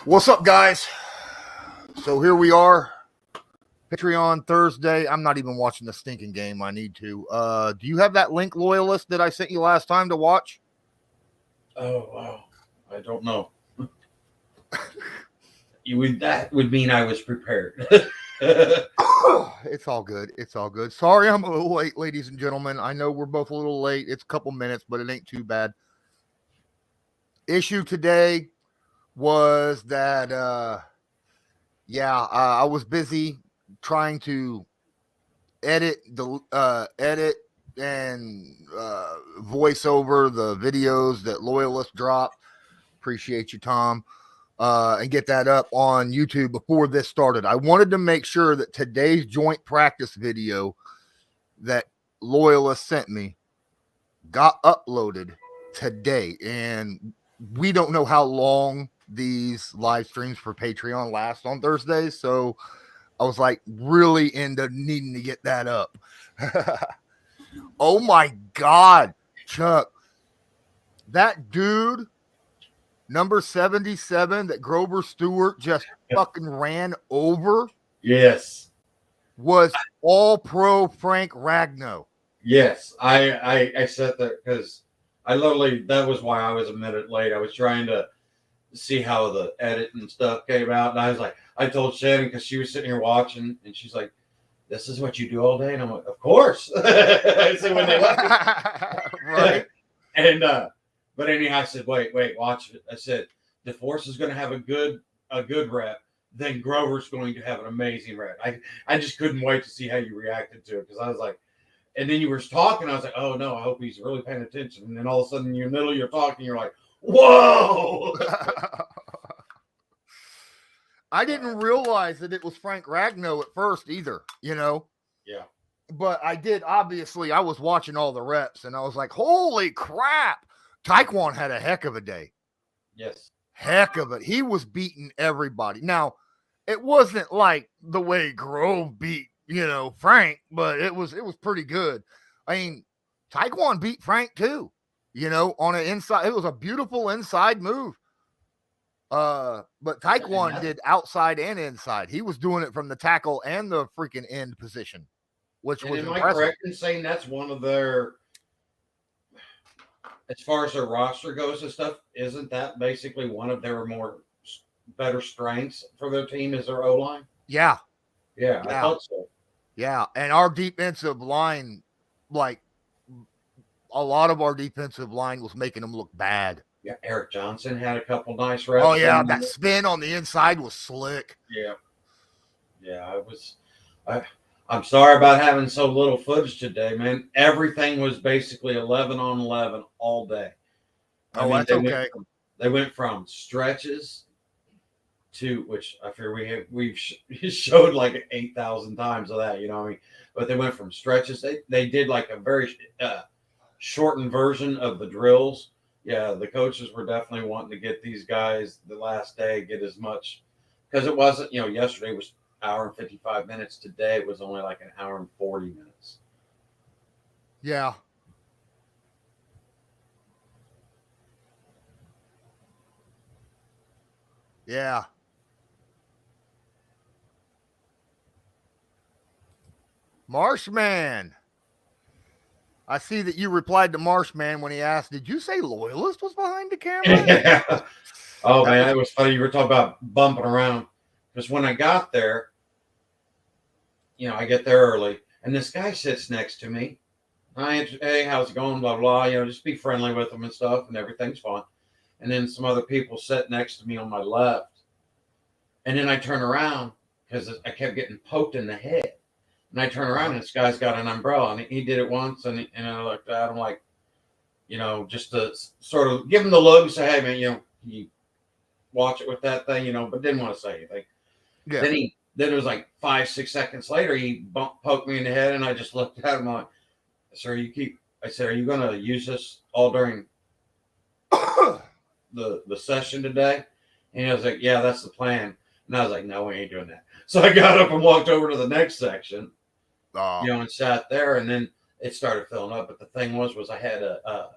What's up, guys? So here we are, Patreon Thursday. I'm not even watching the stinking game. I need to. Do you have that link, Loyalist, that I sent you last time to watch? Oh, wow. I don't know. That would mean I was prepared. It's all good. It's all good. Sorry I'm a little late, ladies and gentlemen. I know we're both a little late. It's a couple minutes, but it ain't too bad. Issue today was that, I was busy trying to edit and voice over the videos that Loyalists drop. Appreciate you, Tom. And get that up on YouTube before this started. I wanted to make sure that today's joint practice video that Loyalist sent me got uploaded today. And we don't know how long these live streams for Patreon last on Thursdays. So I was like really into needing to get that up. Oh my God, Chuck. That dude, number 77, that Grover Stewart just fucking ran over. Yes. Was all pro Frank Ragnow. Yes. I said that because that was why I was a minute late. I was trying to see how the edit and stuff came out. And I was like, I told Shannon because she was sitting here watching and she's like, this is what you do all day? And I'm like, of course. I said, when they let me. Right. And, but anyhow, I said, wait, watch it. I said, DeForce is going to have a good rep. Then Grover's going to have an amazing rep. I just couldn't wait to see how you reacted to it because I was like, and then you were talking. I was like, oh no, I hope he's really paying attention. And then all of a sudden, in the middle of your talking, you're like, whoa. I didn't realize that it was Frank Ragnow at first either, Yeah. But I did, obviously, I was watching all the reps and I was like, holy crap. Taekwon had a heck of a day. Yes. Heck of it. He was beating everybody. Now, it wasn't like the way Grove beat, Frank, but it was pretty good. I mean, Taekwon beat Frank too, on an inside. It was a beautiful inside move. But Taekwon did outside and inside. He was doing it from the tackle and the freaking end position, which was impressive. Am I correct in saying that's one of their, as far as their roster goes and stuff, isn't that basically one of their better strengths for their team is their O-line? Yeah. I thought so. Yeah, and our defensive line, like a lot of our defensive line was making them look bad. Yeah, Eric Johnson had a couple nice reps. Oh, yeah, that spin on the inside was slick. Yeah, I'm sorry about having so little footage today, man. Everything was basically 11 on 11 all day. That's okay. They went from stretches to, which I fear we've showed like 8,000 times of that, But they went from stretches. They did like a very shortened version of the drills. Yeah, the coaches were definitely wanting to get these guys the last day, get as much, because it wasn't, yesterday was an hour and 55 minutes. Today it was only like an hour and 40 minutes. Yeah. Yeah. Marshman. I see that you replied to Marshman when he asked, did you say Loyalist was behind the camera? Yeah. Oh, man, it was funny. You were talking about bumping around. Because when I got there, I get there early, and this guy sits next to me. Hey, how's it going? Blah, blah. Just be friendly with him and stuff, and everything's fine. And then some other people sit next to me on my left. And then I turn around because I kept getting poked in the head. And I turn around and this guy's got an umbrella, and he did it once, and I looked at him like, just to sort of give him the look and say, hey, man, you watch it with that thing, but didn't want to say anything. Yeah. Then it was like 5-6 seconds later, he poked me in the head, and I just looked at him like, sir, I said, are you going to use this all during the session today? And he was like, yeah, that's the plan. And I was like, no, we ain't doing that. So I got up and walked over to the next section, and sat there, and then it started filling up. But the thing was I had a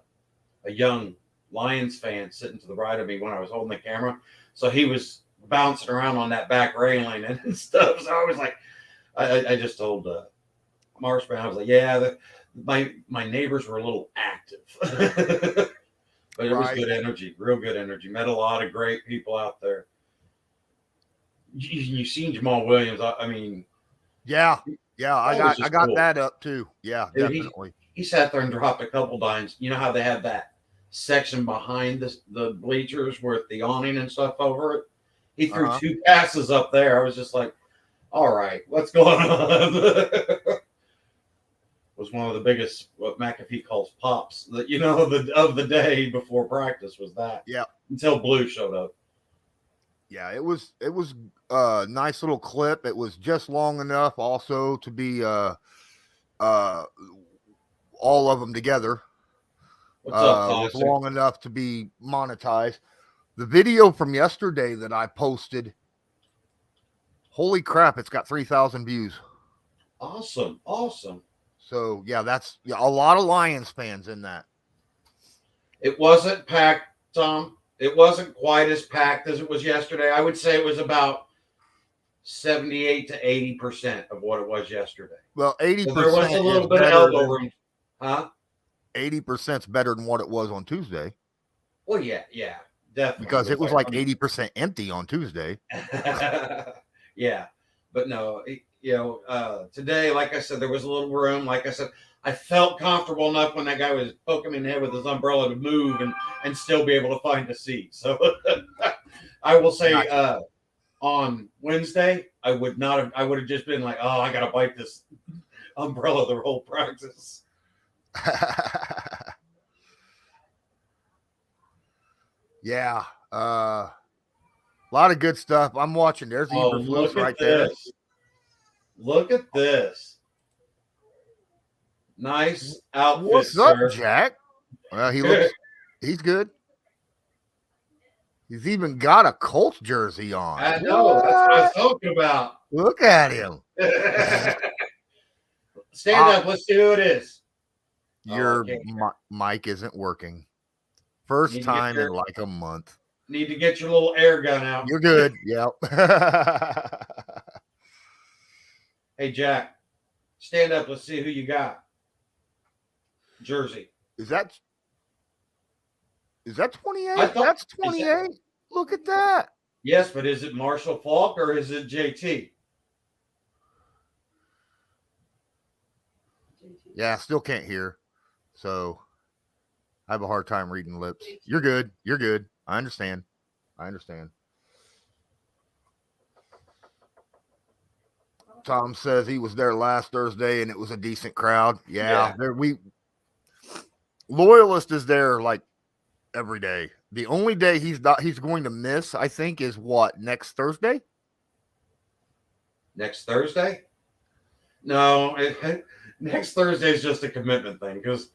young Lions fan sitting to the right of me when I was holding the camera. So he was bouncing around on that back railing and stuff. So I was like, I just told Marshman, I was like, yeah, my neighbors were a little active, but it was good energy, real good energy. Met a lot of great people out there. You seen Jamal Williams? I mean, yeah, I got cool. that up too. Yeah, Dude, definitely. He sat there and dropped a couple dimes. You know how they have that section behind the bleachers with the awning and stuff over it? He threw 2 passes up there. I was just like, all right, what's going on? Was one of the biggest, what McAfee calls pops, that of the day before practice was that. Yeah. Until Blue showed up. Yeah, it was a nice little clip. It was just long enough also to be all of them together. What's up, was long enough to be monetized. The video from yesterday that I posted, holy crap, it's got 3,000 views. Awesome. So yeah, that's a lot of Lions fans in that. It wasn't packed, Tom. It wasn't quite as packed as it was yesterday. I would say it was about 78 to 80% of what it was yesterday. Well, 80%. So there was a little bit of elbow room. Huh? 80% is better than what it was on Tuesday. Well, yeah, definitely. Because it was like 80% empty on Tuesday. Yeah, but no, today, like I said, there was a little room. Like I said, I felt comfortable enough when that guy was poking me in the head with his umbrella to move and still be able to find a seat. So I will say, on Wednesday, I would have just been like, oh, I got to bite this umbrella the whole practice. Yeah. A lot of good stuff. I'm watching. There's Eberflus right there. Look at this. Nice outfit, What's up, Jack? Well, he's good. He's even got a Colts jersey on. I know. That's what I was talking about. Look at him. Stand up. Let's see who it is. Your mic isn't working. First time in like a month. Need to get your little air gun out. You're good. Yep. Hey, Jack. Stand up. Let's see who you got. Jersey. Is that 28? That's 28. Look at that. Yes, but is it Marshall Faulk or is it JT? Yeah, I still can't hear. So I have a hard time reading lips. You're good. I understand. Tom says he was there last Thursday and it was a decent crowd. Yeah. Loyalist is there like every day. The only day he's going to miss, I think, is what, next Thursday? Next Thursday? No, next Thursday is just a commitment thing because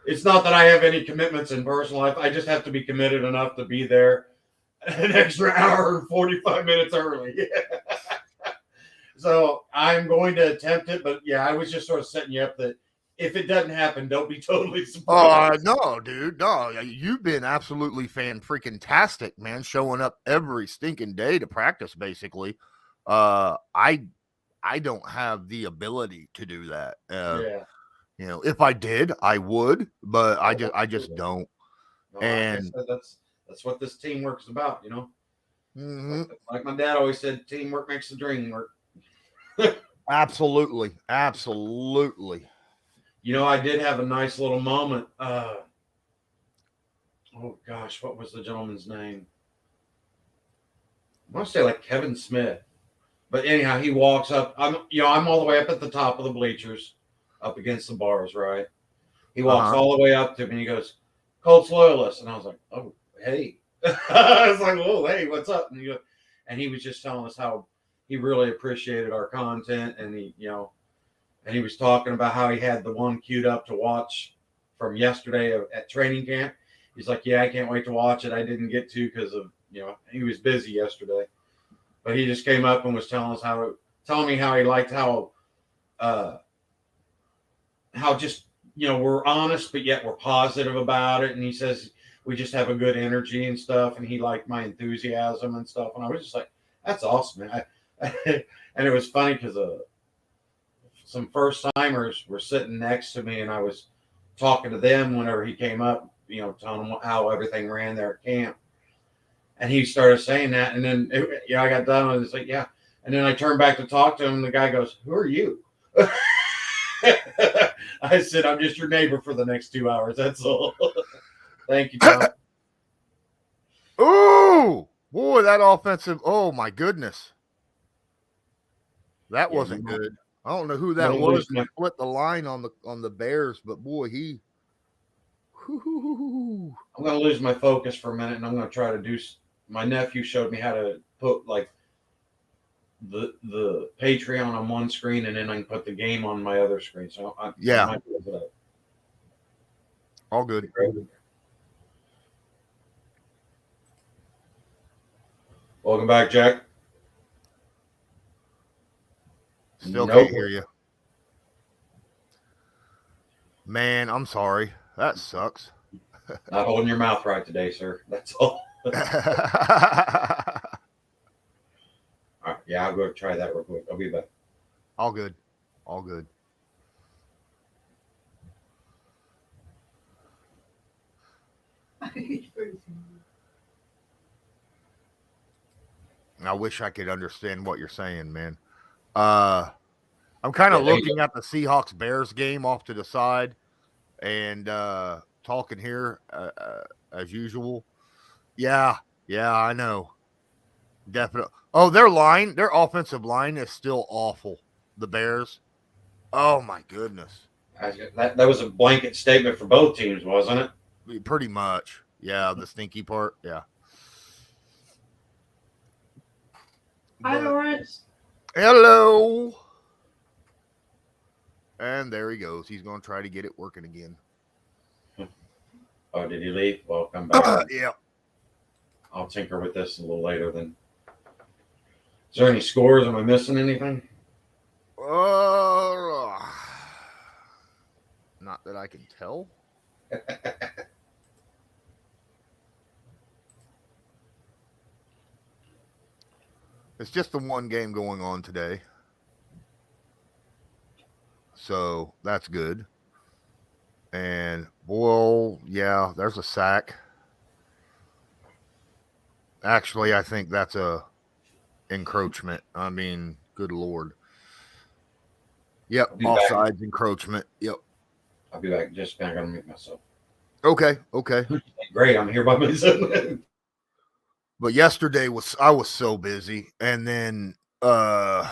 it's not that I have any commitments in personal life. I just have to be committed enough to be there an extra hour and 45 minutes early. So I'm going to attempt it, but yeah, I was just sort of setting you up that if it doesn't happen, don't be totally surprised. No, dude. No, you've been absolutely fan-freaking-tastic, man, showing up every stinking day to practice, basically. I don't have the ability to do that. If I did, I would, but I just don't. No, and that's what this teamwork's about, Mm-hmm. Like my dad always said, teamwork makes the dream work. Absolutely. I did have a nice little moment. Oh gosh, what was the gentleman's name? I want to say like Kevin Smith. But anyhow, he walks up. I'm all the way up at the top of the bleachers, up against the bars, right? He walks all the way up to me and he goes, Colts Loyalist. And I was like, oh, hey. I was like, oh, hey, what's up? And he was just telling us how he really appreciated our content. And he was talking about how he had the one queued up to watch from yesterday at training camp. He's like, yeah, I can't wait to watch it. I didn't get to because of, he was busy yesterday. But he just came up and was telling me how he liked how just, we're honest, but yet we're positive about it. And he says we just have a good energy and stuff, and he liked my enthusiasm and stuff, and I was just like, that's awesome, man. And it was funny because some first timers were sitting next to me, and I was talking to them whenever he came up, telling them how everything ran there at camp. And he started saying that, and then I got done with it. It's like, yeah. And then I turned back to talk to him, and the guy goes, "Who are you?" I said, "I'm just your neighbor for the next 2 hours. That's all." Thank you, Tom. Ooh, boy, that offensive. Oh my goodness, that wasn't good. I don't know who that was. Split the line on the Bears, but boy, he. I'm going to lose my focus for a minute, and I'm going to try to do. My nephew showed me how to put like the Patreon on one screen, and then I can put the game on my other screen. So I might do that. All good. Welcome back, Jack. Still can't hear you. Man, I'm sorry. That sucks. Not holding your mouth right today, sir. That's all. All right, yeah, I'll go try that real quick. I'll be back. All good. All good. I wish I could understand what you're saying, man. I'm kind of looking at the Seahawks Bears game off to the side and talking here as usual. Yeah, I know. Definitely. Oh, their offensive line is still awful. The Bears. Oh my goodness. That was a blanket statement for both teams, wasn't it? Pretty much. Yeah, the stinky part. Yeah. Hi, Lawrence. Hello. And there he goes. He's going to try to get it working again. Oh, did he leave? Well, come back. Yeah. I'll tinker with this a little later then. Is there any scores? Am I missing anything? Not that I can tell. It's just the one game going on today. So that's good. And, well, yeah, there's a sack. Actually, I think that's a encroachment. I mean, good Lord. Yep, offsides, encroachment. Yep. I'll be back. Just I gotta mute myself. Okay. Great, I'm here by myself. But yesterday I was so busy, and then I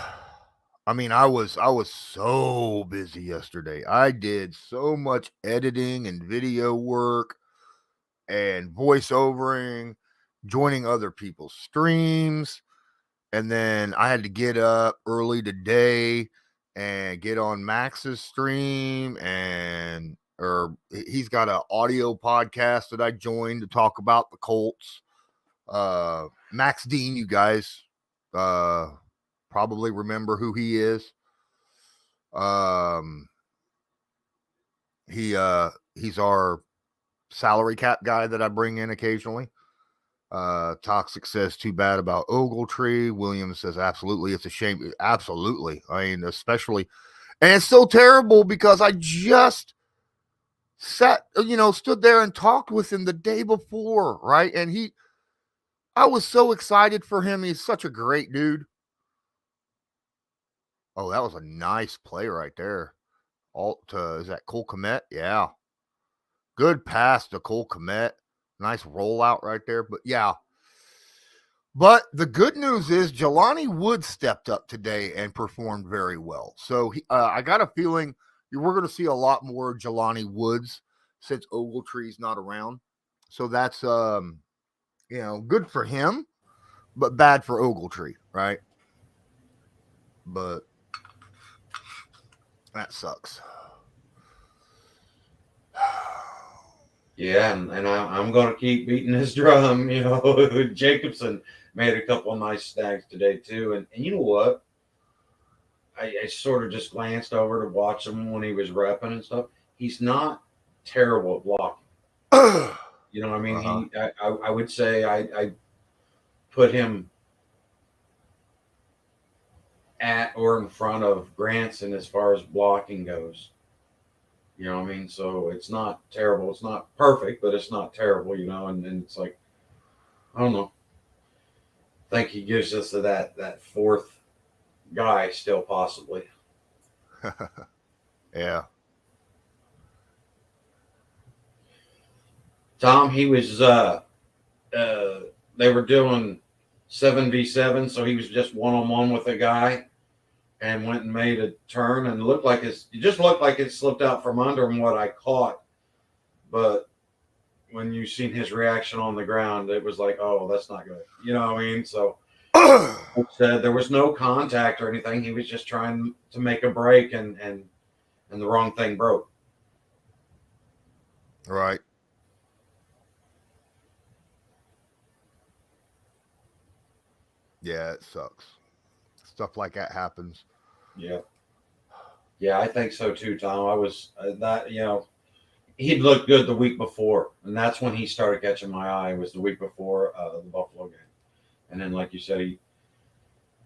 was so busy yesterday. I did so much editing and video work and voiceovering, joining other people's streams, and then I had to get up early today and get on Max's stream, or he's got an audio podcast that I joined to talk about the Colts. Max Dean, you guys probably remember who he is. He's our salary cap guy that I bring in occasionally. Toxic says too bad about Ogletree. Williams says absolutely, it's a shame. Absolutely. I mean, especially, and it's so terrible because I just stood there and talked with him the day before, right? And I was so excited for him. He's such a great dude. Oh, that was a nice play right there. Is that Cole Kmet? Yeah. Good pass to Cole Kmet. Nice rollout right there. But yeah. But the good news is Jelani Woods stepped up today and performed very well. So I got a feeling we're going to see a lot more Jelani Woods since Ogletree's not around. So that's good for him, but bad for Ogletree, right? But that sucks. Yeah, and I'm going to keep beating his drum. Jacobson made a couple of nice snags today too, and you know what? I sort of just glanced over to watch him when he was repping and stuff. He's not terrible at blocking. You know what I mean? I would say I put him at or in front of Granson as far as blocking goes. You know what I mean? So it's not terrible. It's not perfect, but it's not terrible, you know, and it's like, I don't know. I think he gives us that fourth guy still possibly. Yeah. Tom, he was they were doing 7v7, so he was just one-on-one with a guy and went and made a turn and it just looked like it slipped out from under him what I caught. But when you seen his reaction on the ground, it was like, oh, that's not good. You know what I mean? So said there was no contact or anything. He was just trying to make a break and the wrong thing broke. Right. Yeah, it sucks. Stuff like that happens. Yeah. Yeah, I think so too, Tom. I was that, you know, he'd looked good the week before, and that's when he started catching my eye. Was the week before the Buffalo game, and then, like you said,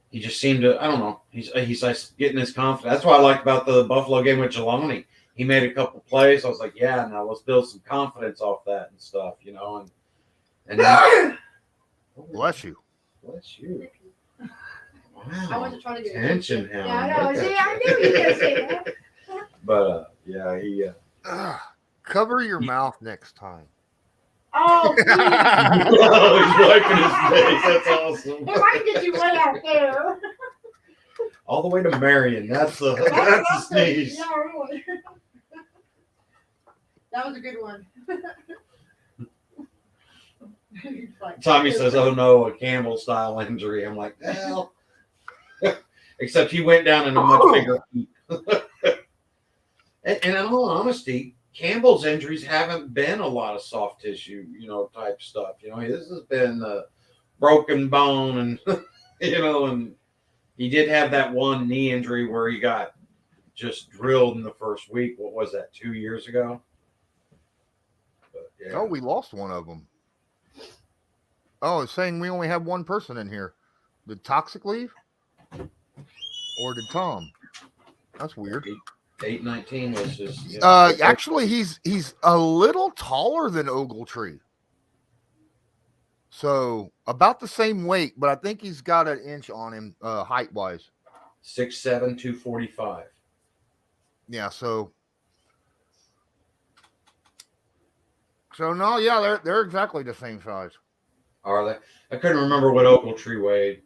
he just seemed to. I don't know. He's like getting his confidence. That's what I liked about the Buffalo game with Jelani. He made a couple plays. I was like, yeah, now let's build some confidence off that and stuff, you know. And then, Bless you. Bless you. I Wow. wasn't trying to get Attention, Yeah, Helen. I know. Look See, at I you. knew you were going to say that. But yeah, he. Cover your mouth next time. Oh, please. Oh, he's wiping his face. That's awesome. If I can get you way out there. All the way to Marion. That's a sneeze. Yeah, really. That was a good one. Tommy says, "Oh no, a Campbell style injury." I'm like, well, except he went down in a much bigger heap. And in all honesty, Campbell's injuries haven't been a lot of soft tissue, you know, type stuff. You know, this has been broken bone, and you know, and he did have that one knee injury where he got just drilled in the first week. What was that? 2 years ago. But, yeah. Oh, we lost one of them. Oh, it's saying we only have one person in here. Did Toxic leave? Or did Tom? That's weird. 819 was just. Yeah. Actually, he's a little taller than Ogletree. So about the same weight, but I think he's got an inch on him, height wise. 6'7", 245. Yeah. So no, yeah, they're exactly the same size. Are they? I couldn't remember what Ogletree weighed.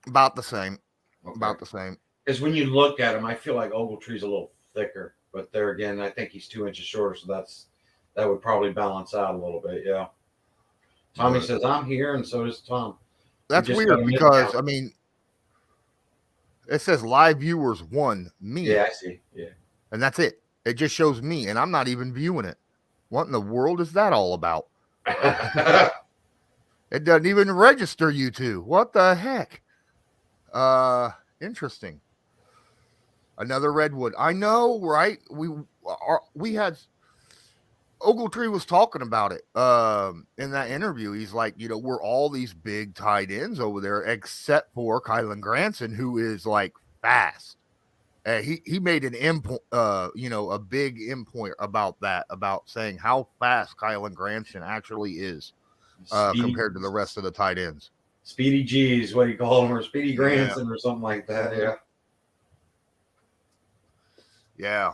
About the same. Okay. About the same. Because when you look at him, I feel like Ogletree's a little thicker. But there again, I think he's 2 inches shorter, so that would probably balance out a little bit. Yeah. Tommy says I'm here, and so does Tom. That's weird because I mean, it says live viewers 1, me. Yeah, I see. Yeah. And that's it. It just shows me, and I'm not even viewing it. What in the world is that all about? It doesn't even register you two. What the heck? Interesting. Another redwood. I know, right? We had Ogletree was talking about it in that interview. He's like, you know, we're all these big tight ends over there, except for Kylan Granson, who is like fast. He made an a big endpoint about that, about saying how fast Kylan Granson actually is compared to the rest of the tight ends. Speedy G is what he called him, or Speedy Granson, or something like that. Yeah. Yeah.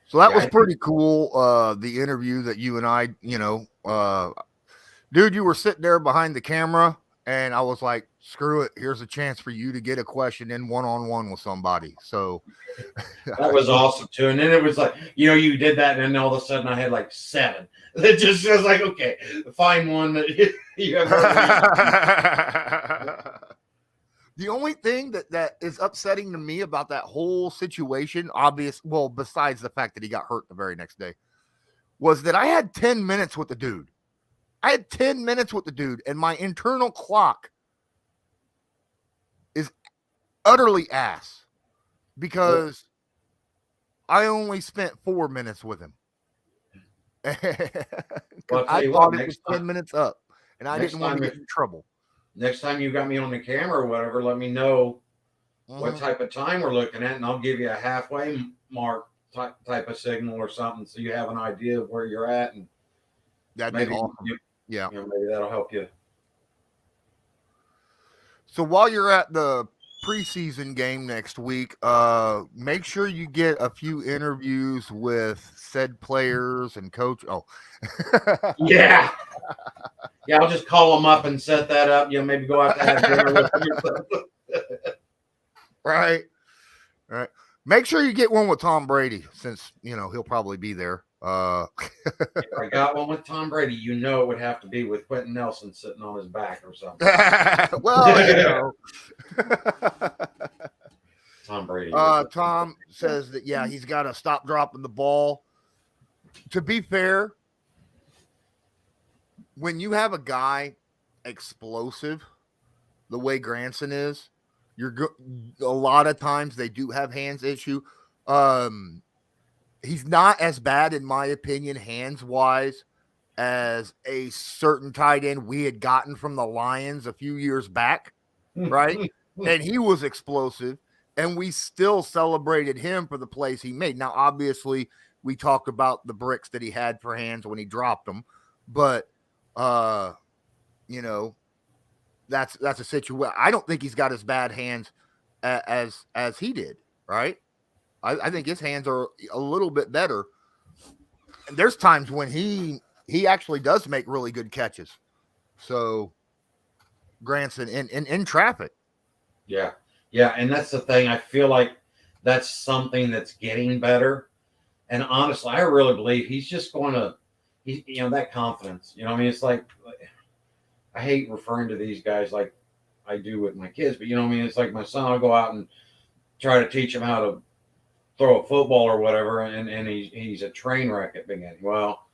So that was pretty cool. The interview that you and I, dude, you were sitting there behind the camera, and I was like, screw it. Here's a chance for you to get a question in one-on-one with somebody. So that was awesome too. And then it was like, you did that, and then all of a sudden I had like 7. It just was like, okay, find one that you have. The only thing that is upsetting to me about that whole situation, besides the fact that he got hurt the very next day, was that I had 10 minutes with the dude. And my internal clock is utterly ass because I only spent 4 minutes with him. Because I'll tell I you thought what, it was 10 minutes up, and I next didn't want to time get in trouble. next time you got me on the camera or whatever, let me know what Mhm. type of time we're looking at, and I'll give you a halfway mark type of signal or something, so you have an idea of where you're at, and That'd be maybe awesome. Yeah. maybe that'll help you. So while you're at the preseason game next week, make sure you get a few interviews with said players and coach. Oh, Yeah, yeah. I'll just call them up and set that up. Maybe go out to have dinner with them or something. right. Right. Make sure you get one with Tom Brady, since he'll probably be there. If I got one with Tom Brady, it would have to be with Quentin Nelson sitting on his back or something. Well, Tom Brady. Tom says that he's got to stop dropping the ball. To be fair, when you have a guy explosive the way Granson is, a lot of times they do have hands issue. He's not as bad, in my opinion, hands wise, as a certain tight end we had gotten from the Lions a few years back, right? And he was explosive, and we still celebrated him for the plays he made. Now, obviously, we talked about the bricks that he had for hands when he dropped them, but that's a situation. I don't think he's got as bad hands as he did, right? I think his hands are a little bit better. And there's times when he actually does make really good catches. So Granson in traffic. Yeah. Yeah. And that's the thing. I feel like that's something that's getting better. And honestly, I really believe he's just going to, that confidence. I mean, it's like, I hate referring to these guys like I do with my kids, but I mean, it's like my son, I'll go out and try to teach him how to throw a football or whatever, and he's a train wreck at the beginning. Well,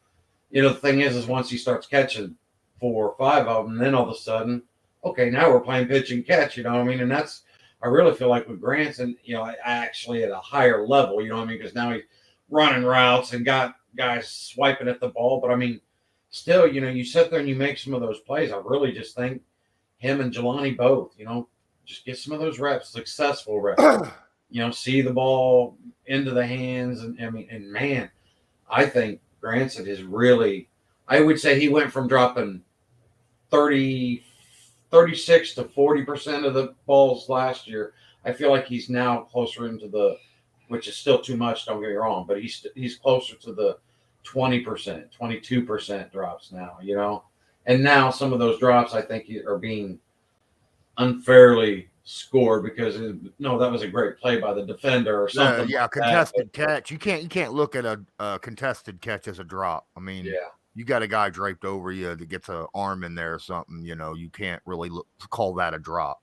the thing is once he starts catching 4 or 5 of them, then all of a sudden, okay, now we're playing pitch and catch. I mean, and that's I really feel like with Granson, I actually at a higher level. You know what I mean? Because now he's running routes and got guys swiping at the ball. But I mean, still, you sit there and you make some of those plays. I really just think him and Jelani both, just get some of those reps, successful reps. See the ball into the hands, and I mean, and man, I think Granson is really. I would say he went from dropping 36 to 40% of the balls last year. I feel like he's now closer into which is still too much. Don't get me wrong, but he's closer to the 20%, 22% drops now. And now some of those drops I think are being unfairly scored because that was a great play by the defender or something. Yeah, contested catch. You can't look at a contested catch as a drop. I mean, you got a guy draped over you that gets an arm in there or something. You can't really call that a drop.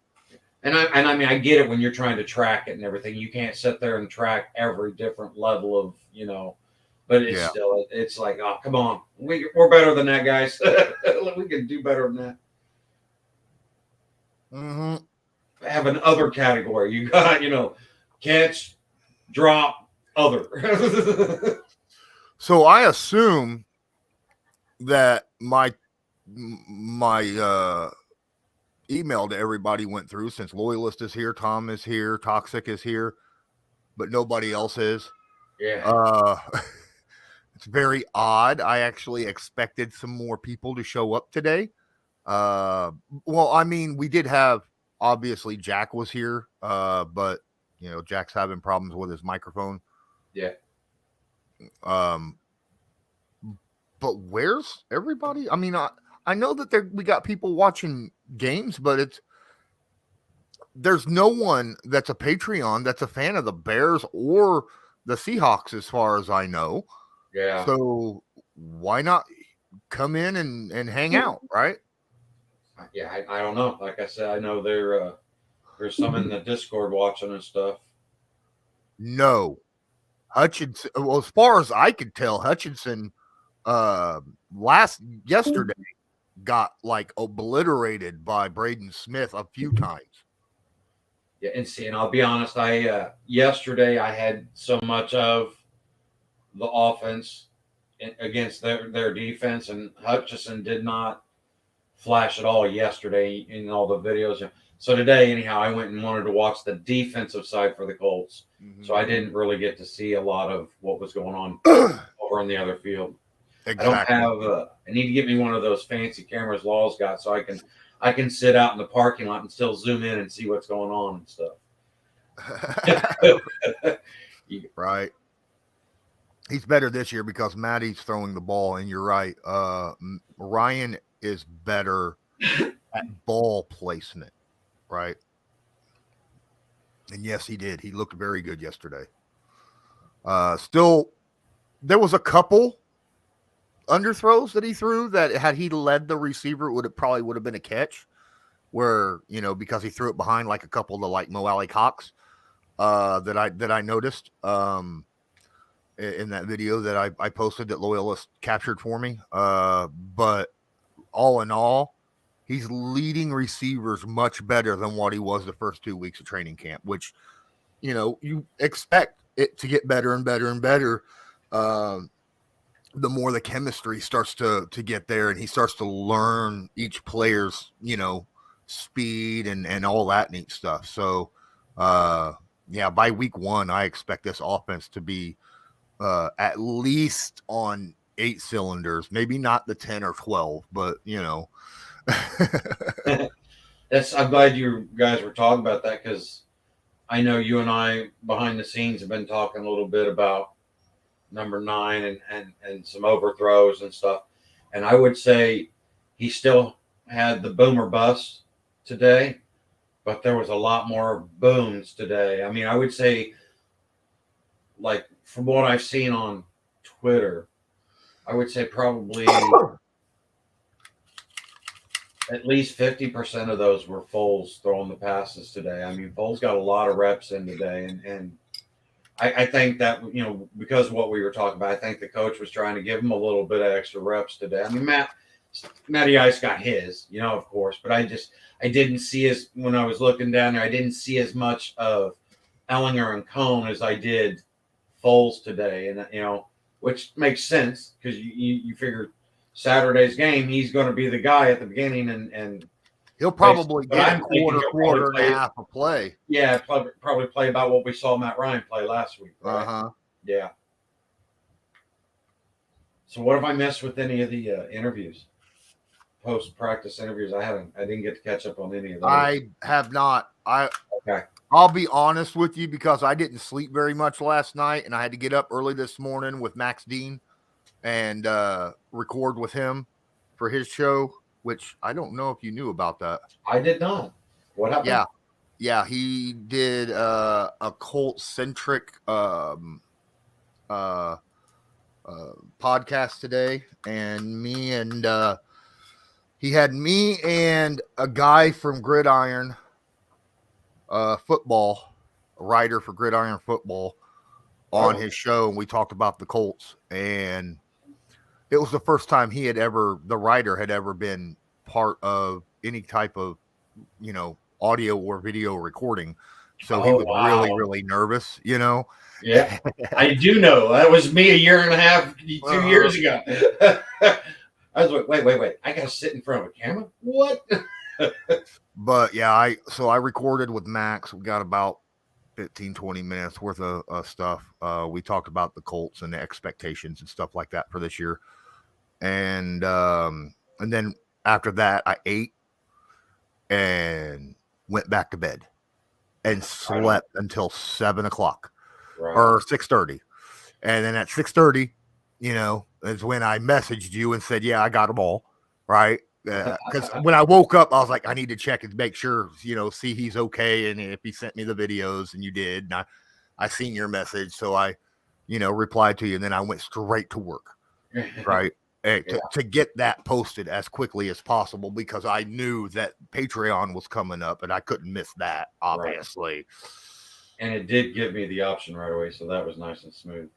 And I mean, I get it when you're trying to track it and everything. You can't sit there and track every different level of but it's still it's like, oh, come on, we're better than that, guys. We can do better than that. Mm-hmm. Have an other category. You got, catch, drop, other. So I assume that my email to everybody went through, since Loyalist is here, Tom is here, Toxic is here, but nobody else is. Yeah. It's very odd. I actually expected some more people to show up today. Well, I mean, we did have, obviously Jack was here, but Jack's having problems with his microphone. Yeah. But where's everybody? I mean, I know that we got people watching games, but there's no one that's a Patreon that's a fan of the Bears or the Seahawks, as far as I know. Yeah. So why not come in and hang out, right? Yeah, I don't know. Like I said, I know there's some in the Discord watching and stuff. No. Hutchinson, well, as far as I could tell, Hutchinson yesterday got like obliterated by Braden Smith a few times. Yeah, and I'll be honest, yesterday I had so much of the offense against their defense, and Hutchison did not flash at all yesterday in all the videos. So today, anyhow, I went and wanted to watch the defensive side for the Colts. Mm-hmm. So I didn't really get to see a lot of what was going on over on the other field. Exactly. I don't have. I need to get me one of those fancy cameras Law's got, so I can sit out in the parking lot and still zoom in and see what's going on and stuff. Right. He's better this year because Maddie's throwing the ball, and you're right. Ryan is better at ball placement, right? And yes, he did. He looked very good yesterday. Still, there was a couple underthrows that he threw that had he led the receiver, it probably would have been a catch. Where, because he threw it behind like a couple of the like Mo Alley Cox that I noticed in that video that I posted that Loyalist captured for me. But all in all, he's leading receivers much better than what he was the first 2 weeks of training camp, which, you expect it to get better and better and better. The more the chemistry starts to get there and he starts to learn each player's, speed and all that neat stuff. So, by week 1, I expect this offense to be at least on 8 cylinders, maybe not the 10 or 12, but I'm glad you guys were talking about that, because I know you and I behind the scenes have been talking a little bit about number 9 and some overthrows and stuff. And I would say he still had the boomer bust today, but there was a lot more booms today. I mean, I would say, like, from what I've seen on Twitter, I would say probably at least 50% of those were Foles throwing the passes today. I mean, Foles got a lot of reps in today, and I think that, because of what we were talking about, I think the coach was trying to give him a little bit of extra reps today. I mean, Matty Ice got his, of course, but I didn't see when I was looking down there, I didn't see as much of Ellinger and Cone as I did Foles today. And, which makes sense, because you figure Saturday's game, he's going to be the guy at the beginning and he'll probably get a quarter and a half of play. Yeah, probably play about what we saw Matt Ryan play last week. Right? Uh-huh. Yeah. So what have I missed with any of the interviews? Post-practice interviews? I didn't get to catch up on any of those. I have not. Okay. I'll be honest with you, because I didn't sleep very much last night, and I had to get up early this morning with Max Dean and record with him for his show, which I don't know if you knew about that. I did not. What happened? Yeah, he did a cult-centric podcast today, and he had me and a guy from Gridiron Football, a writer for Gridiron Football, on his show, and we talked about the Colts, and it was the first time the writer had ever been part of any type of, audio or video recording. So he was really, really nervous, Yeah. I do know. That was me a year and a half, 2 years ago. I was like, wait. I got to sit in front of a camera? What? But yeah, I recorded with Max. We got about 15, 20 minutes worth of stuff. We talked about the Colts and the expectations and stuff like that for this year. And then after that, I ate and went back to bed and slept until 7 o'clock or 6:30. And then at 6:30, is when I messaged you and said, yeah, I got them all. Right. Because when I woke up, I was like, I need to check and make sure, see he's okay. And if he sent me the videos, and you did, and I seen your message. So I, replied to you, and then I went straight to work. Right. To get that posted as quickly as possible, because I knew that Patreon was coming up and I couldn't miss that, obviously. Right. And it did give me the option right away, so that was nice and smooth.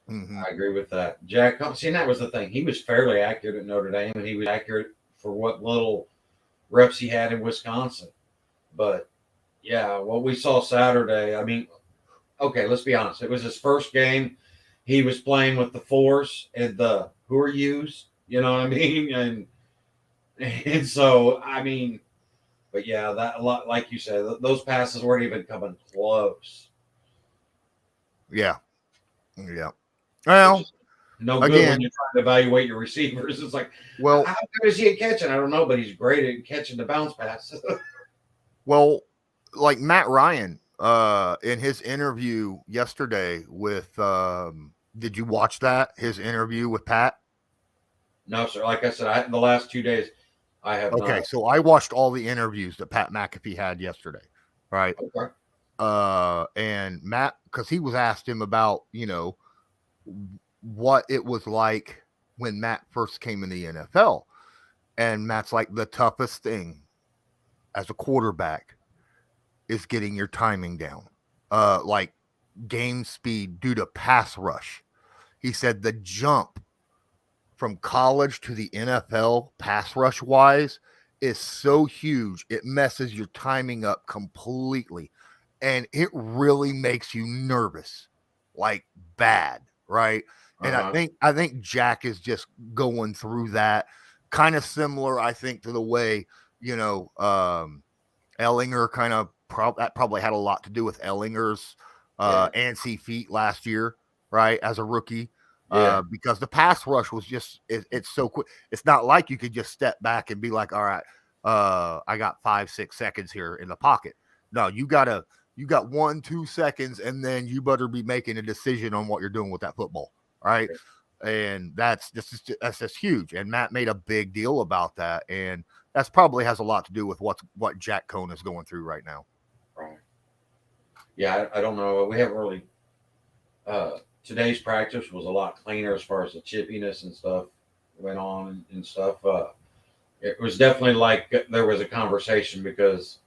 Mm-hmm. I agree with that. Jack, see, that was the thing. He was fairly accurate at Notre Dame, and he was accurate for what little reps he had in Wisconsin. But, yeah, what we saw Saturday, I mean, okay, let's be honest. It was his first game. he was playing with the force and the who are yous, you know what I mean? And so I mean, but yeah, that a lot like you said, those passes weren't even coming close. Yeah. Which Well, is no good when again, you're trying to evaluate your receivers. It's like, well, how good is he at catching? I don't know, but he's great at catching the bounce pass. well, like Matt Ryan, in his interview yesterday with, did you watch that? His interview with Pat? No, sir. Like I said, the last 2 days I have Okay, not. so I watched all the interviews that Pat McAfee had yesterday, right? Okay. And Matt, because he was asked him about, what it was like when Matt first came in the NFL. And Matt's like, the toughest thing as a quarterback is getting your timing down. Like game speed due to pass rush. He said the jump from college to the NFL pass rush wise is so huge, it messes your timing up completely. And it really makes you nervous, like bad, right? And I think Jack is just going through that kind of similar, I think, to the way, Ellinger kind of that probably had a lot to do with Ellinger's antsy feet last year, right? As a rookie. Yeah. Because the pass rush was just it's so quick. It's not like you could just step back and be like, all right, I got 5-6 seconds here in the pocket. No, you got 1-2 seconds, and then you better be making a decision on what you're doing with that football, right? And that's just huge. And Matt made a big deal about that, and that's probably has a lot to do with what Jack Cohn is going through right now. Right. Yeah, I don't know. We haven't really. Today's practice was a lot cleaner as far as the chippiness and stuff went on and stuff. It was definitely like there was a conversation because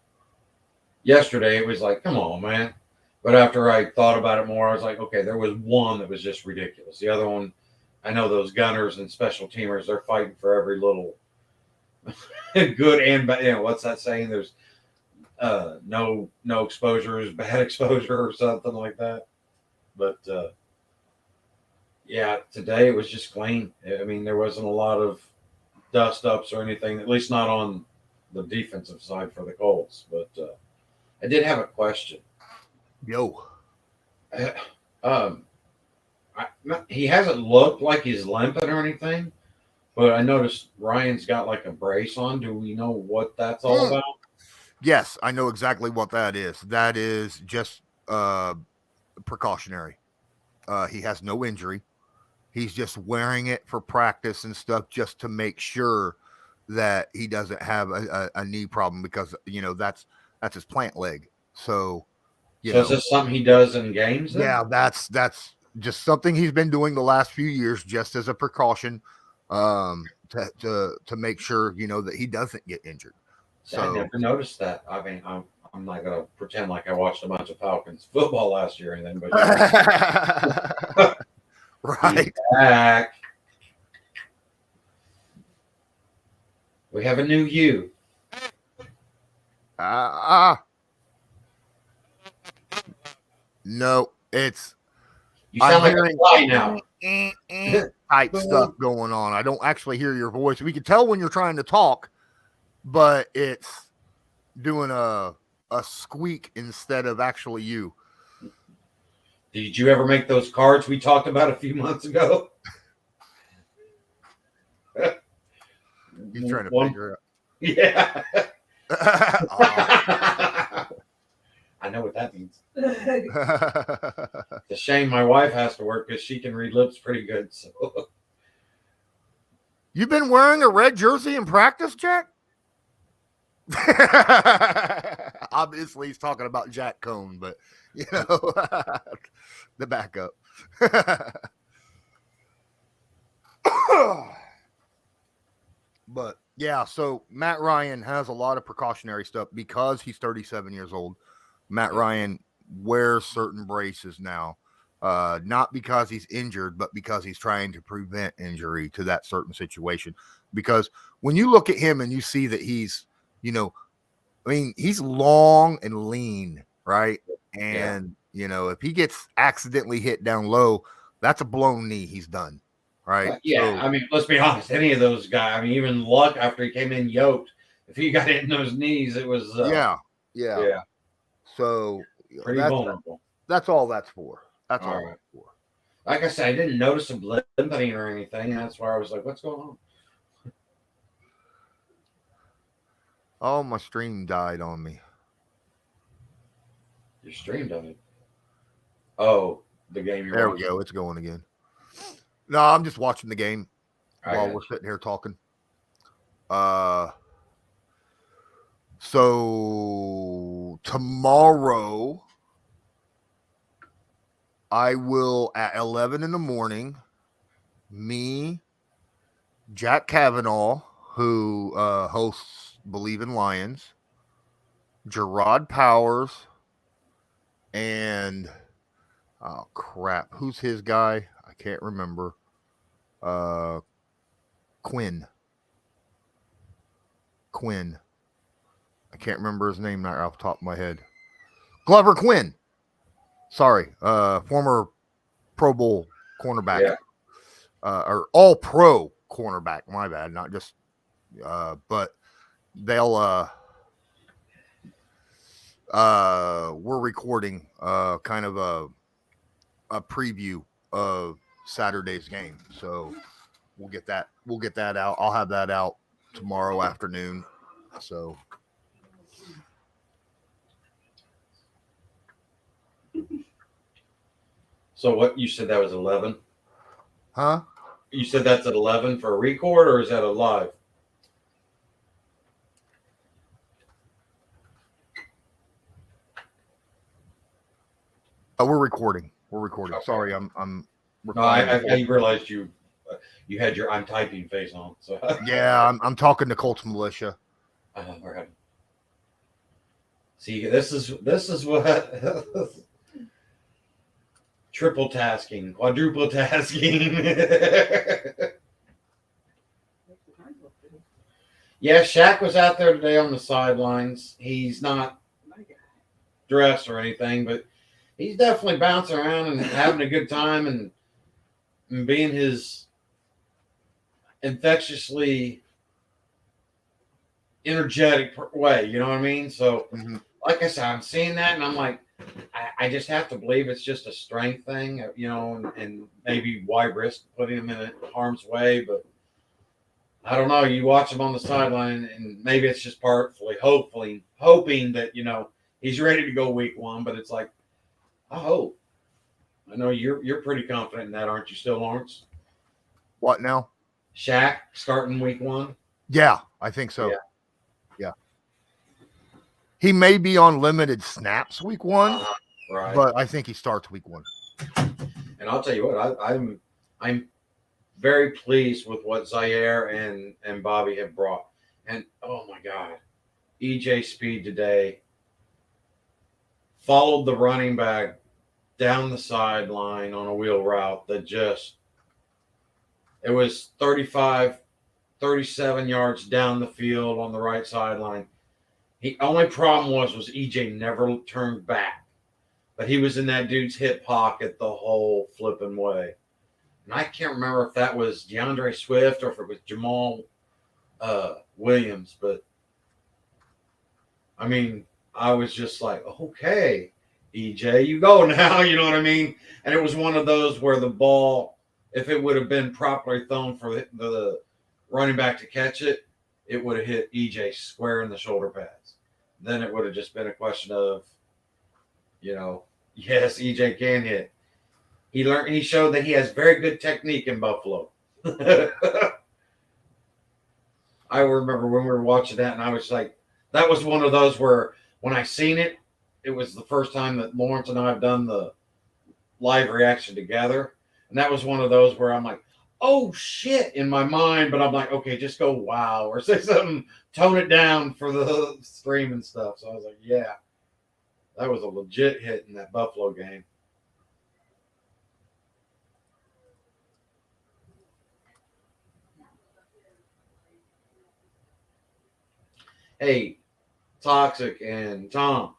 yesterday it was like, come on, man. But after I thought about it more, I was like, okay, there was one that was just ridiculous. The other one, I know those gunners and special teamers, they're fighting for every little good and bad. What's that saying? There's no exposure is bad exposure or something like that. But yeah, today it was just clean. I mean, there wasn't a lot of dust ups or anything, at least not on the defensive side for the Colts. But I did have a question. Yo. He hasn't looked like he's limping or anything, but I noticed Ryan's got like a brace on. Do we know what that's all about? Yes, I know exactly what that is. That is just precautionary. He has no injury. He's just wearing it for practice and stuff just to make sure that he doesn't have a knee problem because that's his plant leg. So is this something he does in games then? Yeah, that's just something he's been doing the last few years just as a precaution to make sure that he doesn't get injured. So I never noticed that. I mean, I'm not gonna pretend like I watched a bunch of Falcons football last year or anything, but right. Back. We have a new you. No, it's you sound like a fly now. Type stuff going on. I don't actually hear your voice. We can tell when you're trying to talk, but it's doing a squeak instead of actually you. Did you ever make those cards we talked about a few months ago? He's trying to figure it out. Yeah. Oh. I know what that means. It's a shame my wife has to work because she can read lips pretty good. So, you've been wearing a red jersey in practice, Jack? Obviously, he's talking about Jack Cohn, but the backup. But yeah, so Matt Ryan has a lot of precautionary stuff because he's 37 years old. Matt Ryan wears certain braces now, not because he's injured, but because he's trying to prevent injury to that certain situation. Because when you look at him and you see that he's, he's long and lean, right? And, if he gets accidentally hit down low, That's a blown knee he's done. Right. Yeah, So, I mean, let's be honest. Any of those guys, I mean, even Luck after he came in yoked, if he got hit in those knees, it was yeah. So pretty vulnerable. that's all that's for. That's all right. that's for. Like I said, I didn't notice him limping or anything. That's why I was like, "What's going on?" Oh, my stream died on me. Your stream died. Oh, the game you're There watching. we go. It's going again. No, I'm just watching the game while we're sitting here talking. So tomorrow I will at 11 in the morning, me, Jack Kavanaugh, who hosts Believe in Lions, Gerard Powers, and oh crap, who's his guy? I can't remember. Quinn. I can't remember his name now off the top of my head. Glover Quinn. Sorry, former Pro Bowl cornerback. Yeah. Or all pro cornerback, my bad, not just but they'll we're recording kind of a preview of Saturday's game. So we'll get that out. I'll have that out tomorrow afternoon. So what you said that was 11? Huh? You said that's at 11 for a record, or is that a live? We're recording. Okay. Sorry, I'm No, I realized you had your I'm typing face on. So yeah, I'm talking to Colts Militia. Right. See, this is what triple tasking, quadruple tasking. Yeah, Shaq was out there today on the sidelines. He's not dressed or anything, but he's definitely bouncing around and having a good time and being his infectiously energetic way. You know what I mean? So, like I said, I'm seeing that, and I'm like, I just have to believe it's just a strength thing, you know, and maybe why risk putting him in harm's way, but I don't know. You watch him on the sideline, and maybe it's just partly hoping that, you know, he's ready to go week one, but it's like, I hope. I know you're pretty confident in that, aren't you still, Lawrence? What now? Shaq starting week one? Yeah, I think so. Yeah. He may be on limited snaps week one, right? But I think he starts week one. And I'll tell you what, I'm very pleased with what Zaire and Bobby have brought. And oh my God, EJ Speed today followed the running back down the sideline on a wheel route that it was 35, 37 yards down the field on the right sideline. The only problem was EJ never turned back, but he was in that dude's hip pocket the whole flipping way. And I can't remember if that was DeAndre Swift or if it was Jamal Williams, but I mean, I was just like, okay, EJ, you go now, you know what I mean? And it was one of those where the ball, if it would have been properly thrown for the running back to catch it, it would have hit EJ square in the shoulder pads. Then it would have just been a question of, you know, yes, EJ can hit. He showed that he has very good technique in Buffalo. I remember when we were watching that, and I was like, that was one of those where when I seen it, it was the first time that Lawrence and I have done the live reaction together. And that was one of those where I'm like, oh shit, in my mind, but I'm like, okay, just go wow or say something, tone it down for the stream and stuff. So I was like, yeah, that was a legit hit in that Buffalo game. Hey, Toxic and Tom,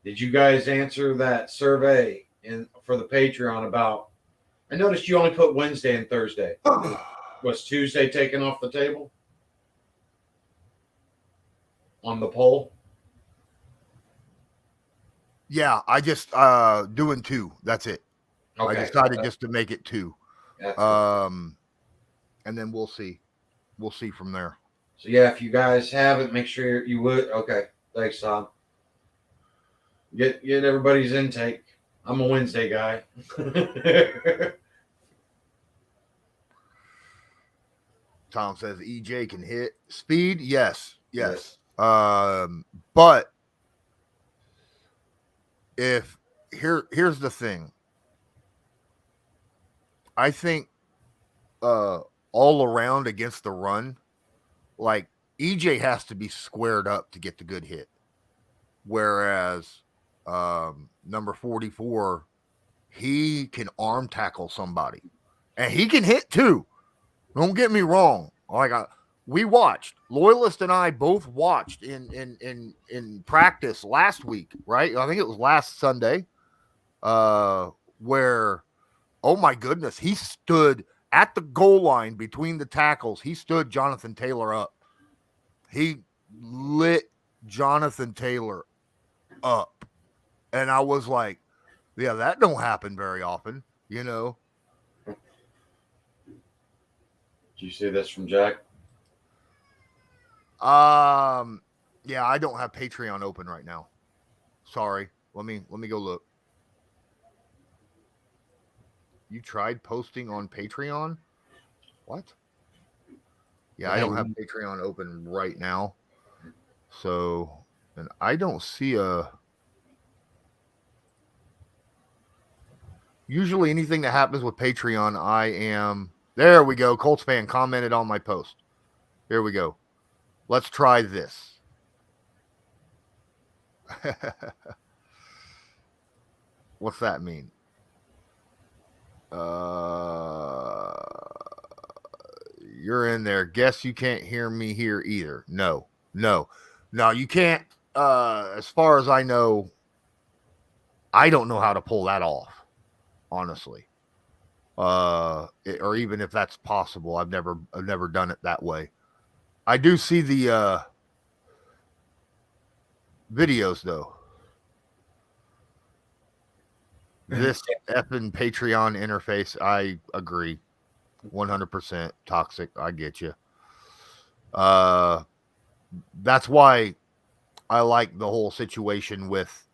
did you guys answer that survey for the Patreon about I noticed you only put Wednesday and Thursday. Was Tuesday taken off the table on the poll? Yeah, I just doing 2. That's it. Okay. I decided just to make it 2. That's And then we'll see. We'll see from there. so yeah, if you guys haven't, make sure you would. Okay, thanks, Tom. Get everybody's intake. I'm a Wednesday guy. Tom says EJ can hit speed. Yes. But here's the thing. I think all around against the run, like EJ has to be squared up to get the good hit. Whereas number 44, he can arm tackle somebody. And he can hit too. Don't get me wrong. Like we watched. Loyalist and I both watched in practice last week, right? I think it was last Sunday. Where, oh my goodness, he stood at the goal line between the tackles. He stood Jonathan Taylor up. He lit Jonathan Taylor up. And I was like, yeah, that don't happen very often, you know. Did you see this from Jack? Yeah, I don't have Patreon open right now. Sorry. Let me go look. You tried posting on Patreon? What? Yeah, I don't have Patreon open right now. So, and I don't see a. Usually anything that happens with Patreon, I am. There we go. Colts fan commented on my post. Here we go. Let's try this. What's that mean? You're in there. Guess you can't hear me here either. No, you can't. As far as I know, I don't know how to pull that off, honestly. Or even if that's possible, I've never done it that way. I do see the videos though. This effing Patreon interface, I agree. 100% toxic. I get you. That's why I like the whole situation with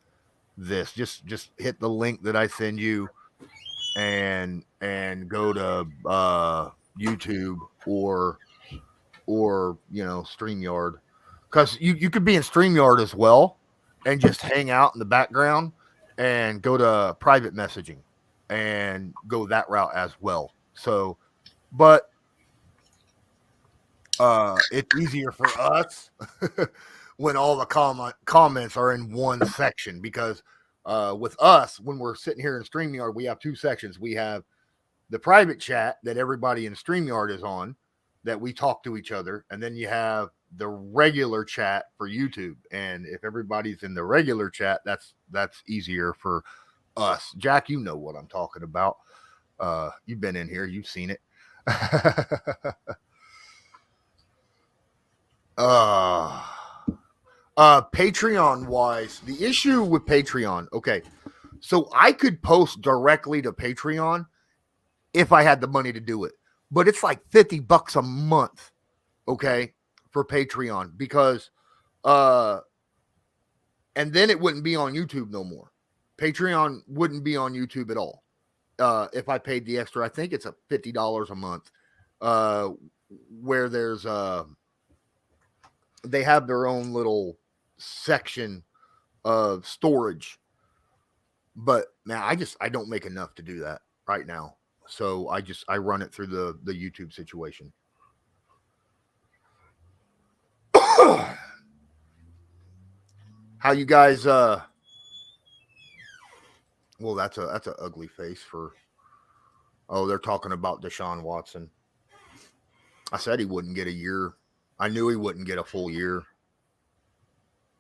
this. Just hit the link that I send you and go to YouTube or StreamYard. Because you could be in StreamYard as well and just hang out in the background and go to private messaging and go that route as well. So, but it's easier for us when all the comments are in one section, because with us, when we're sitting here in StreamYard, we have 2 sections. We have the private chat that everybody in StreamYard is on, that we talk to each other, and then you have the regular chat for YouTube. And if everybody's in the regular chat, that's easier for us. Jack, you know what I'm talking about. You've been in here, you've seen it. Patreon wise, the issue with Patreon, okay, so I could post directly to Patreon if I had the money to do it, but it's like $50 a month, okay, for Patreon, because and then it wouldn't be on YouTube no more. Patreon wouldn't be on YouTube at all if I paid the extra. I think it's a $50 a month, where there's they have their own little section of storage. But man, I don't make enough to do that right now. So I run it through the YouTube situation. How you guys well, that's an ugly face for. Oh, they're talking about Deshaun Watson. I said he wouldn't get a year. I knew he wouldn't get a full year.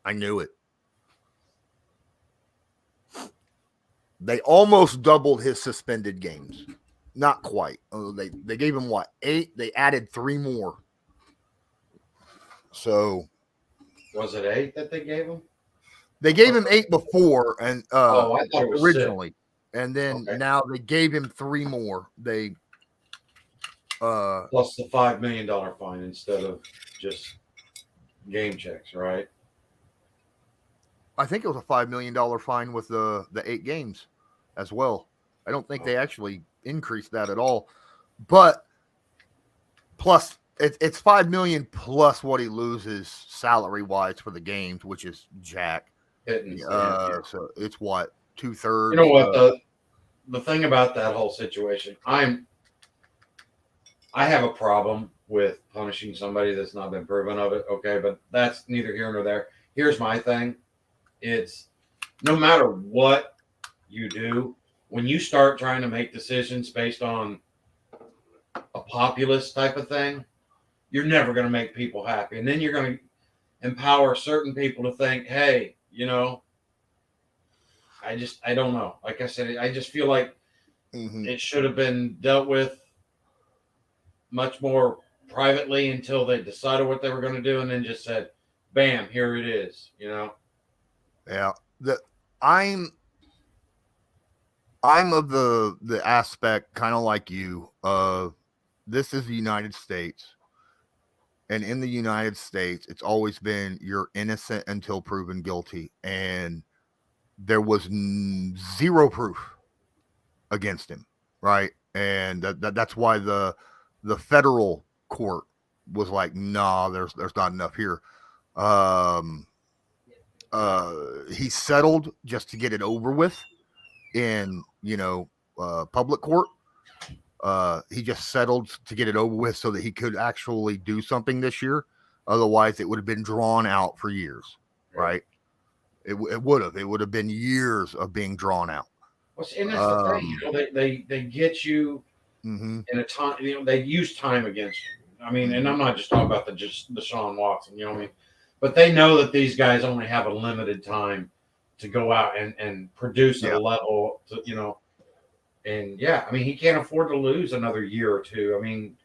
I knew it. They almost doubled his suspended games. Not quite. They gave him what, 8? They added 3 more. So Was it 8 that they gave him? they gave him 8 before, and Oh, I thought it was originally, 6. And then Okay. now they gave him 3 more. They plus the $5 million fine instead of just game checks, right? I think it was a $5 million fine with the 8 games as well. I don't think they actually increased that at all, but plus it's 5 million plus what he loses salary wise for the games, which is jack. So it's what, 2/3. You know what, the thing about that whole situation, I have a problem with punishing somebody that's not been proven of it. Okay, but that's neither here nor there. Here's my thing: it's no matter what you do, when you start trying to make decisions based on a populist type of thing, you're never going to make people happy, and then you're going to empower certain people to think, hey, you know, I don't know. Like I said, I just feel like it should have been dealt with much more privately until they decided what they were going to do, and then just said, bam, here it is, you know? Yeah. I'm of the aspect kind of like you of this is the United States. And in the United States, it's always been you're innocent until proven guilty. And there was 0 proof against him, right? And that's why the federal court was like, nah, there's not enough here. He settled just to get it over with in, public court. He just settled to get it over with so that he could actually do something this year. Otherwise, it would have been drawn out for years, right? It would have been years of being drawn out. And that's the thing, you know, they get you in a time, you know, they use time against you. I mean, and I'm not just talking about the Sean Watson, you know what I mean? But they know that these guys only have a limited time to go out and produce at a level, to, you know. And I mean, he can't afford to lose another year or two. I mean,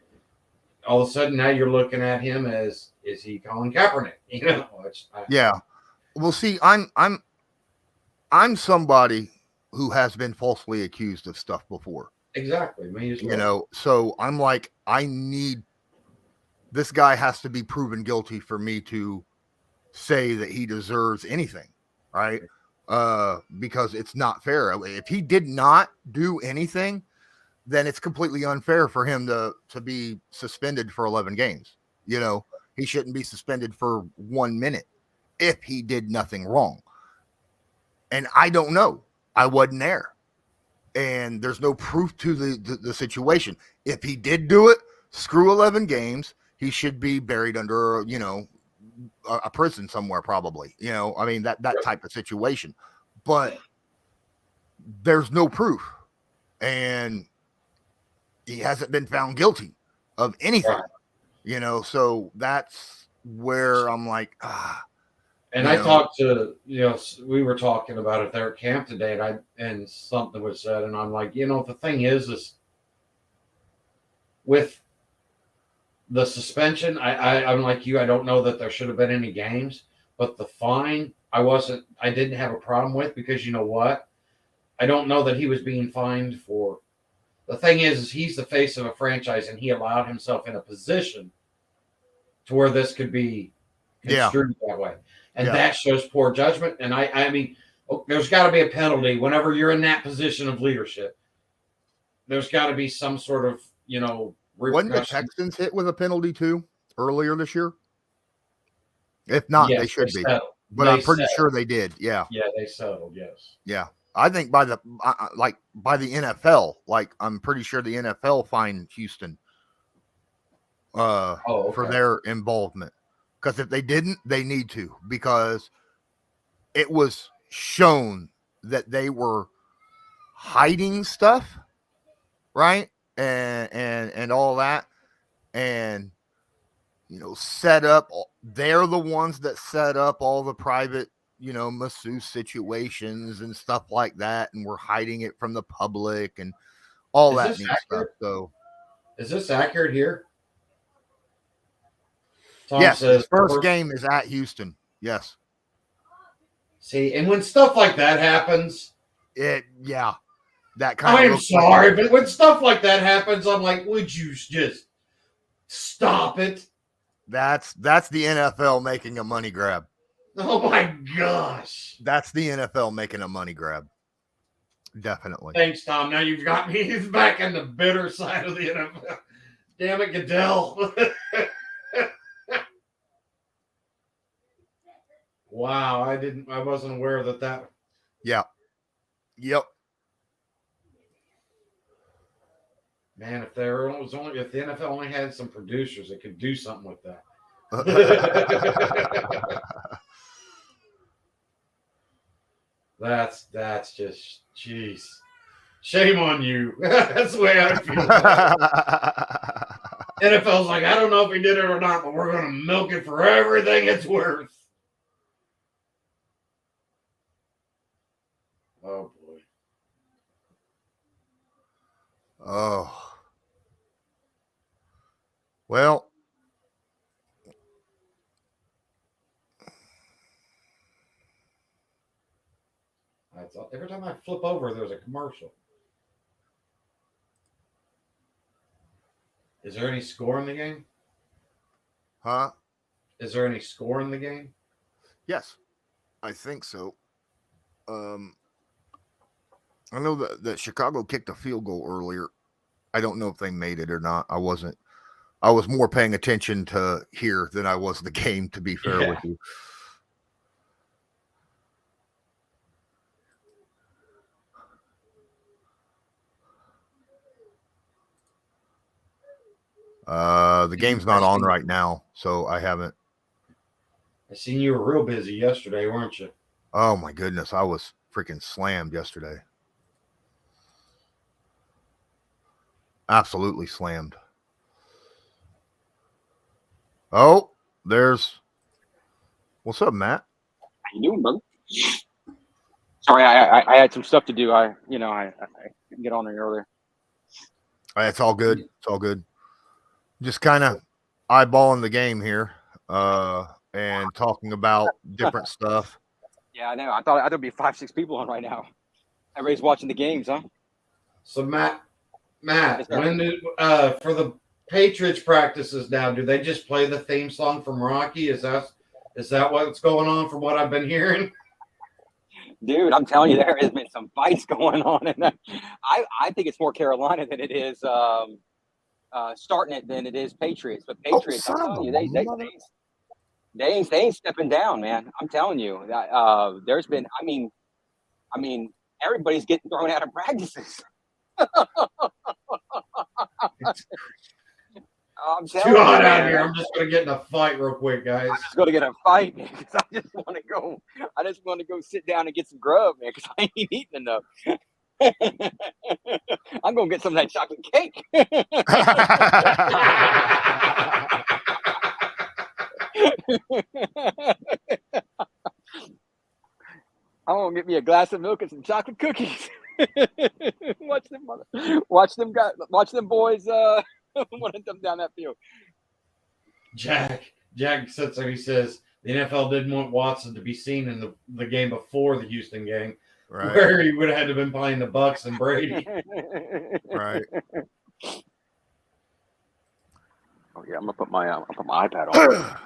all of a sudden now you're looking at him as, is he Colin Kaepernick? You know? Well, see, I'm somebody who has been falsely accused of stuff before. Exactly. Me as well. You know, so I'm like, I need this guy has to be proven guilty for me to say that he deserves anything, right? Because it's not fair. If he did not do anything, then it's completely unfair for him to be suspended for 11 games. You know, he shouldn't be suspended for 1 minute if he did nothing wrong. And I don't know. I wasn't there. And there's no proof to the situation. If he did do it, screw 11 games. He should be buried under, a prison somewhere, probably. You know, I mean, that type of situation. But there's no proof. And he hasn't been found guilty of anything. Right. So that's where I'm like, And I talked to, we were talking about it there at camp today, and something was said, and I'm like, the thing is with the suspension, I'm like you, I don't know that there should have been any games, but the fine, I didn't have a problem with, because you know what? I don't know that he was being fined for. The thing is he's the face of a franchise, and he allowed himself in a position to where this could be construed that way. And that shows poor judgment. And I mean, there's got to be a penalty whenever you're in that position of leadership. There's got to be some sort of, Wasn't the Texans hit with a penalty too earlier this year? If not, they should be. But I'm pretty sure they did. Yeah. Yeah, they settled. Yes. Yeah. I think by the NFL, I'm pretty sure the NFL fined Houston for their involvement. Because if they didn't, they need to, because it was shown that they were hiding stuff, right? And all that. And, set up. They're the ones that set up all the private, masseuse situations and stuff like that. And we're hiding it from the public and all Is that this neat stuff. accurate? So Is this accurate here? Tom yes, says his first game is at Houston. Yes. See, and when stuff like that happens, that kind of I'm looks sorry, like but when stuff like that happens, I'm like, would you just stop it? that's the NFL making a money grab. Oh my gosh. That's the NFL making a money grab. Definitely. Thanks, Tom. Now you've got me. He's back on the bitter side of the NFL. Damn it, Goodell. Wow, I wasn't aware that. Yeah. Yep. Man, if the NFL only had some producers that could do something with that. That's just jeez. Shame on you. That's the way I feel about it. NFL's like, I don't know if he did it or not, but we're gonna milk it for everything it's worth. Oh boy. Oh. Well. Every time I flip over, there's a commercial. Is there any score in the game? Huh? Is there any score in the game? Yes. I think so. I know that Chicago kicked a field goal earlier. I don't know if they made it or not. I was more paying attention to here than I was the game, to be fair with you. The game's not on right now, so I haven't. I seen you were real busy yesterday, weren't you? Oh my goodness, I was freaking slammed yesterday. Absolutely slammed. Oh, what's up, Matt? How you doing, brother? Sorry, I had some stuff to do. I couldn't get on there earlier. It's all good. It's all good. Just kind of eyeballing the game here, and talking about different stuff. Yeah, I know. I thought there'd be 5-6 people on right now. Everybody's watching the games, huh? So Matt, when for the Patriots practices now, do they just play the theme song from Rocky? Is that what's going on from what I've been hearing? Dude, I'm telling you, there has been some fights going on, and I think it's more Carolina than it is starting it than it is Patriots. But Patriots, I'm telling you, they ain't stepping down, man. I'm telling you, there's been, I mean, everybody's getting thrown out of practices. I'm It's too hot out here. I'm just gonna get in a fight real quick, guys. I'm just gonna get a fight, man, because I just want to go sit down and get some grub, man, because I ain't eating enough. I'm gonna get some of that chocolate cake. I'm gonna get me a glass of milk and some chocolate cookies. Watch them boys one of them down that field. Jack sits there. He says the NFL didn't want Watson to be seen in the game before the Houston game, right, where he would have had to been playing the Bucks and Brady. Right. Oh yeah, I'm gonna put my iPad on.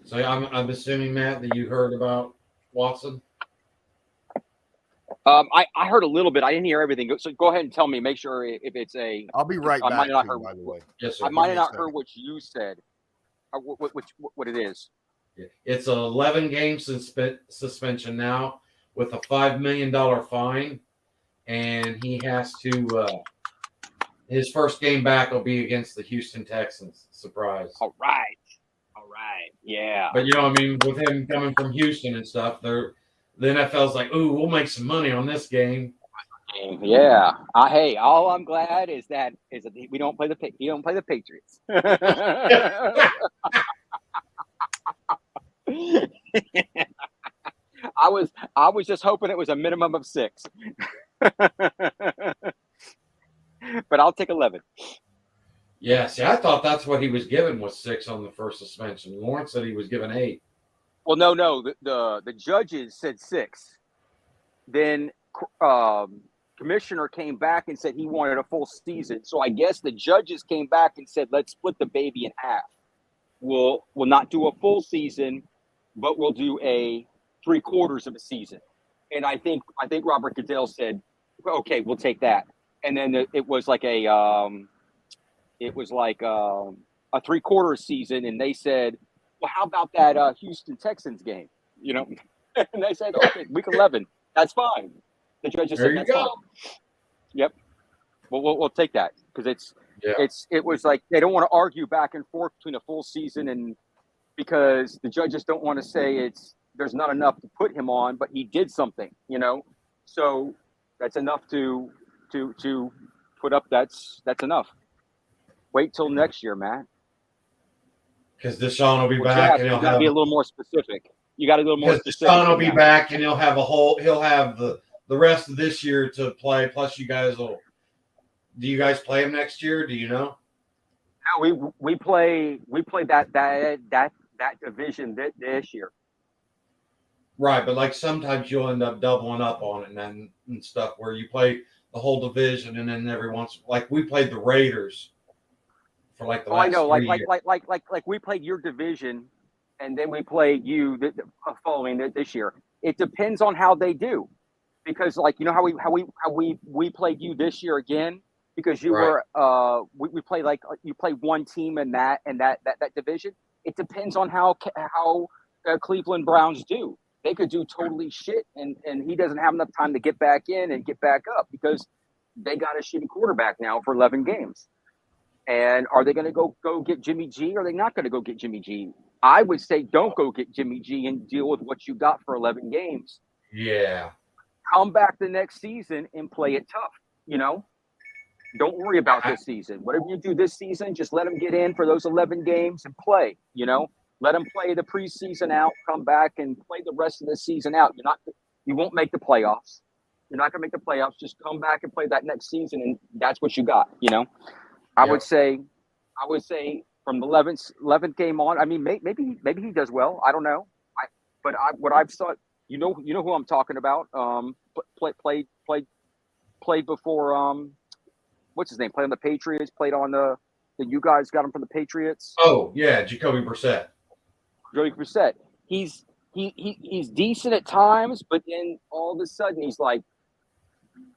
So I'm assuming, Matt, that you heard about Watson. I heard a little bit. I didn't hear everything. So go ahead and tell me. Make sure if it's a. I'll be right back. Might not too, heard, by the way. Yes, sir. I might have not heard what you said. What it is. It's an 11-game suspension now with a $5 million fine, and he has to. His first game back will be against the Houston Texans. Surprise! All right. Yeah. But I mean, with him coming from Houston and stuff, the NFL's like, "Ooh, we'll make some money on this game." Yeah. Hey, all I'm glad is that we don't play the Patriots. I was just hoping it was a minimum of 6. but I'll take 11. Yeah, see, I thought that's what he was given was 6 on the first suspension. Lawrence said he was given 8. Well, no. The judges said 6. Then commissioner came back and said he wanted a full season. So I guess the judges came back and said, let's split the baby in half. We'll not do a full season, but we'll do a 3/4 of a season. And I think Robert Goodell said, okay, we'll take that. And then it was like a 3/4 season, and they said, well, how about that Houston Texans game? You know, and they said, okay, week 11, that's fine. The judges said that's fine. Yep. Well, we'll take that because it was like they don't want to argue back and forth between a full season and because the judges don't want to say there's not enough to put him on, but he did something, you know. So that's enough to put up. That's enough. Wait till next year, Matt. Because Deshaun will be back, Jack, and he'll you got to have be a little more specific. You got to be a little more because specific. Deshaun will be back, and he'll have the rest of this year to play. Plus, you guys will. Do you guys play him next year? Do you know? No, we play that division this year. Right, but like sometimes you'll end up doubling up on it and stuff where you play the whole division, and then every once like we played the Raiders for like the last I know, 3 years. like we played your division, and then we played you following this year. It depends on how they do, because like you know how we played you this year again because you Right. were we played like you played one team in that division. It depends on how Cleveland Browns do. They could do totally shit, and he doesn't have enough time to get back in and get back up because they got a shitty quarterback now for 11 games. And are they going to go get Jimmy G? Or are they not going to go get Jimmy G? I would say don't go get Jimmy G and deal with what you got for 11 games. Yeah. Come back the next season and play it tough. You know, don't worry about this season. Whatever you do this season, just let them get in for those 11 games and play. You know, let them play the preseason out. Come back and play the rest of the season out. You won't make the playoffs. You're not going to make the playoffs. Just come back and play that next season, and that's what you got. You know. I would say from the 11th game on. I mean, maybe he does well. I don't know. What I've saw, you know who I'm talking about. Played before. What's his name? Played on the Patriots. Played on the you guys got him from the Patriots. Oh yeah, Jacoby Brissett. Jacoby Brissett. He's decent at times, but then all of a sudden he's like,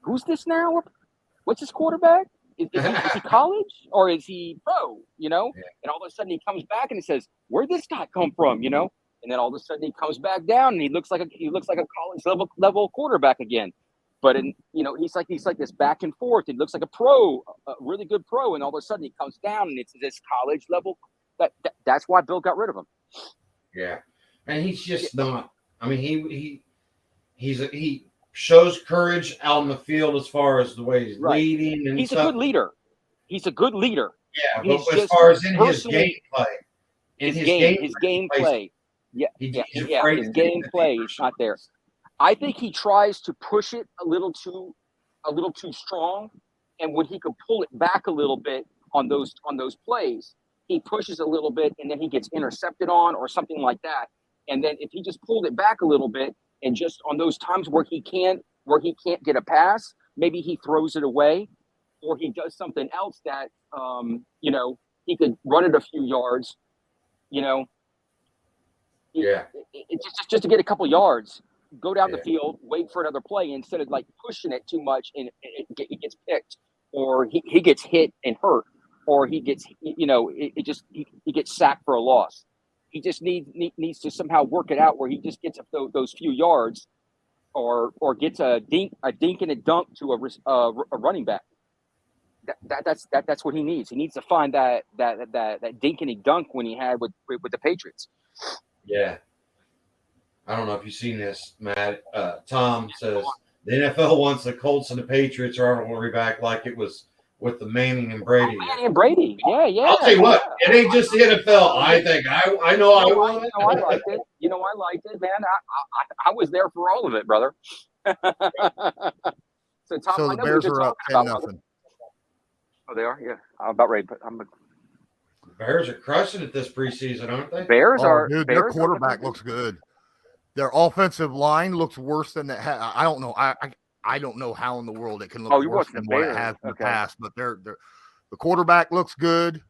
who's this now? What's his quarterback? Is he college or is he pro? You know, yeah. And all of a sudden he comes back and he says, "Where'd this guy come from?" You know, and then all of a sudden he comes back down and he looks like a college level quarterback again. But he's like this back and forth. He looks like a pro, a really good pro, and all of a sudden he comes down and it's this college level. That's why Bill got rid of him. Yeah, and he's just not. I mean, he shows courage out in the field as far as the way he's leading and he's stuff. A good leader. He's a good leader. Yeah, but as far as in his gameplay, his gameplay, his gameplay is not there. I think he tries to push it a little too strong, and when he could pull it back a little bit on those plays, he pushes a little bit, and then he gets intercepted on or something like that. And then if he just pulled it back a little bit, and just on those times where he can't get a pass, maybe he throws it away, or he does something else that he could run it a few yards. You know, it's just to get a couple yards, go down the field, wait for another play instead of like pushing it too much and it gets picked, or he gets hit and hurt, or he gets he gets sacked for a loss. He just needs to somehow work it out where he just gets those few yards, or gets a dink and a dunk to a running back. That's what he needs. He needs to find that dink and a dunk when he had with the Patriots. Yeah, I don't know if you've seen this, Matt. Tom says the NFL wants the Colts and the Patriots rivalry back like it was with the Manning and Brady. Manning and Brady, yeah. I'll tell you what, it ain't just the NFL. I think I know I won. I liked it. I liked it, man. I was there for all of it, brother. So Tom, so the Bears are up 10-0. Oh, they are. Yeah, I'm about ready. But Bears are crushing it this preseason, aren't they? Bears are. Dude, Bears their quarterback looks good. Their offensive line looks worse than I don't know. I don't know how in the world it can look Oh, you're worse watching the than what it Bears. has in the Okay. past. But the quarterback looks good.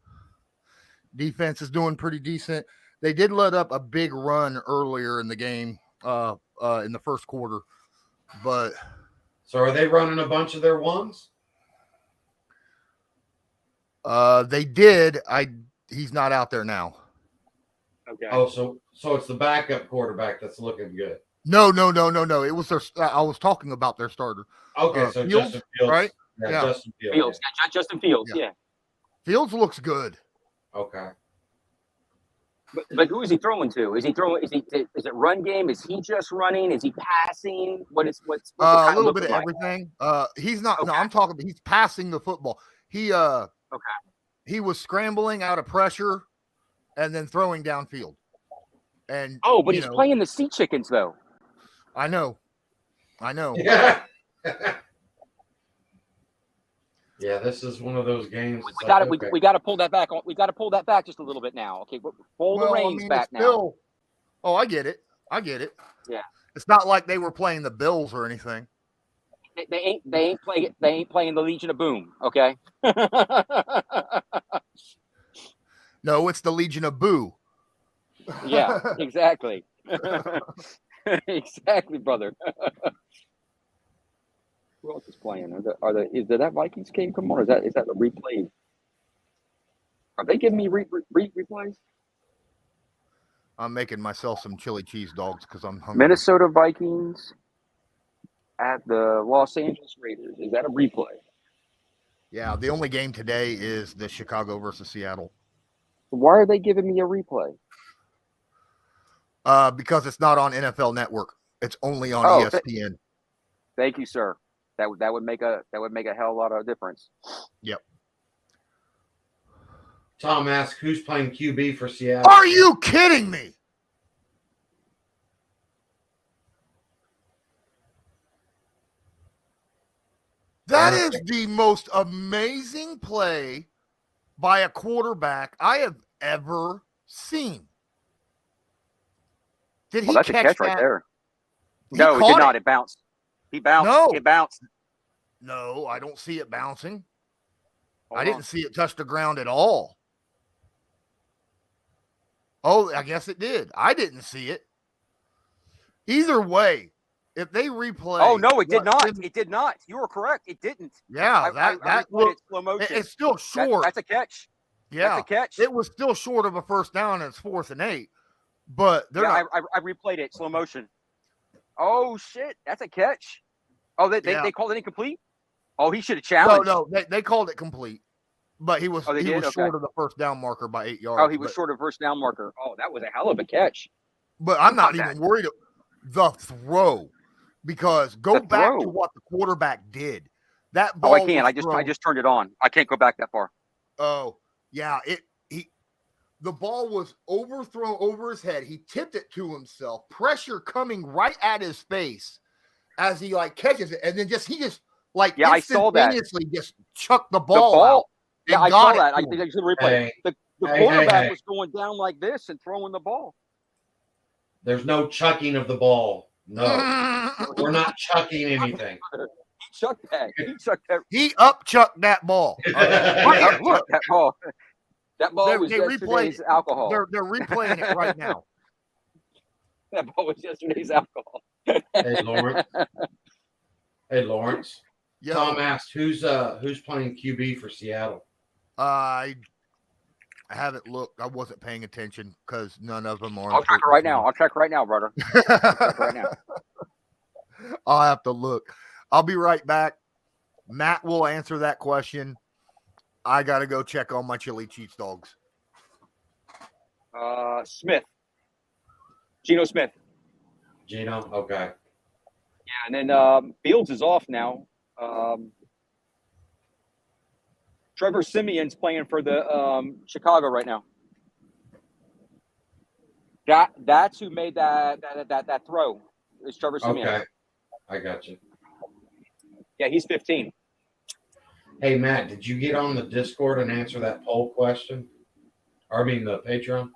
Defense is doing pretty decent. They did let up a big run earlier in the game, in the first quarter. But So are they running a bunch of their ones? they did. He's not out there now. Okay. Oh, so it's the backup quarterback that's looking good. No. It was their. I was talking about their starter. Okay, so Fields, Justin Fields, right? Yeah, Yeah. Justin Fields. Fields. Yeah, Justin Fields. Yeah. Yeah. Fields looks good. Okay. But who is he throwing to? Is he throwing? Is it run game? Is he just running? Is he passing? What's it A kind little bit looking of like? everything. He's not. Okay. No, I'm talking. He's passing the football. He Okay. he was scrambling out of pressure, and then throwing downfield. And But he's playing the Sea Chickens though. I know. Yeah. Yeah, this is one of those games. We got to pull that back. We got to pull that back just a little bit now. Okay, pull the reins back now. Still, I get it. Yeah. It's not like they were playing the Bills or anything. They ain't playing the Legion of Boom. Okay. No, it's the Legion of Boo. Yeah, exactly. Exactly, brother. Who else is playing? Is that Vikings game come on? Or is that the replay? Are they giving me replays? I'm making myself some chili cheese dogs because I'm hungry. Minnesota Vikings at the Los Angeles Raiders. Is that a replay? Yeah, the only game today is the Chicago versus Seattle. Why are they giving me a replay? Because it's not on NFL Network. It's only on ESPN. Thank you, sir. That would make a hell of a lot of difference. Yep. Tom asks, who's playing QB for Seattle? Are you kidding me? That is the most amazing play by a quarterback I have ever seen. Did he That's a catch right there. No, it did not. It bounced. He bounced. No. It bounced. No, I don't see it bouncing. I didn't see it touch the ground at all. Oh, I guess it did. I didn't see it. Either way, if they replay. Oh, no, it did not. It did not. You were correct. It didn't. Yeah, that looked slow motion. It's still short. That's a catch. Yeah, that's a catch. It was still short of a first down, and it's 4th and 8. But they're not. I replayed it slow motion. Oh shit, that's a catch. Oh, they called it incomplete. Oh, he should have challenged. No, they called it complete, but he was short of the first down marker by 8 yards. Oh, he was short of first down marker. Oh, that was a hell of a catch. But I'm not even worried the throw, because go back to what the quarterback did. That ball. Oh, I can't. I just turned it on. I can't go back that far. Oh yeah, the ball was overthrown over his head. He tipped it to himself. Pressure coming right at his face as he catches it, and then he just I saw that. Instantaneously just chucked the ball out. Yeah, I saw that. I think I should replay. The quarterback was going down like this and throwing the ball. There's no chucking of the ball. No, we're not chucking anything. He chucked that. He up-chucked that ball. Look, that ball. That ball was yesterday's alcohol. They're replaying it right now. That ball was yesterday's alcohol. Hey, Lawrence. Yo. Tom asked, who's playing QB for Seattle? I haven't looked. I wasn't paying attention because none of them are. I'll check it right now. I'll check right now, brother. Right now. I'll have to look. I'll be right back. Matt will answer that question. I got to go check on my chili cheese dogs. Smith. Geno Smith. Geno, okay. Yeah, and then Fields is off now. Trevor Simeon's playing for the Chicago right now. That's who made that throw. Is Trevor Simeon. Okay, I got you. Yeah, he's 15. Hey, Matt, did you get on the Discord and answer that poll question? Or, I mean, the Patreon?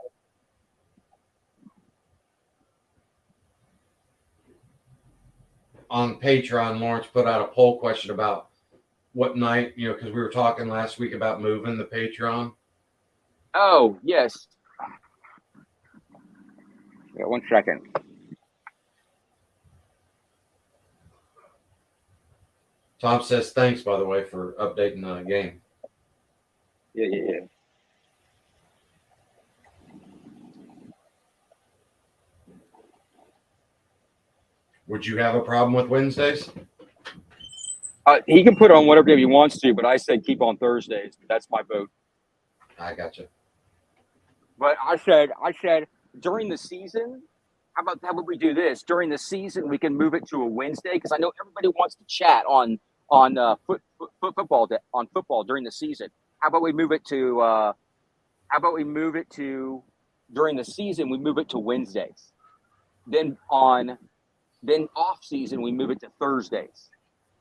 On Patreon, Lawrence put out a poll question about what night, because we were talking last week about moving the Patreon. Oh, yes. Yeah, 1 second. Tom says thanks, by the way, for updating the game. Yeah. Would you have a problem with Wednesdays? He can put on whatever day he wants to, but I said keep on Thursdays. That's my vote. I got you. But I said during the season, how about we do this? During the season, we can move it to a Wednesday because I know everybody wants to chat on football during the season. How about we move it to during the season we move it to Wednesdays. Then off season we move it to Thursdays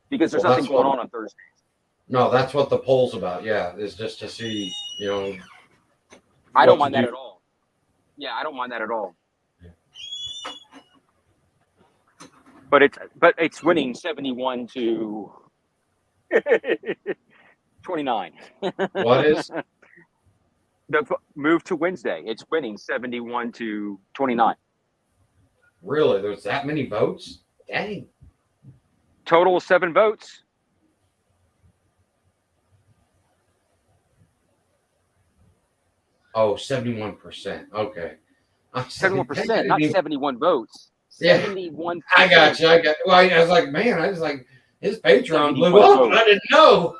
because there's nothing going on Thursdays. No, that's what the poll's about. Yeah, is just to see, I don't mind that at all. Yeah, I don't mind that at all. Yeah. But it's winning 71 to 29. What is? The move to Wednesday. It's winning 71 to 29. Really? There's that many votes? Dang. Total 7 votes. Oh, 71%. Okay. 71%, not 71 votes. Yeah. 71%. I got you. Well, I was like, man, his Patreon blew up and I didn't know.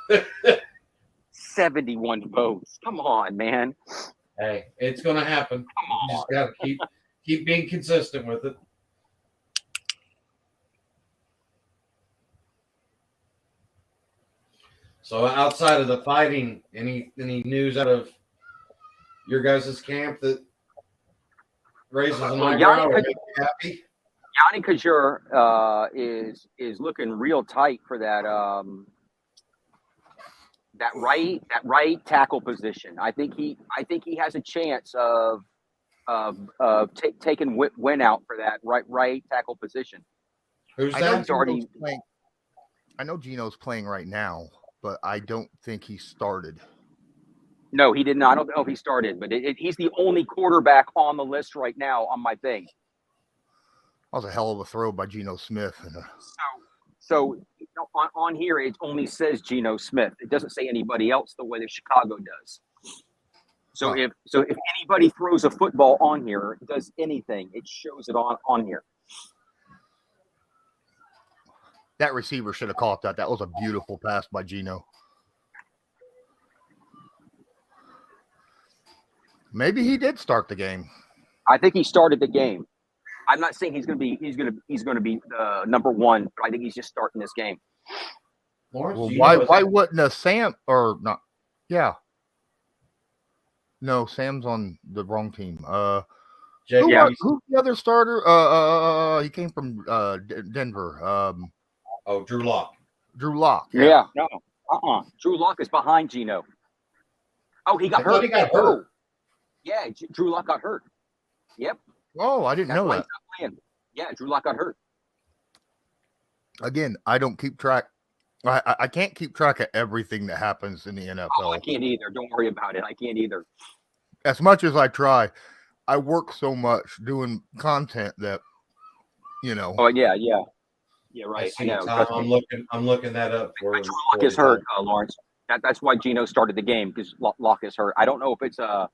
71 votes. Come on, man. Hey, it's going to happen. You just got to keep being consistent with it. So outside of the fighting, any news out of your guys' camp that raises an eyebrow or makes you happy? Yanni Kajur is looking real tight for that right tackle position. I think he has a chance of taking win out for that right tackle position. Who's I that? I know Gino's playing right now, but I don't think he started. No, he did not. I don't know if he started, but he's the only quarterback on the list right now on my thing. That was a hell of a throw by Geno Smith. So on here, it only says Geno Smith. It doesn't say anybody else the way that Chicago does. So if anybody throws a football on here, does anything, it shows it on here. That receiver should have caught that. That was a beautiful pass by Geno. Maybe he did start the game. I think he started the game. I'm not saying he's going to be number one, but I think he's just starting this game. Lawrence, well, why wouldn't a Sam or not? Yeah. No, Sam's on the wrong team. Who's the other starter? He came from Denver. Drew Lock. Drew Lock. Yeah. No. Drew Lock is behind Geno. Oh, he got hurt. He got hurt. Oh. Yeah, Drew Lock got hurt. Yep. Oh, I didn't know that. Yeah, Drew Lock got hurt. Again, I don't keep track. I can't keep track of everything that happens in the NFL. Oh, I can't either. Don't worry about it. I can't either. As much as I try, I work so much doing content that, Oh yeah, right. I know. I'm looking that up. Drew Lock is hurt, Lawrence. That's why Geno started the game because Lock is hurt. I don't know if it's I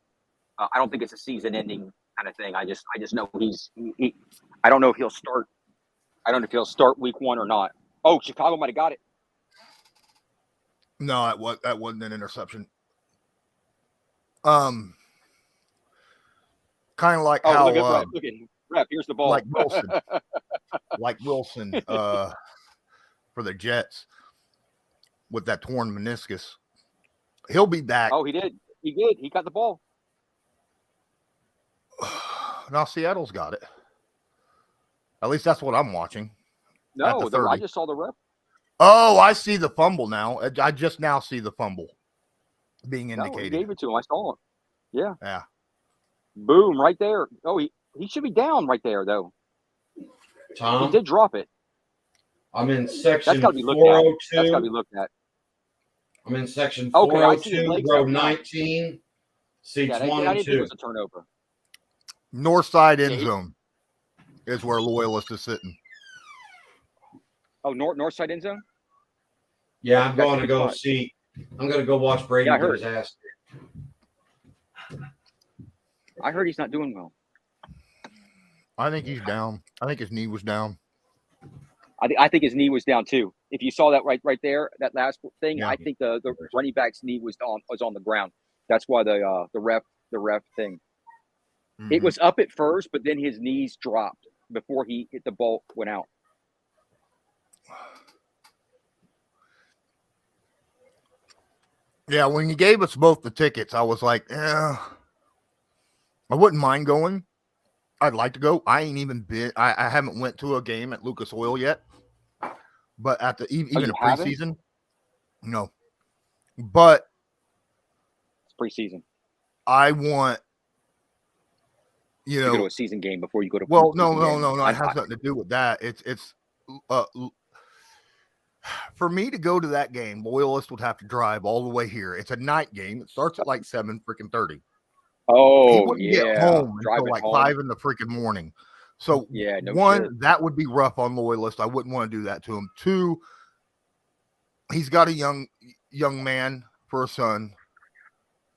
don't think it's a season-ending kind of thing. I just know I don't know if he'll start. I don't know if he'll start week 1 or not. Oh, Chicago might have got it. No, that wasn't an interception. Kind of like how look at Rep. Here's the ball. Like Wilson, for the Jets with that torn meniscus. He'll be back. Oh, he did. He got the ball. Now Seattle's got it. At least that's what I'm watching. No, I just saw the ref. Oh, I see the fumble now. I just now see the fumble being No, he indicated. gave it to him. I saw it. Yeah. Yeah. Boom, right there. Oh, he should be down right there, though. He Tom, did drop it. I'm in That's section got to be looked at. That's got to be 402. looked at. I'm in section Okay, I see his 402, legs row up now. 19, seats Yeah, 1 I and didn't think it 2. was a turnover. North side end Yeah, zone is where Loyalist is sitting. Oh, north side end zone? Yeah, I'm That's a going to good go spot. see. I'm going to go watch Brady Yeah, I get heard. his ass. I heard he's not doing well. I think he's down. I think his knee was down. I think his knee was down too. If you saw that right there, that last thing, Yeah. I think the running back's knee was on the ground. That's why the ref thing. Mhm. It was up at first, but then his knees dropped before he hit the ball went out. Yeah, when you gave us both the tickets, I was like, I wouldn't mind going. I'd like to go. I ain't even been. I haven't went to a game at Lucas Oil yet, but at the even you a haven't? preseason, no. But It's preseason. I want, You go to a season game before you go to. Well, preseason no. game. It has nothing to do with that. It's for me to go to that game. Loyalist would have to drive all the way here. It's a night game. It starts at like 7:30. He Oh wouldn't yeah, get home until driving like home. 5 in the freaking morning. So Yeah, no one, shit. that would be rough on Loyalist. I wouldn't want to do that to him. Two, he's got a young man for a son,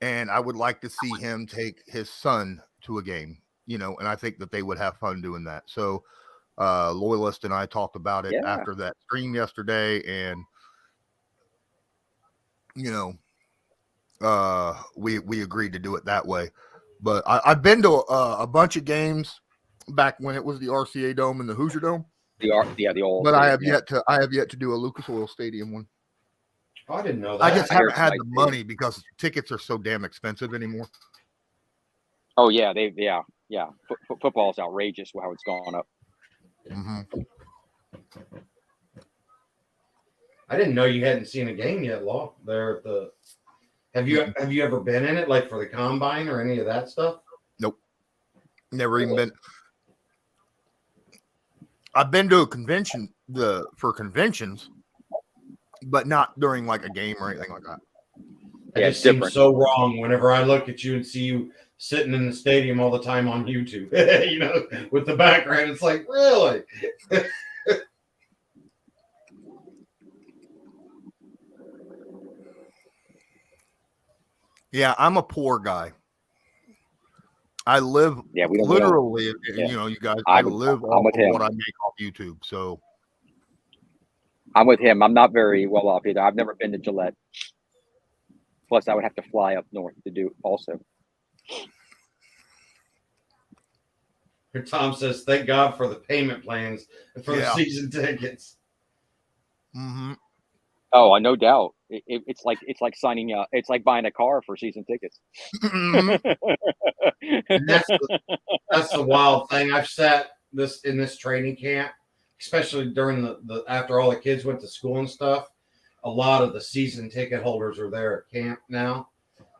and I would like to see him take his son to a game, and I think that they would have fun doing that. So Loyalist and I talked about it Yeah. after that stream yesterday, and we agreed to do it that way. But I've been to a bunch of games back when it was the RCA Dome and the Hoosier Dome. The old. But I have yet to do a Lucas Oil Stadium one. Oh, I didn't know that. I just I hear haven't it's had nice the too. money because tickets are so damn expensive anymore. Oh yeah, football's outrageous how it's gone up. Mm-hmm. I didn't know you hadn't seen a game yet, Law. There at the. Have you ever been in it, like for the combine or any of that stuff? Nope, never even been. I've been to a convention for conventions, but not during like a game or anything like that. It Yeah, just it's seems different. so wrong whenever I look at you and see you sitting in the stadium all the time on YouTube. With the background, it's like, really? Yeah, I'm a poor guy. I live Yeah, we don't literally, Yeah. you guys. I I would- live I'm off with of him. what I make off YouTube. So I'm with him. I'm not very well off either. I've never been to Gillette. Plus, I would have to fly up north to do also. Tom says, thank God for the payment plans for the Yeah. season tickets. mm-hmm. Oh, no doubt. It's like signing. It's like buying a car for season tickets. Mm-hmm. And that's the wild thing. I've sat in this training camp, especially during the after all the kids went to school and stuff. A lot of the season ticket holders are there at camp now,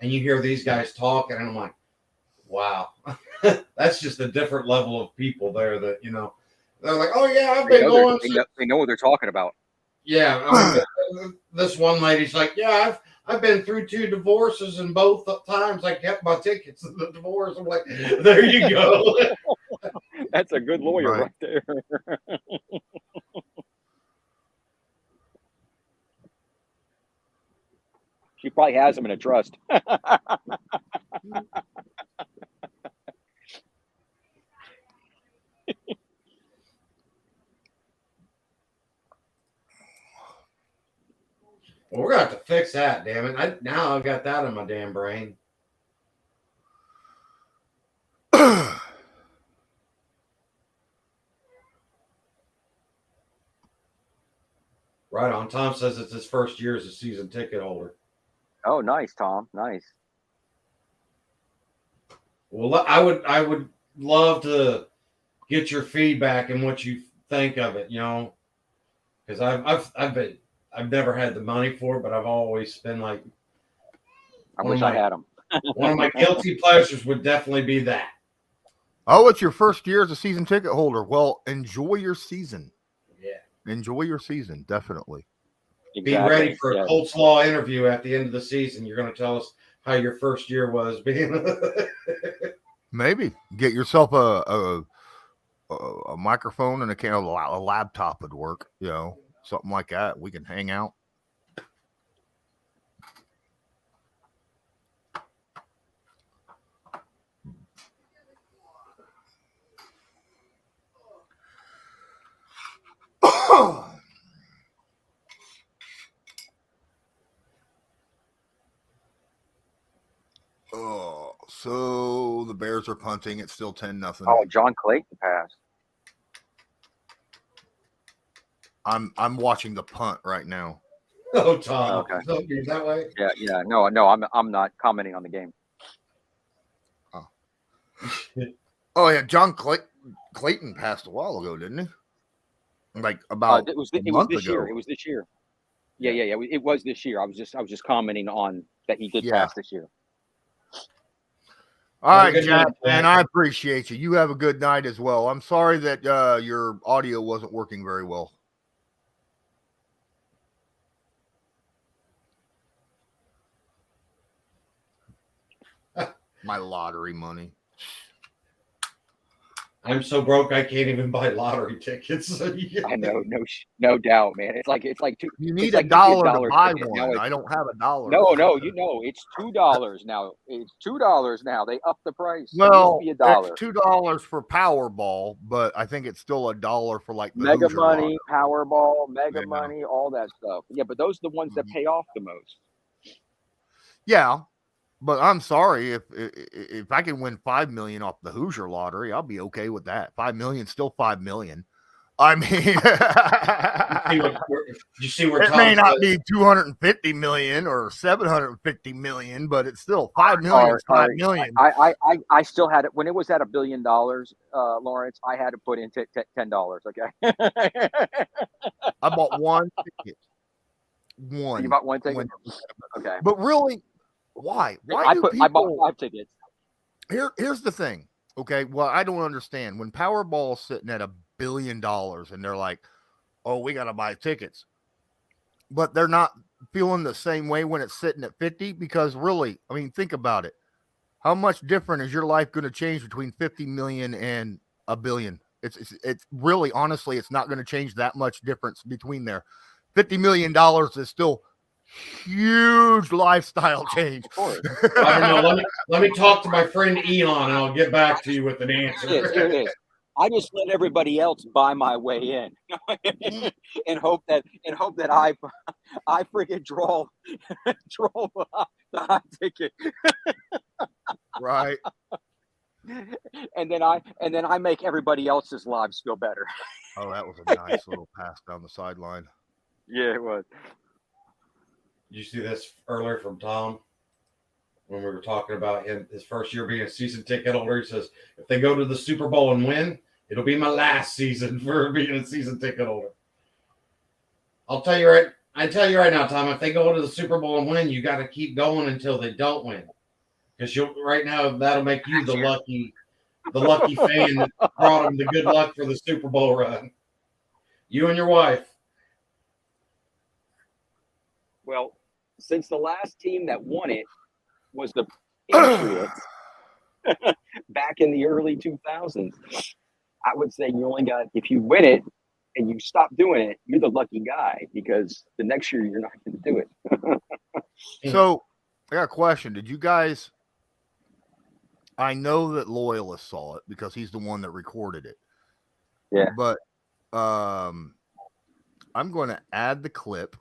and you hear these guys talking, and I'm like, wow, that's just a different level of people there. That they're like, oh yeah, I've been going. They know what they're talking about. Yeah, I mean, this one lady's like, yeah, I've been through 2 divorces, and both times I kept my tickets in the divorce. I'm like, there you go. That's a good lawyer Right. right there. She probably has them in a trust. Well, we're gonna have to fix that, damn it. Now I've got that in my damn brain. Right on. Tom says it's his first year as a season ticket holder. Oh, nice, Tom. Nice. Well, I would love to get your feedback and what you think of it, because I've been I've never had the money for it, but I've always been like, I wish I had them. one of my guilty pleasures would definitely be that. Oh, it's your first year as a season ticket holder. Well, enjoy your season. Yeah. Enjoy your season, definitely. Be ready for a Colts Law interview at the end of the season. You're going to tell us how your first year was being. Maybe get yourself a microphone and a laptop would work. You know, something like that. We can hang out. Oh, so the Bears are punting. It's still 10-0. Oh, John Clayton passed. I'm watching the punt right now. Oh, Tom. Okay. Don't be that way. Yeah. No, I'm not commenting on the game. Oh yeah, John Clayton passed a while ago, didn't he? Like about it was a month this ago. year. It was this year. Yeah. It was this year. I was just commenting on that he did pass this year. All right, Jack, man, I appreciate you. You have a good night as well. I'm sorry that your audio wasn't working very well. My lottery money. I'm so broke I can't even buy lottery tickets. I know, no doubt, man. It's like two. You need like $1 to buy ticket. one. I don't have $1. No, it's $2 now. It's $2 now. They upped the price. Well, it used to be $1. It's $2 for Powerball, but I think it's still $1 for like the Mega Hoosier Money, Lotto. Powerball, Mega Money, all that stuff. Yeah, but those are the ones that pay off the most. Yeah, but I'm sorry if I can win $5 million off the Hoosier lottery, I'll be okay with that. $5 million, still $5 million. I mean, you see where it may not be 250 million or 750 million, but it's still $5 million. $5 million. I still had it when it was at $1 billion, Lawrence. I had to put in $10. Okay. I bought one ticket. One. You bought one ticket. Okay. But really, why? I bought 5 tickets. Here's the thing. Okay. Well, I don't understand when Powerball is sitting at $1 billion and they're like, oh, we got to buy tickets, but they're not feeling the same way when it's sitting at 50, because really, I mean, think about it. How much different is your life going to change between 50 million and $1 billion? It's really, honestly, it's not going to change that much difference between there. $50 million is still huge lifestyle change. I don't know. Let me talk to my friend Elon, and I'll get back to you with an answer. It is. I just let everybody else buy my way in, and hope that I freaking draw the high ticket. Right. And then I make everybody else's lives feel better. Oh, that was a nice little pass down the sideline. Yeah, it was. Did you see this earlier from Tom when we were talking about his first year being a season ticket holder? He says, if they go to the Super Bowl and win, it'll be my last season for being a season ticket holder. I tell you right now, Tom, if they go to the Super Bowl and win, you got to keep going until they don't win. Because right now, that'll make you the lucky fan that brought them the good luck for the Super Bowl run. You and your wife. Well, since the last team that won it was the Patriots back in the early 2000s, I would say you only got, if you win it and you stop doing it, you're the lucky guy, because the next year you're not going to do it. So I got a question. Did you guys, I know that Loyalist saw it because he's the one that recorded it. Yeah. But I'm going to add the clip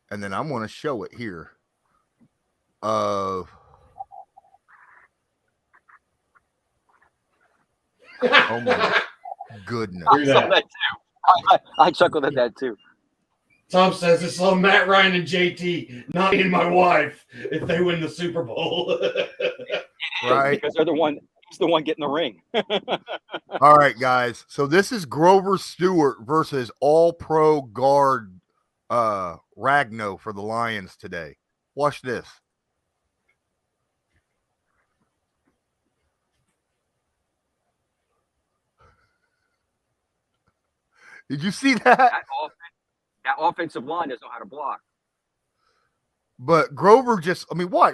and then I'm going to show it here of oh my goodness. I saw that too. I chuckled at that too. Tom says it's on Matt Ryan and JT, not me and my wife, if they win the Super Bowl. Right. Because they're the one, he's the one getting the ring. All right, guys. So this is Grover Stewart versus All-Pro guard Ragno for the Lions today. Watch this. Did you see that? That offensive line doesn't know how to block. But Grover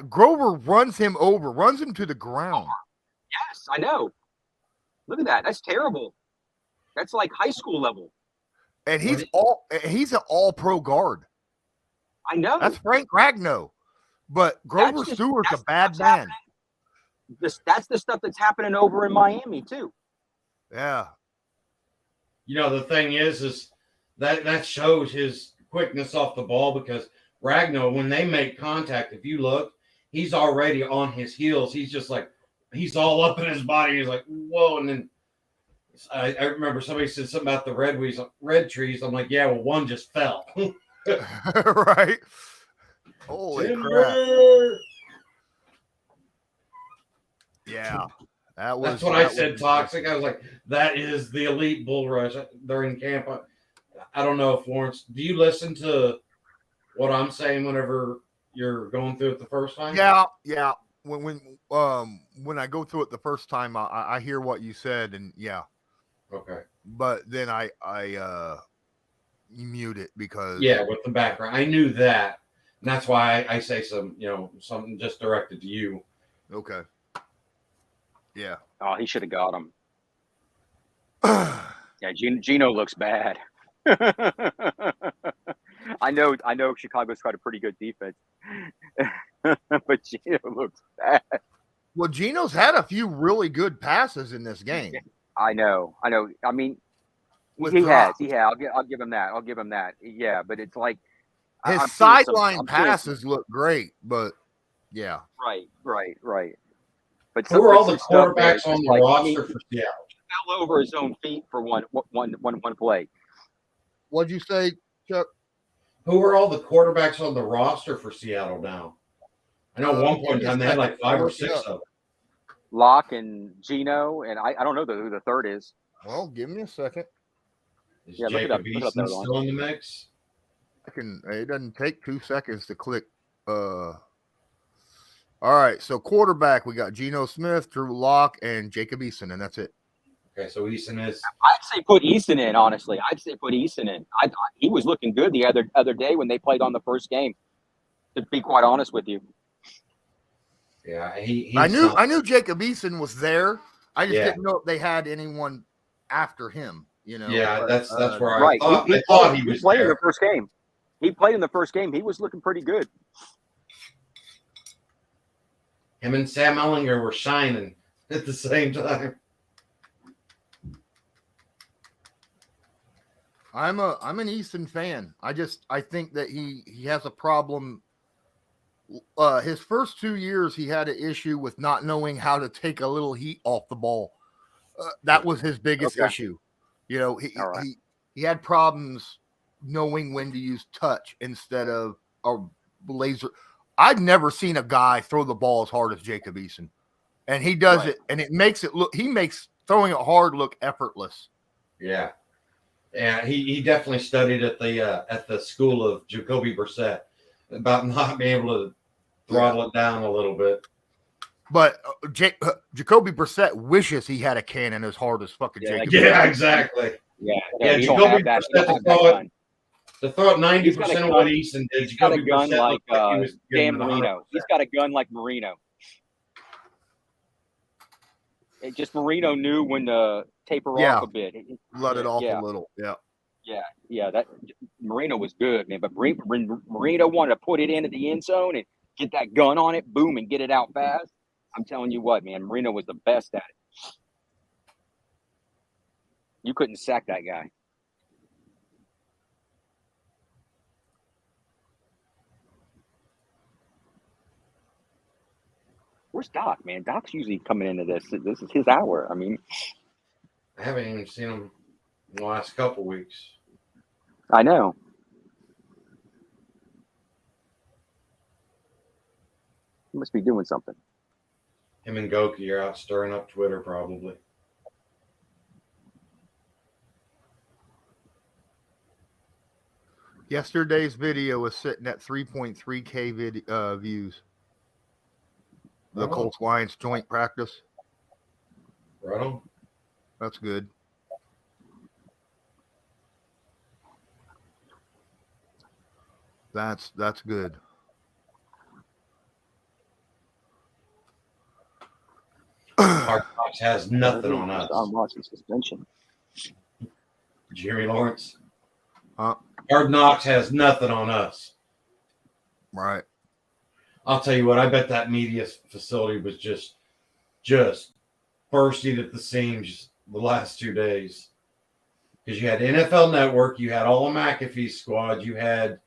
Grover runs him over, runs him to the ground. Yes, I know. Look at that. That's terrible. That's like high school level. And he's an all-pro guard. I know. That's Frank Ragno. But Grover Stewart's a bad man. That's the stuff that's happening over in Miami too. Yeah. You know, the thing is that shows his quickness off the ball, because Ragno, when they make contact, if you look, he's already on his heels. He's just like, he's all up in his body. He's like, whoa. And then I remember somebody said something about the red trees. I'm like, yeah, well, one just fell. Right. Holy Timber! crap. Yeah. That's what I said, Toxic. I was like, that is the elite bull rush during camp. I don't know if Lawrence, do you listen to what I'm saying whenever you're going through it the first time? Yeah. When I go through it the first time, I hear what you said, and yeah. Okay. But then I mute it because with the background. I knew that. And that's why I say something just directed to you. Okay. Yeah. Oh, he should have got him. Yeah, Gino looks bad. I know Chicago's got a pretty good defense. But Gino looks bad. Well, Gino's had a few really good passes in this game. I know. I mean, With he drops. has. Yeah, I'll give him that. Yeah, but it's like His I'm sideline seeing passes look great, but yeah. Right. But Who are all the stuff, man, quarterbacks on the like, roster for Seattle? Fell over his own feet for one play. What'd you say, Chuck? Who are all the quarterbacks on the roster for Seattle now? I know at one point in time they had like 5 or 6 of them. Locke and Gino, and I don't know who the third is. Well, give me a second. Is Yeah, look it up. Jacob Look it up Eason still in the mix? It doesn't take 2 seconds to click. All right, so quarterback, we got Geno Smith, Drew Lock, and Jacob Eason, and that's it. Okay, so Eason is. I'd say put Eason in, honestly. He was looking good the other day when they played on the first game, to be quite honest with you. Yeah, I knew Jacob Eason was there. I just didn't know if they had anyone after him, you know. Yeah, but, that's where right. I thought he was played there. in the first game. He played in the first game. He was looking pretty good. Him and Sam Ellinger were shining at the same time. I'm an Easton fan. I think that he has a problem. His first 2 years, he had an issue with not knowing how to take a little heat off the ball. That was his biggest issue. You know, he had problems knowing when to use touch instead of a laser. I've never seen a guy throw the ball as hard as Jacob Eason, and he does it, and it makes it look. He makes throwing it hard look effortless. Yeah, he definitely studied at the school of Jacoby Brissett about not being able to throttle it down a little bit. But Jacoby Brissett wishes he had a cannon as hard as fucking Jacob. Yeah, exactly. Yeah. Jacoby Brissett to throw it 90% of what Eason did. He's got a gun like Dan Marino. He's got a gun like Marino. Marino knew when to taper off a bit. Let it off a little. Yeah. That Marino was good, man. But Marino wanted to put it into the end zone and get that gun on it, boom, and get it out fast. I'm telling you what, man, Marino was the best at it. You couldn't sack that guy. Where's Doc, man? Doc's usually coming into this. This is his hour. I mean, I haven't even seen him in the last couple weeks. I know. He must be doing something. Him and Goki are out stirring up Twitter, probably. Yesterday's video was sitting at 3.3K views. The Oh. Colts Lions joint practice. Right on. That's good. That's good. Hard Knocks has nothing on us. John Watson suspension. Jerry Lawrence. Huh? Hard Knocks has nothing on us. Right. I'll tell you what, I bet that media facility was just bursting at the seams the last 2 days. Because you had NFL Network, you had all of McAfee's squad, you had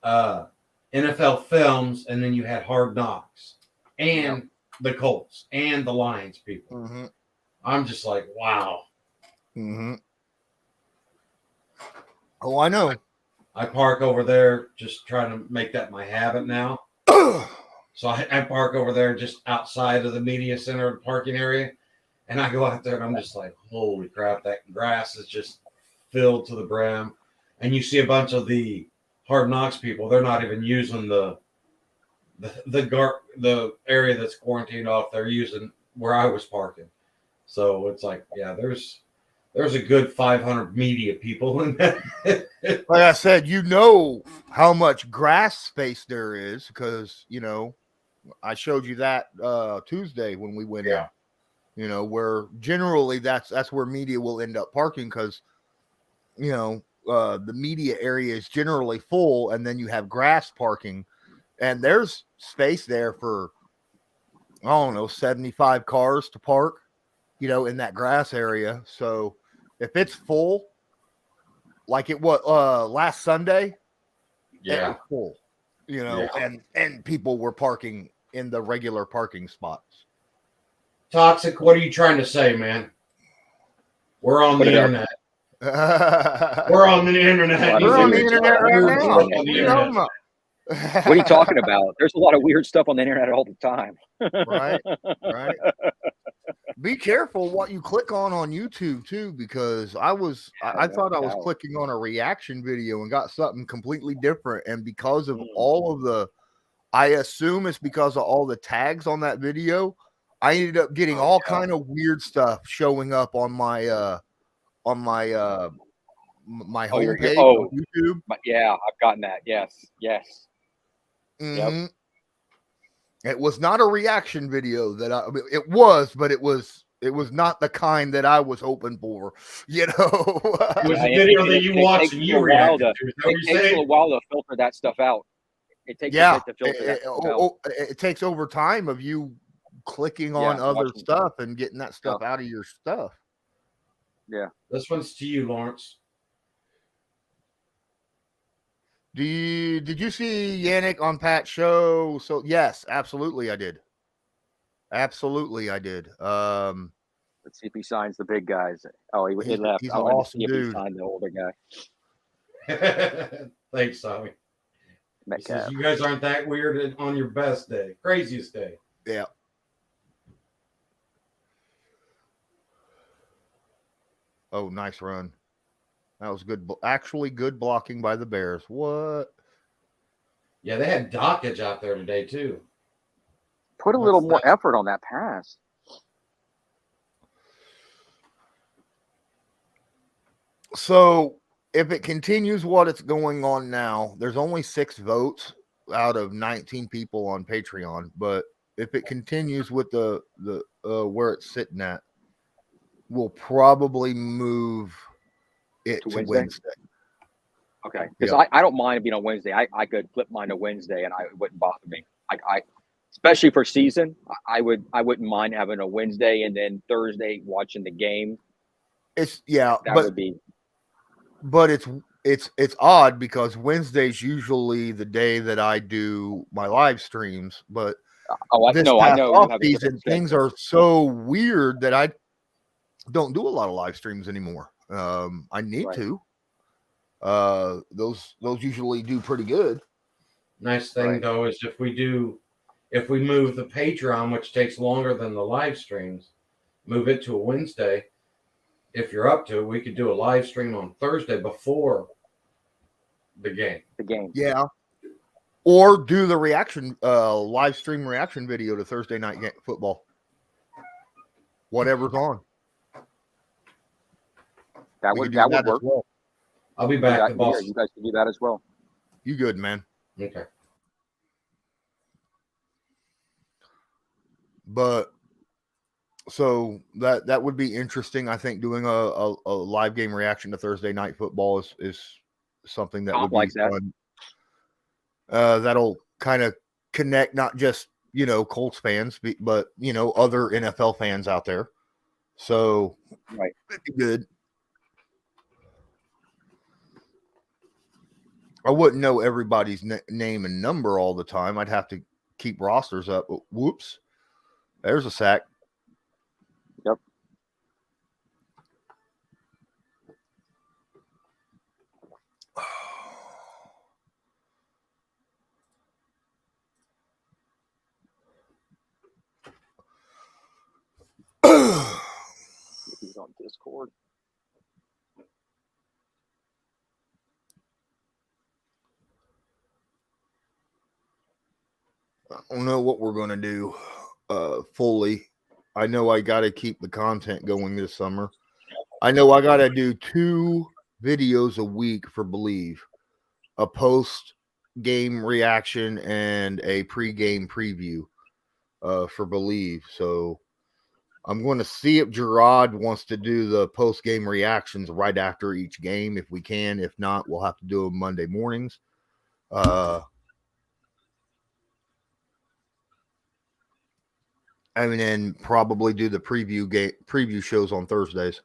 NFL Films, and then you had Hard Knocks. And the Colts and the Lions people. Mm-hmm. I'm just like, wow. Mm-hmm. Oh, I know. I park over there just trying to make that my habit now. So I park over there just outside of the media center parking area. And I go out there and I'm just like, holy crap, that grass is just filled to the brim. And you see a bunch of the Hard Knocks people. They're not even using the area that's quarantined off. They're using where I was parking. So it's like, yeah, there's a good 500 media people in there. Like I said, you know how much grass space there is because, you know, I showed you that Tuesday when we went in. You know, where generally that's where media will end up parking because, you know, the media area is generally full and then you have grass parking and there's space there for, I don't know, 75 cars to park, you know, in that grass area. So if it's full, like it was last Sunday, it was full, you know, and people were parking in the regular parking spots. Toxic, what are you trying to say, man? We're on the internet. We're on the internet. We're on the internet right now. On the internet. What are you talking about? There's a lot of weird stuff on the internet all the time. Right. Be careful what you click on YouTube too, because I thought I was clicking on a reaction video and got something completely different. And because of all of the, I assume it's because of all the tags on that video, I ended up getting all kind of weird stuff showing up on my my homepage on YouTube. Yeah, I've gotten that. Yes. Mm-hmm. Yep. It was not a reaction video it was, but it was not the kind that I was hoping for, you know. It was a video that you watched and you reacted to. It takes a little while to filter that stuff out. It takes a bit to filter that stuff out. It takes over time of you clicking on other stuff and getting that stuff out of your stuff. Yeah. This one's to you, Lawrence. Did you see Yannick on Pat's show? So yes, absolutely I did. Let's see if he signs the big guys. Oh, he left. He's an awesome dude. He signed the older guy. Thanks, Tommy. He says, you guys aren't that weird on your best day, craziest day. Yeah. Oh, nice run. That was good. Actually, good blocking by the Bears. What? Yeah, they had Dockage out there today, too. Put a little more effort on that pass. So, if it continues what it's going on now, there's only 6 votes out of 19 people on Patreon. But if it continues with the where it's sitting at, we'll probably move it to Wednesday. Okay, because I don't mind being on Wednesday. I could flip mine to Wednesday, and it wouldn't bother me. I especially for season, I wouldn't mind having a Wednesday and then Thursday watching the game. But it's odd because Wednesday's usually the day that I do my live streams. But I know. Off season, things are so weird that I don't do a lot of live streams anymore. I need to. Those usually do pretty good. Nice thing though is if we move the Patreon, which takes longer than the live streams, move it to a Wednesday. If you're up to it, we could do a live stream on Thursday before the game. The game. Yeah. Or do the reaction, live stream reaction video to Thursday night football. Whatever's on. That We would could do that would as work. well. I'll be back. The boss. You guys can do that as well. You good, man? Okay. But so that would be interesting. I think doing a live game reaction to Thursday night football is something that would be fun. That'll kind of connect not just Colts fans, but other NFL fans out there. So right, it'd be good. I wouldn't know everybody's name and number all the time. I'd have to keep rosters up. Whoops. There's a sack. Yep. He's on Discord. I don't know what we're going to do fully. I know I got to keep the content going this summer. I know I got to do 2 videos a week for Believe, a post-game reaction and a pre-game preview for Believe. So I'm going to see if Gerard wants to do the post-game reactions right after each game if we can. If not, we'll have to do them Monday mornings. And then probably do the preview shows on Thursdays.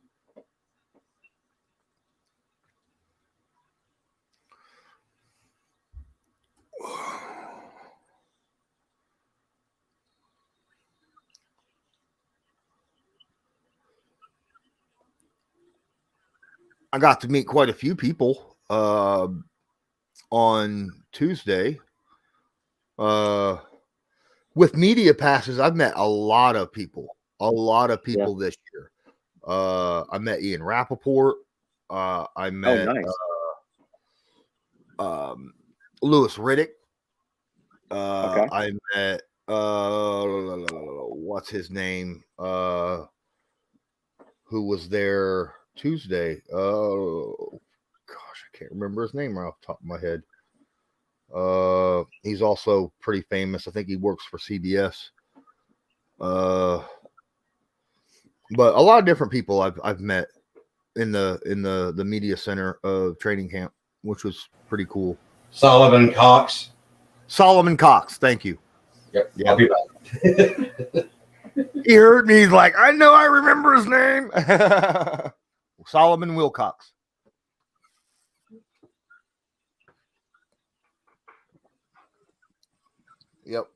I got to meet quite a few people on Tuesday. With media passes, I've met a lot of people this year. I met Ian Rappaport. I met Louis Riddick. Okay. I met what's his name? Who was there Tuesday? Oh gosh, I can't remember his name right off the top of my head. He's also pretty famous. I think he works for CBS. But a lot of different people I've met in the media center of training camp, which was pretty cool. Solomon Cox. Thank you. Yep. Yeah. I'll be back. He heard me. He's like, I know, I remember his name. Solomon Wilcox. Yep.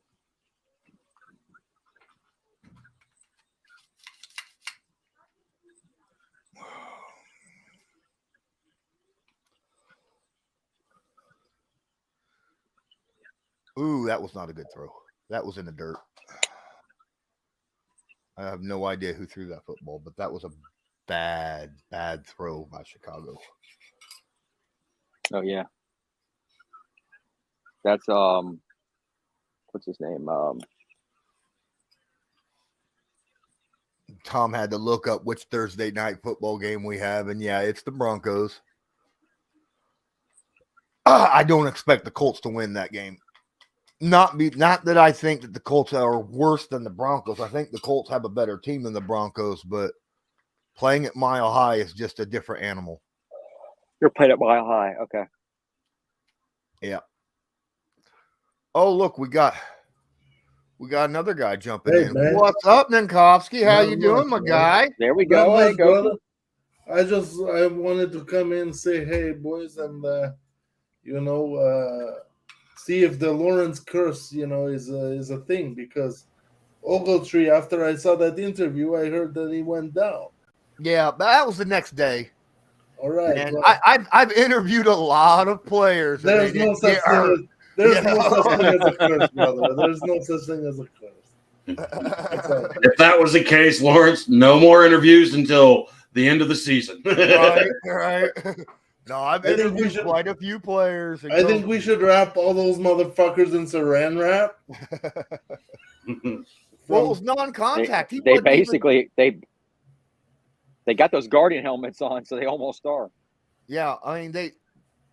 Ooh, that was not a good throw. That was in the dirt. I have no idea who threw that football, but that was a bad throw by Chicago. Oh yeah. That's what's his name? Tom had to look up which Thursday night football game we have, and yeah, it's the Broncos. I don't expect the Colts to win that game. Not that I think that the Colts are worse than the Broncos. I think the Colts have a better team than the Broncos, but playing at Mile High is just a different animal. You're playing at Mile High, okay. Yeah. Oh, look, we got another guy jumping in. Man. What's up, Ninkovsky? How you doing, my guy? There we go. Hey, brother. I wanted to come in and say, hey, boys, and see if the Lawrence curse, is a thing, because Ogletree, after I saw that interview, I heard that he went down. Yeah, that was the next day. All right. And well, I've interviewed a lot of players. There's no such thing. There's no such thing as a curse, brother. There's no such thing as a curse. If that was the case, Lawrence, no more interviews until the end of the season. Right. No, I've I think we interviewed should- quite a few players. and I think we should wrap all those motherfuckers in saran wrap. Well, it From, was non-contact. He They wasn't even- basically they got those Guardian helmets on, so they almost are. yeah, I mean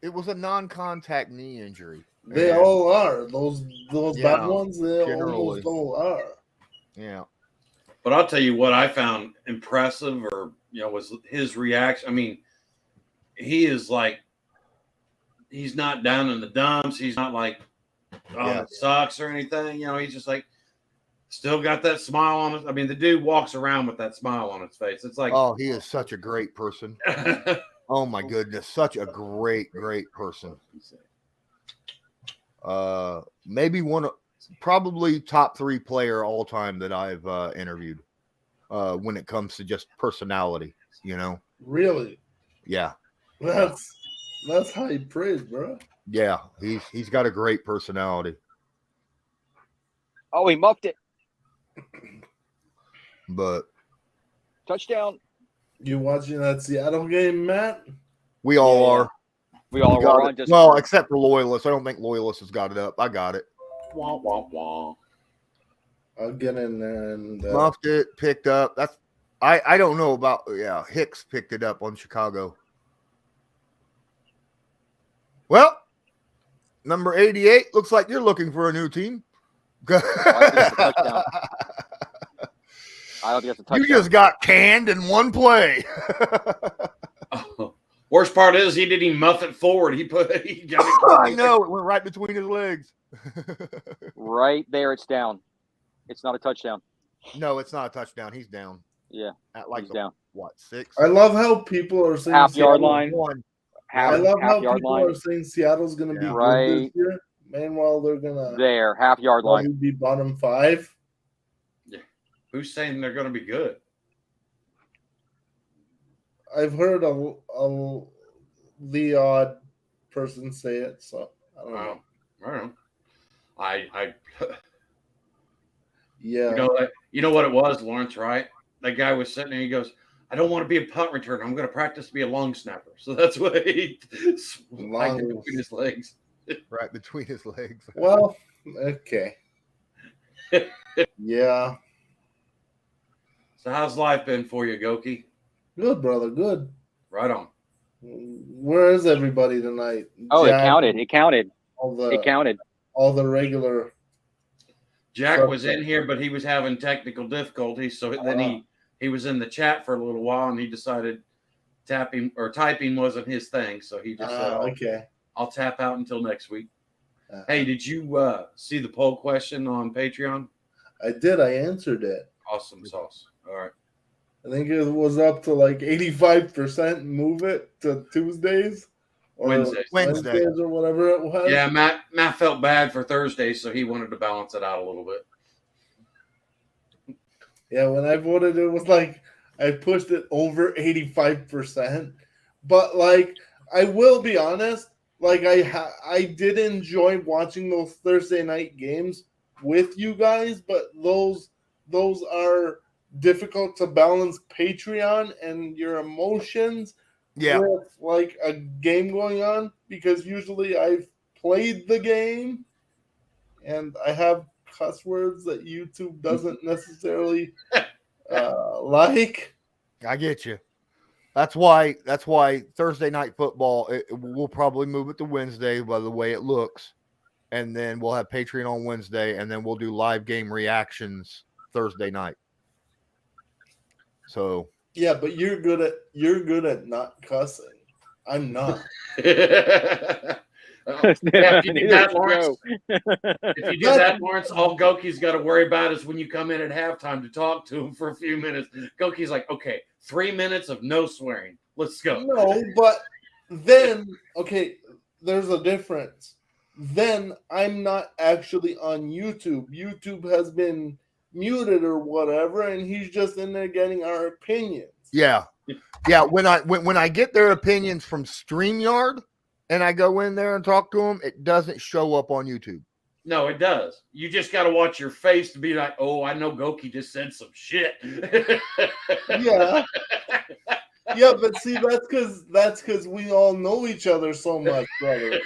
it was a non-contact knee injury. they And- all are. Those Yeah, bad ones, they generally. almost all are. yeah. But I'll tell you what I found impressive, or was his reaction. I mean, he is like, he's not down in the dumps. He's not like, oh, Yeah. it sucks or anything. He's just like, still got that smile on it. I mean, the dude walks around with that smile on his face. It's like, Oh, he is such a great person. Oh my goodness, such a great person. Maybe probably top 3 player all time that I've interviewed. When it comes to just personality, Really, Yeah, that's high praise, bro. yeah. He's got a great personality. Oh, he muffed it. But Touchdown. You watching that Seattle game, Matt? we all Yeah. are. We all Got were it. on just Well, except for Loyalist. I don't think Loyalist has got it up. I got it. wah, wah, wah. I'll get in there and Muffed it, picked up. I don't know about Hicks picked it up on Chicago. Well, number 88 looks like you're looking for a new team. I think it's a touchdown. I don't think it's a touchdown. You just got canned in one play. Oh, worst part is he didn't even muff it forward. He got it. I know it went right between his legs. Right there, it's down. It's not a touchdown. No, it's not a touchdown. He's down. Yeah, At like he's down. what, 6? I love how people are saying Half yard Seattle- line. One. Half, I love how half yard people line. are saying Seattle's going to be Yeah. good Right. this year. Meanwhile, they're going to There, half yard line. probably be bottom 5. Who's saying they're going to be good? I've heard the odd person say it, so I don't know. Wow. I don't know. I Yeah. you know what it was, Lawrence, right? That guy was sitting there. He goes, I don't want to be a punt returner. I'm going to practice to be a long snapper. So that's what he Long- between his legs. Right between his legs. Well, okay. Yeah. So how's life been for you, Goki? Good, brother. Good. Right on. Where is everybody tonight? Oh, Jack, it counted. It counted. All It counted. all the regular. Jack was in here, but he was having technical difficulties. So then he was in the chat for a little while, and he decided typing wasn't his thing. So he just said, Okay. I'll tap out until next week. Hey, did you see the poll question on Patreon? I did. I answered it. Awesome sauce. All right. I think it was up to like 85%. Move it to Tuesdays or Wednesdays. Wednesdays or whatever it was. Yeah, Matt felt bad for Thursday, so he wanted to balance it out a little bit. Yeah, when I voted, it was like I pushed it over 85%. But like, I will be honest, like I did enjoy watching those Thursday night games with you guys, but those are difficult to balance Patreon and your emotions Yeah. with like a game going on, because usually I've played the game and I have cuss words that YouTube doesn't necessarily like. I get you. That's why Thursday night football, we'll probably move it to Wednesday by the way it looks. And then we'll have Patreon on Wednesday, and then we'll do live game reactions Thursday night. So Yeah, but you're good at not cussing. I'm not. If you do that, Neither Lawrence, Joe. if you do that, Lawrence, all Goki's got to worry about is when you come in at halftime to talk to him for a few minutes. Goki's like, okay, 3 minutes of no swearing. Let's go. No, but then okay, there's a difference. Then I'm not actually on YouTube. YouTube has been muted or whatever, and he's just in there getting our opinions. yeah. When I get their opinions from StreamYard and I go in there and talk to them, it doesn't show up on YouTube. No, it does. You just got to watch your face to be like, oh, I know Goki just said some shit. Yeah. Yeah, but see, that's because we all know each other so much, brother.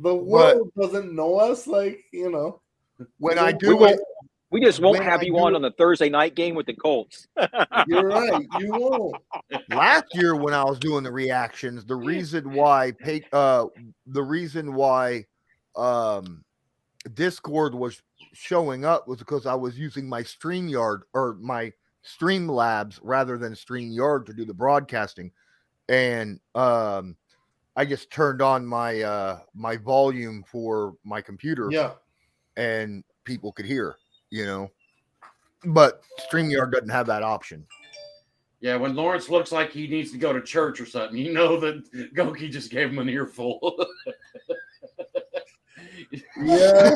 The world doesn't know us, like, you know. When I We do won't. it, We just won't when have I you do on it- the Thursday night game with the Colts. You're right. You won't. last year when I was doing the reactions, the reason why Discord was showing up was because I was using my StreamYard or my Streamlabs rather than StreamYard to do the broadcasting, and I just turned on my my volume for my computer, Yeah. and people could hear, But StreamYard doesn't have that option. Yeah, when Lawrence looks like he needs to go to church or something, you know that Goki just gave him an earful. Yeah.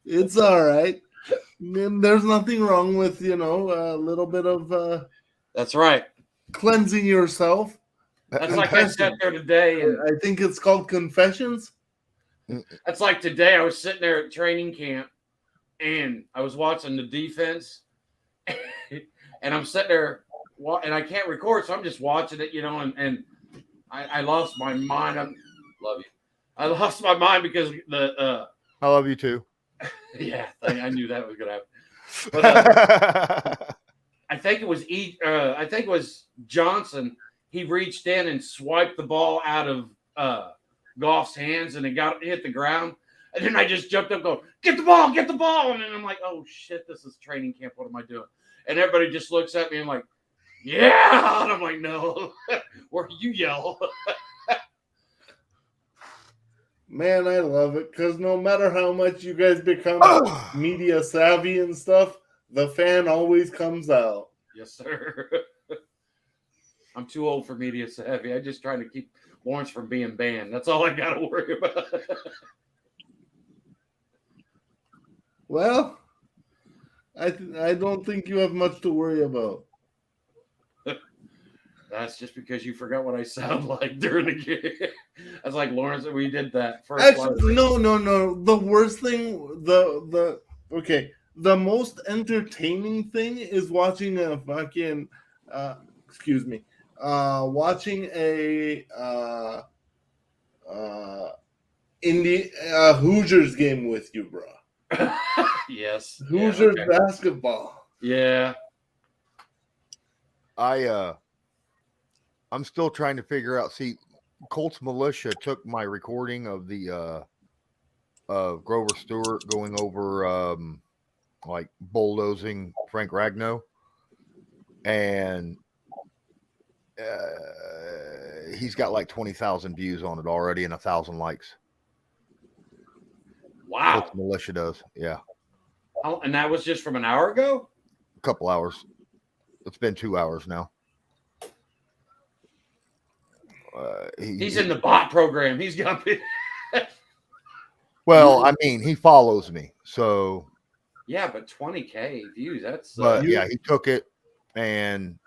It's all right. There's nothing wrong with, a little bit of That's right. cleansing yourself. That's like I sat there today, and I think it's called confessions. that's like today. I was sitting there at training camp, and I was watching the defense, and I'm sitting there, and I can't record, so I'm just watching it, and I lost my mind. Love you. I lost my mind because I love you too. yeah, I knew that was gonna happen. But I think it was Johnson. He reached in and swiped the ball out of Goff's hands, and it hit the ground. And then I just jumped up, go get the ball, and then I'm like, oh shit, this is training camp. What am I doing? And everybody just looks at me and like, yeah, and I'm like, no, where you yell. Man, I love it because no matter how much you guys become media savvy and stuff, the fan always comes out. Yes, sir. I'm too old for media savvy. I'm just trying to keep Lawrence from being banned. That's all I got to worry about. Well, I don't think you have much to worry about. That's just because you forgot what I sound like during the game. I was like, Lawrence, we did that first. Actually, no. The worst thing, the most entertaining thing is watching a fucking, watching a Hoosiers game with you, bro. Yes. Hoosiers Yeah, okay. basketball. Yeah. I'm still trying to figure out. See, Colts Militia took my recording of the Grover Stewart going over like bulldozing Frank Ragnow, and he's got like 20,000 views on it already and 1,000 likes. Wow. Colts Militia does, yeah. Oh, and that was just from an hour ago? A couple hours. It's been 2 hours now. He's in the bot program. He's got me. Well, I mean, he follows me, so Yeah, but 20K views. That's but yeah, he took it, and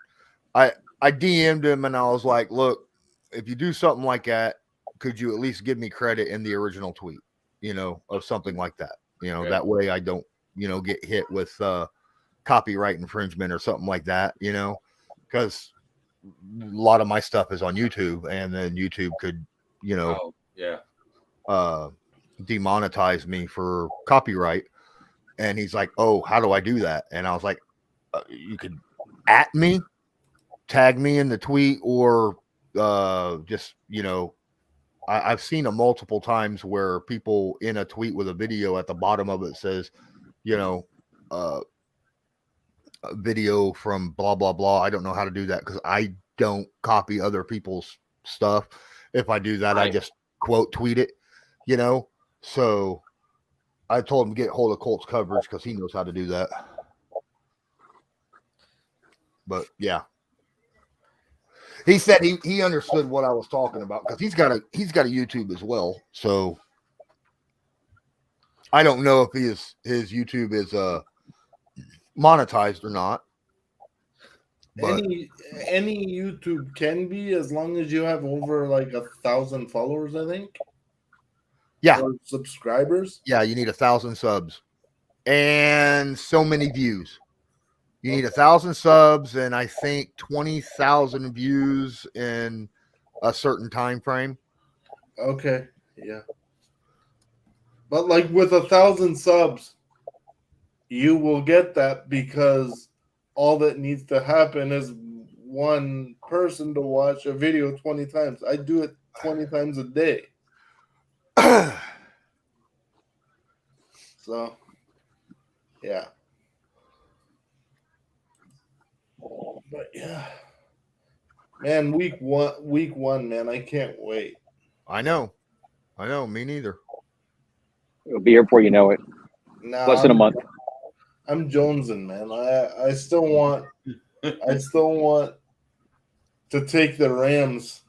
I DM'd him and I was like, look, if you do something like that, could you at least give me credit in the original tweet, of something like that, Right. That way I don't, get hit with copyright infringement or something like that, because a lot of my stuff is on YouTube, and then YouTube could, Oh, yeah. demonetize me for copyright. And he's like, oh, how do I do that? And I was like, you could at me, tag me in the tweet, or just, I've seen it multiple times where people in a tweet with a video at the bottom of it says, a video from blah, blah, blah. I don't know how to do that because I don't copy other people's stuff. If I do that, I just quote tweet it, So I told him to get hold of Colts coverage because he knows how to do that. But yeah, he said he understood what I was talking about because he's got a YouTube as well. So I don't know if his YouTube is monetized or not. But Any YouTube can be, as long as you have over like 1,000 followers, I think. Yeah. Or subscribers. Yeah, you need 1,000 subs and so many views. You need 1,000 subs and I think 20,000 views in a certain time frame. Okay, yeah. But like with 1,000 subs, you will get that because all that needs to happen is one person to watch a video 20 times. I do it 20 times a day. So, yeah. But yeah. Man, week one, man, I can't wait. I know. Me neither. It'll be here before you know it. Now Less than a month. I'm jonesing, man. I still want to take the Rams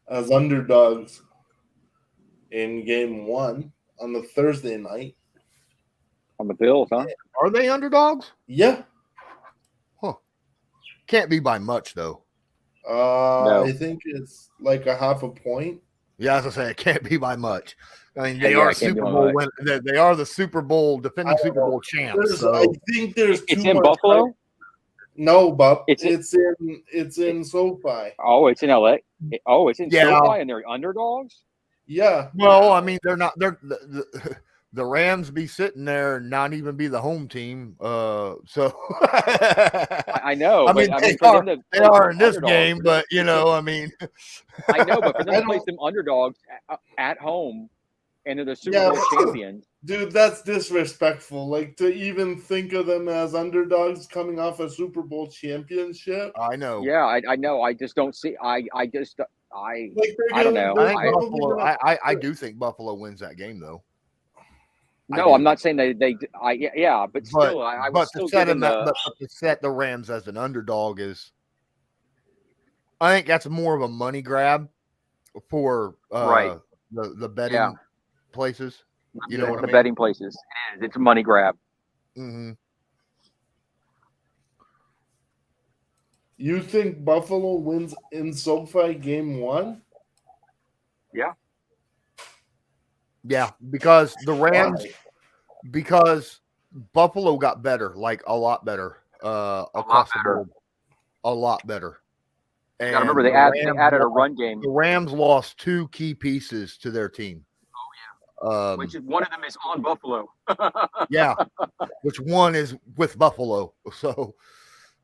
as underdogs in game 1 on the Thursday night. On the Bills, huh? Are they underdogs? Yeah. Can't be by much though. No. I think it's like a half a point. Yeah, as I say, it can't be by much. I mean, Yeah, they yeah, are it can't be Super by Bowl much. they are the Super Bowl defending Super Bowl champs. So I think there's It's too in much Buffalo. hype. No, but It's in SoFi. Oh, it's in LA. It's in Yeah. SoFi, and they're underdogs. Yeah. well, I mean, they're not. They're the Rams be sitting there and not even be the home team. So I know. I but, mean, they for are, them to they place are them in this underdogs- game, but you know, I mean, I know, but for them I to place don't- them underdogs at home, and they're the Super Yeah, Bowl champions. Dude, that's disrespectful. Like to even think of them as underdogs coming off a Super Bowl championship. I know. Yeah, I know. I just don't see. I Like they're I don't know. I think they're probably Buffalo. gonna- I do think Buffalo wins that game though. no. I'm not saying they. Yeah, but still, I would But still to set give them them, the. but to set the Rams as an underdog is, I think that's more of a money grab for Right. the betting Yeah. places. You know what I the mean? betting places. It is. It's a money grab. Mm-hmm. You think Buffalo wins in SoFi game 1? Yeah, because the Rams, Why? because Buffalo got better, like a lot better, across the board, a lot better. And You gotta remember they added a run game, The Rams lost 2 key pieces to their team. which is one of them is on Buffalo. Yeah, which one is with Buffalo. So,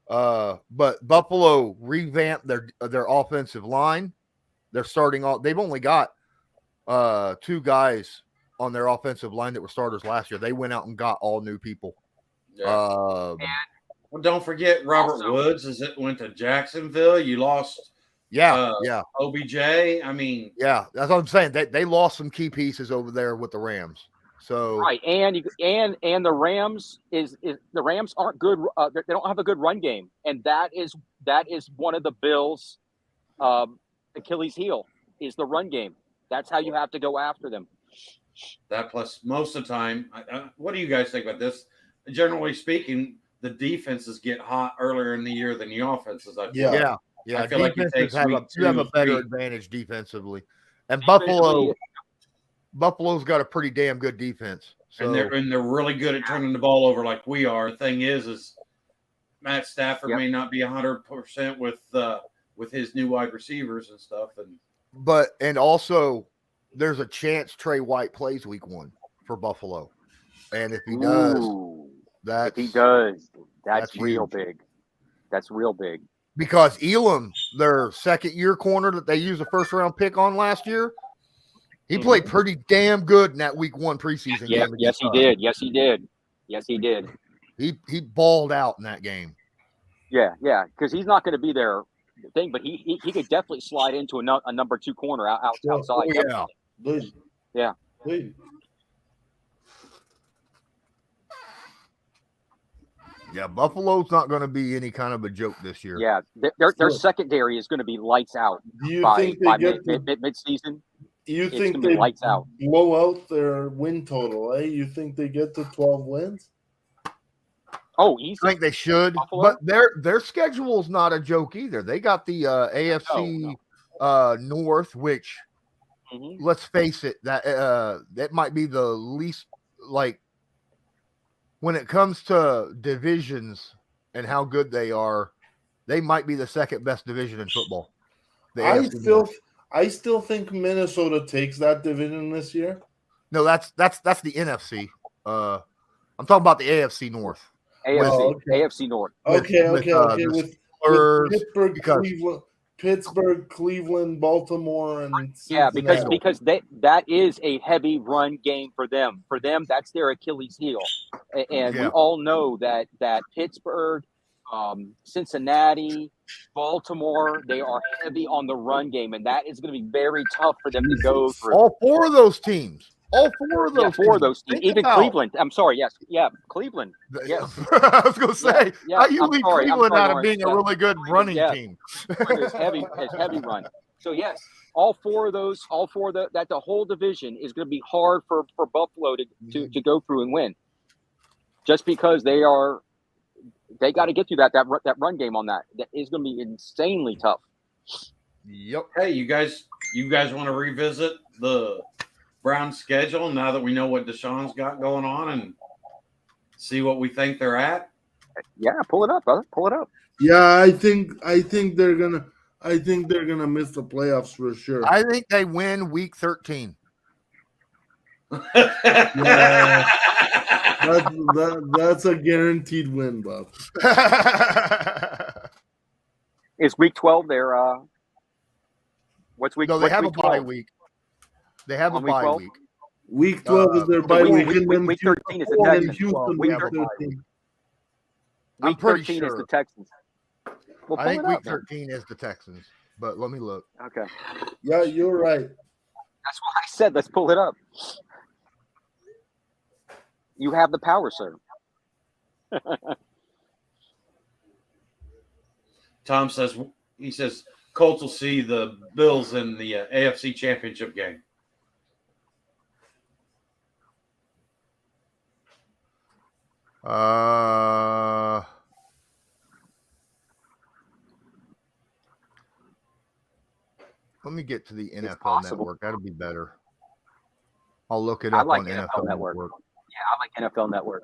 but Buffalo revamped their offensive line. They're starting off. They've only got 2 guys on their offensive line that were starters last year. They went out and got all new people. Yeah. Well, don't forget Robert Woods went to Jacksonville. You lost Yeah. OBJ. I mean, Yeah, that's what I'm saying. They lost some key pieces over there with the Rams. So Right, and the Rams the Rams aren't good. They don't have a good run game, and that is one of the Bills' Achilles heel is the run game. That's how you have to go after them. that plus most of the time, what do you guys think about this? Generally speaking, the defenses get hot earlier in the year than the offenses. I feel. Yeah. yeah. I feel like it Defenses takes have week you have 2, a better 3. advantage defensively, and Especially- Buffalo's got a pretty damn good defense. So And they're really good at turning the ball over like we are. The thing is Matt Stafford Yep. may not be 100% with his new wide receivers and stuff. And also there's a chance Trey White plays week 1 for Buffalo, and if he does, Ooh, that's if he does, that's that's real huge. big. That's real big. Because Elam, their second-year corner that they used a first-round pick on last year, he played pretty damn good in that week 1 preseason Yeah, game. yes, he against us. did. Yes, he did. Yes, he did. He balled out in that game. Yeah, because he's not going to be their thing, but he could definitely slide into a number 2 corner outside. Oh, yeah. definitely. Good. Yeah. Good. Yeah, Buffalo's not going to be any kind of a joke this year. Yeah, their secondary is going to be lights out Do you by think they get mid-season. you it's think gonna be they lights out. blow out their win total, eh? You think they get to 12 wins? Oh, easy. I think they should, Buffalo? but their schedule is not a joke either. They got the AFC North, which Mhm. let's face it, that might be the least, like, when it comes to divisions and how good they are, they might be the second best division in football. I still think Minnesota takes that division this year. No, that's the NFC. I'm talking about the AFC North. AFC North. Okay. With Pittsburgh, because Cleveland, Baltimore, and Yeah, Cincinnati. because that is a heavy run game for them. For them, that's their Achilles heel, and we all know that Pittsburgh, Cincinnati, Baltimore, they are heavy on the run game, and that is going to be very tough for them to go through. All four of those teams. Even Cleveland. I'm sorry. Yes. Yeah. Cleveland. Yes. I was going to say, how you leave Cleveland out of being a really good running team? It's heavy run. So yes, all four of that the whole division is going to be hard for Buffalo to go through and win, just because they got to get through that run game on that. That is going to be insanely tough. Yep. Hey, you guys want to revisit the Browns schedule now that we know what Deshaun's got going on and see what we think they're at? Yeah, pull it up, brother. Pull it up. Yeah, I think they're gonna miss the playoffs for sure. I think they win week 13. Yeah, that's a guaranteed win, Bob. Is week 12 there? What's week? No, they what's have week a bye 12? week. They have a On week bye 12? week. Week 12 is their bye week. Week 13 is the Texans. Week 13. I'm pretty 13 is sure. the Texans. Well, I think pull it week up, man. 13 is the Texans, but let me look. Okay. Yeah, you're right. That's why I said let's pull it up. You have the power, sir. Tom says Colts will see the Bills in the AFC Championship game. Let me get to the NFL possible. Network. That'll be better. I'll look it up like on NFL NFL Network. Network. Yeah, I like NFL Network.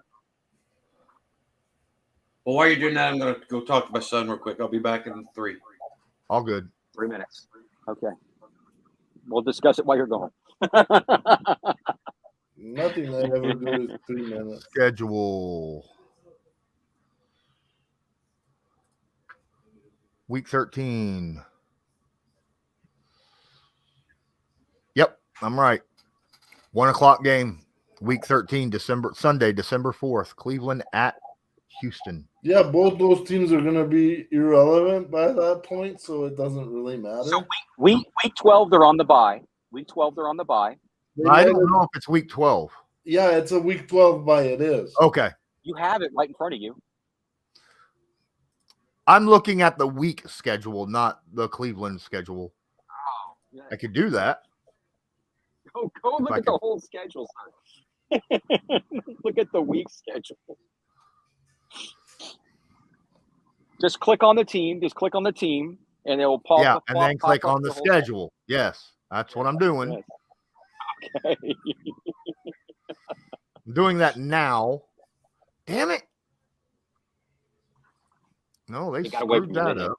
Well, while you're doing that, I'm going to go talk to my son real quick. I'll be back in 3. All good. 3 minutes. Okay. We'll discuss it while you're gone. Nothing I ever do is 3 minutes. Schedule. Week 13. Yep, I'm right. 1 o'clock game. Week 13, Sunday, December 4th. Cleveland at Houston. Yeah, both those teams are going to be irrelevant by that point, so it doesn't really matter. So week 12, they're on the bye. Week 12, they're on the bye. I don't know if it's week 12. Yeah, it's a week 12 bye. It is. Okay. You have it right in front of you. I'm looking at the week schedule, not the Cleveland schedule. Oh, yeah. I could do that. Go look at the whole schedule, sir. Look at the week schedule. Just click on the team. And it will pop. Yeah, and then click on the schedule. Yes, that's what I'm doing. Yes. Okay. I'm doing that now. Damn it. No, they screwed that up.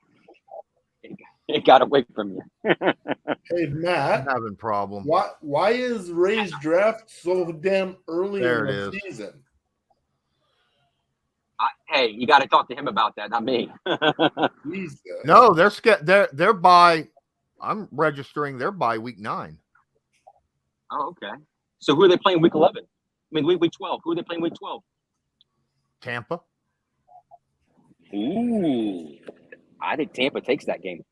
It got away from you. Hey, Matt. I'm having problems. Why is Ray's draft so damn early in the season? Hey, you got to talk to him about that, not me. No, they're by. I'm registering. They're by week 9. Oh, okay. So who are they playing week 11? I mean, week 12. Who are they playing week 12? Tampa. Ooh, I think Tampa takes that game.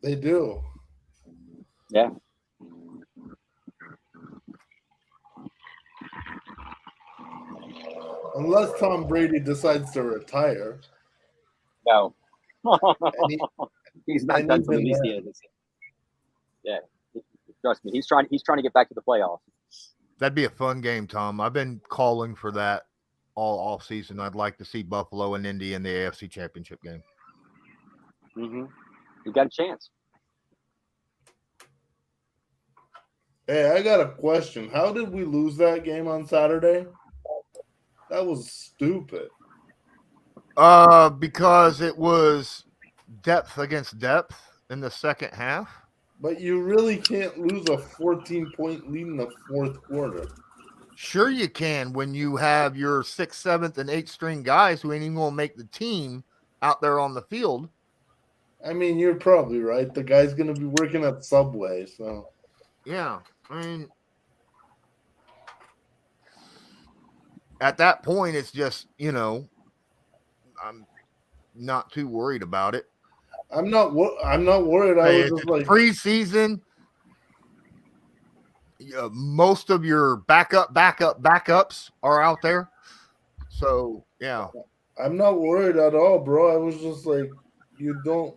They do. Yeah. Unless Tom Brady decides to retire. No. He, He's not done till at least the end of the season. Yeah. Trust me. He's trying to get back to the playoffs. That'd be a fun game, Tom. I've been calling for that all off season. I'd like to see Buffalo and Indy in the AFC Championship game. Mm-hmm. You got a chance. Hey, I got a question. How did we lose that game on Saturday? That was stupid. Because it was depth against depth in the second half. But you really can't lose a 14-point lead in the fourth quarter. Sure, you can when you have your 6th, 7th, and 8th string guys who ain't even going to make the team out there on the field. I mean, you're probably right. The guy's going to be working at Subway, so. Yeah, I mean, at that point, it's just, I'm not too worried about it. I'm not worried. I was just like preseason. Most of your backups are out there. So yeah, I'm not worried at all, bro. I was just like, you don't.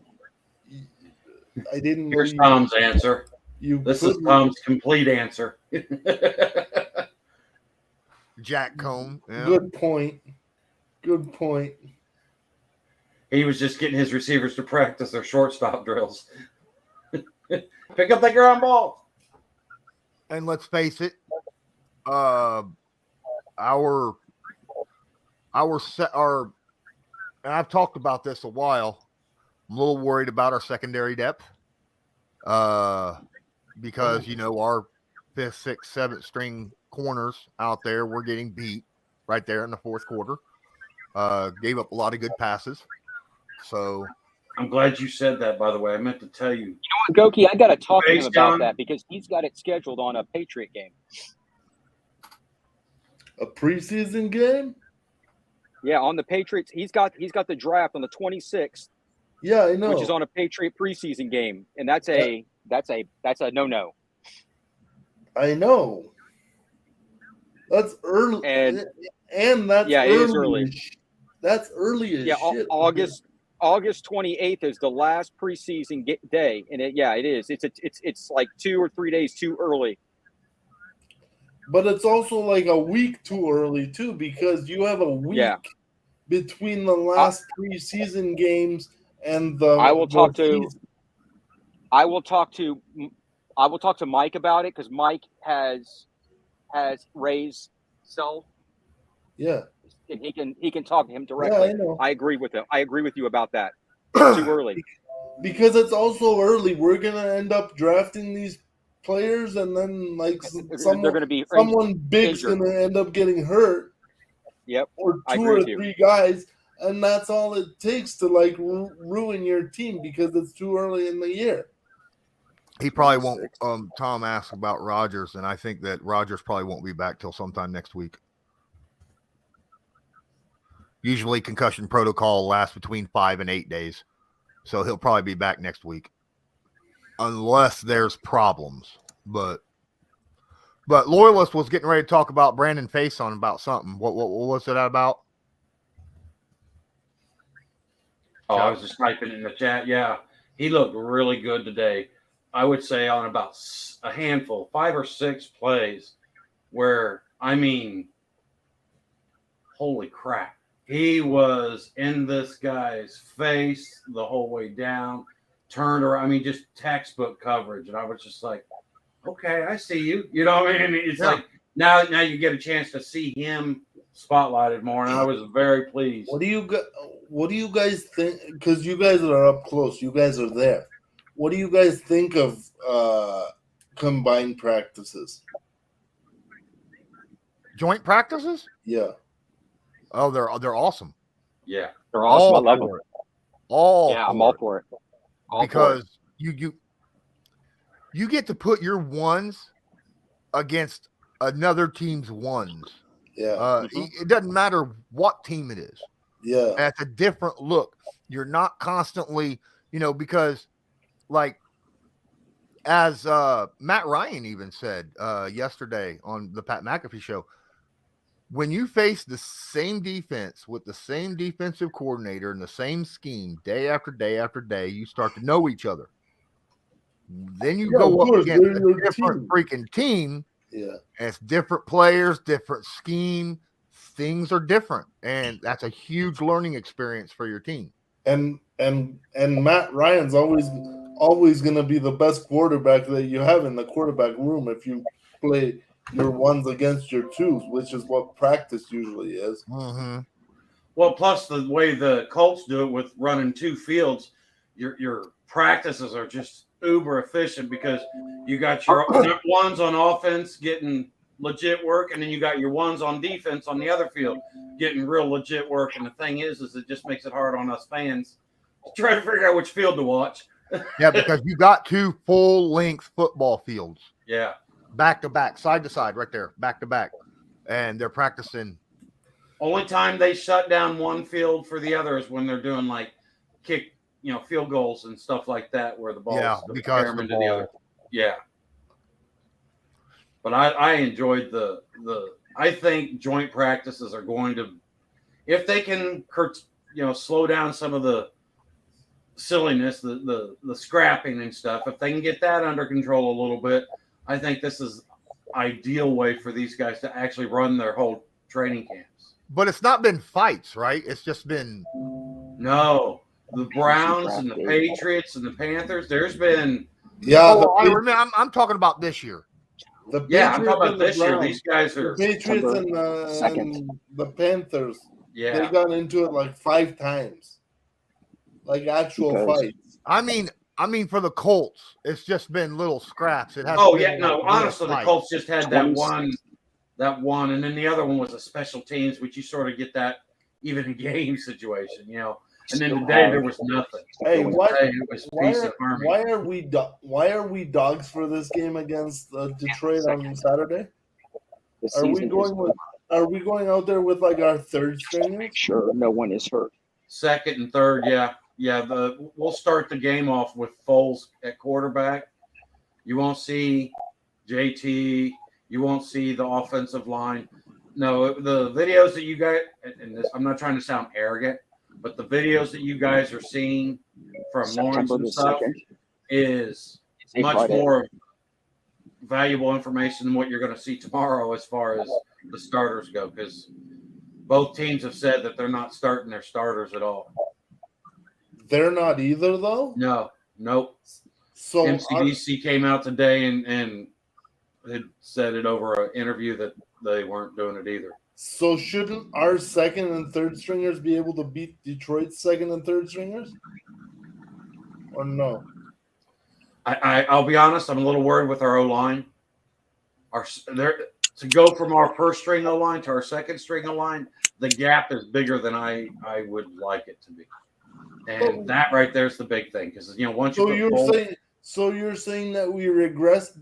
I didn't. Here's Tom's answer. This is Tom's complete answer. Jack Cohn. Yeah. Good point. Good point. He was just getting his receivers to practice their shortstop drills. Pick up that ground ball. And let's face it, and I've talked about this a while. I'm a little worried about our secondary depth. Because our 5th, 6th, 7th string corners out there were getting beat right there in the fourth quarter. Gave up a lot of good passes. So I'm glad you said that, by the way. I meant to tell you. You know what, Goki, I got to talk to him about that because he's got it scheduled on a Patriot game. A preseason game? Yeah, on the Patriots. He's got the draft on the 26th. Yeah, I know. Which is on a Patriot preseason game, and that's a no-no. I know. That's early, and that's early. It is early. That's early as shit. August 28th is the last preseason day, and it is. It's like 2 or 3 days too early. But it's also like a week too early too, because you have a week between the last preseason games and the. I will talk to Mike about it because Mike has Ray's cell. Yeah. And he can talk to him directly. Yeah, I know. I agree with him. I agree with you about that. Too early. Because it's also early. We're gonna end up drafting these players, and then like someone big's gonna end up getting hurt. Yep. Or 2 or 3 guys, and that's all it takes to like ruin your team because it's too early in the year. He probably won't. Tom asked about Rodgers, and I think that Rodgers probably won't be back till sometime next week. Usually concussion protocol lasts between 5 and 8 days. So he'll probably be back next week. Unless there's problems. But Loyalist was getting ready to talk about Brandon Faison about something. What was it about? Oh, I was just typing in the chat. Yeah. He looked really good today. I would say on about a handful, 5 or 6 plays where, I mean, holy crap. He was in this guy's face the whole way down, turned around. I mean, just textbook coverage. And I was just like, okay, I see you. You know what I mean? It's like now you get a chance to see him spotlighted more. And I was very pleased. What do you guys think? Because you guys are up close. You guys are there. What do you guys think of combined practices? Joint practices? Yeah. Oh, they're awesome. Yeah, they're awesome. I love them. I'm all for it. Because you get to put your ones against another team's ones. Yeah. It doesn't matter what team it is. Yeah. That's a different look. You're not constantly, because like as Matt Ryan even said yesterday on the Pat McAfee show, when you face the same defense with the same defensive coordinator and the same scheme day after day after day, you start to know each other. Then you go up against a different freaking team. Yeah. And it's different players, different scheme. Things are different. And that's a huge learning experience for your team. And Matt Ryan's always going to be the best quarterback that you have in the quarterback room if you play your ones against your twos, which is what practice usually is. Mm-hmm. Well, plus the way the Colts do it with running 2 fields, your practices are just uber efficient because you got your ones on offense getting legit work, and then you got your ones on defense on the other field getting real legit work. And the thing is it just makes it hard on us fans to try to figure out which field to watch. Yeah, because you got 2 full-length football fields. Yeah. Back to back, side to side, right there, back to back. And they're practicing. Only time they shut down one field for the other is when they're doing like kick, field goals and stuff like that, where the ball because the ball. the other. Yeah. But I enjoyed the I think joint practices are going to, if they can slow down some of the silliness, the scrapping and stuff, if they can get that under control a little bit, I think this is ideal way for these guys to actually run their whole training camps. But it's not been fights, right? It's just been no. The Browns and the Patriots and the Panthers. There's been I remember. I'm talking about this year. I'm talking about this year. These guys are the Patriots and the Panthers. Yeah, they got into it like 5 times, like actual fights. I mean, for the Colts, it's just been little scraps. It has. Honestly, the Colts just had that one, and then the other one was a special teams, which you sort of get that even in game situation, And then today there was nothing. Hey, why are we dogs for this game against Detroit on Saturday? Are we going out there with like our third string? Make sure no one is hurt. Second and third, yeah. We'll start the game off with Foles at quarterback. You won't see JT. You won't see the offensive line. No, the videos that you guys, and this, I'm not trying to sound arrogant, but the videos that you guys are seeing from Lawrence and stuff is much more valuable information than what you're going to see tomorrow as far as the starters go, because both teams have said that they're not starting their starters at all. They're not either, though? Nope. So MCDC came out today and had said it over an interview that they weren't doing it either. So shouldn't our second and third stringers be able to beat Detroit's second and third stringers? Or no? I'll be honest, I'm a little worried with our O-line. To go from our first string O-line to our second string O-line, the gap is bigger than I would like it to be. And that right there is the big thing, because once you're saying that we regressed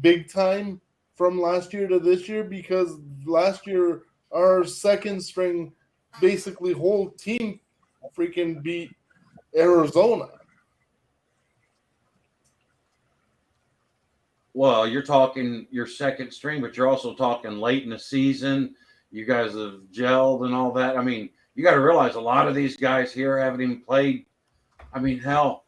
big time from last year to this year, because last year our second string basically whole team freaking beat Arizona. Well, you're talking your second string, but you're also talking late in the season. You guys have gelled and all that. I mean, you got to realize a lot of these guys here haven't even played. I mean, hell,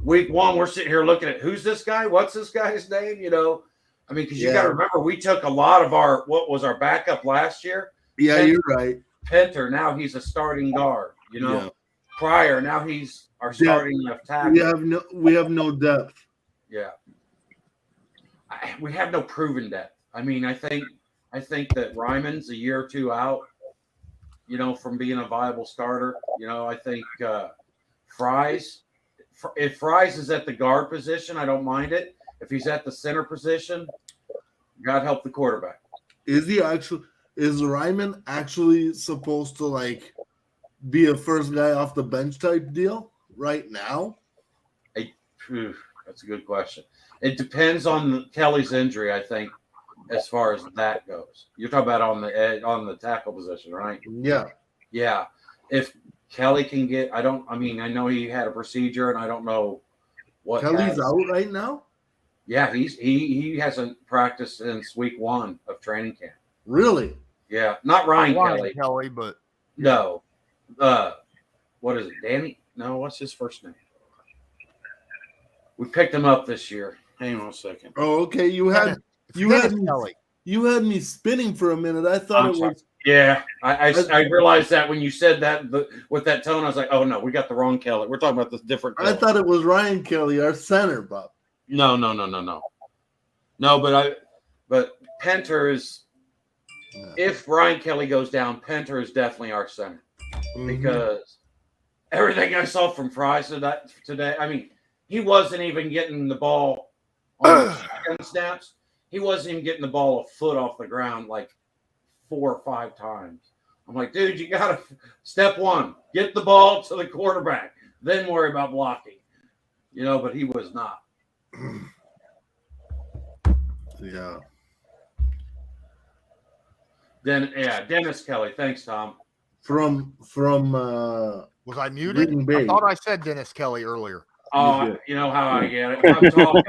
week 1, we're sitting here looking at who's this guy? What's this guy's name? I mean, because you got to remember, we took a lot of what was our backup last year. Yeah, Penter, you're right. Penter, now he's a starting guard. Pryor, now he's our starting left tackle. We have no depth. Yeah. We have no proven depth. I mean, I think that Ryman's a year or 2 out, from being a viable starter. I think Fries, if Fries is at the guard position, I don't mind it. If he's at the center position, God help the quarterback. Is Ryman actually supposed to be a first guy off the bench type deal right now? That's a good question. It depends on Kelly's injury, I think, as far as that goes. You're talking about on the tackle position, right? Yeah. If Kelly can get, I know he had a procedure, and I don't know what Kelly's out right now. Yeah, he hasn't practiced since week 1 of training camp. Really? Yeah, not Ryan Kelly, but no. What is it, Danny? No, what's his first name? We picked him up this year. Hang on a second. Oh, okay. You had me spinning for a minute. I thought it was. Yeah, I realized that when you said that with that tone, I was like, oh no, we got the wrong Kelly. We're talking about this different Kelly. I thought it was Ryan Kelly, our center, Bob. No. No, but Penter is if Brian Kelly goes down, Penter is definitely our center because everything I saw from Fry today, I mean, he wasn't even getting the ball on the shotgun snaps. He wasn't even getting the ball a foot off the ground like 4 or 5 times. I'm like, dude, you got to step one, get the ball to the quarterback, then worry about blocking. But he was not. Yeah. Dennis Kelly. Thanks, Tom. From Was I muted? Green Bay. I thought I said Dennis Kelly earlier. Oh, you know how I get it. If I'm talking,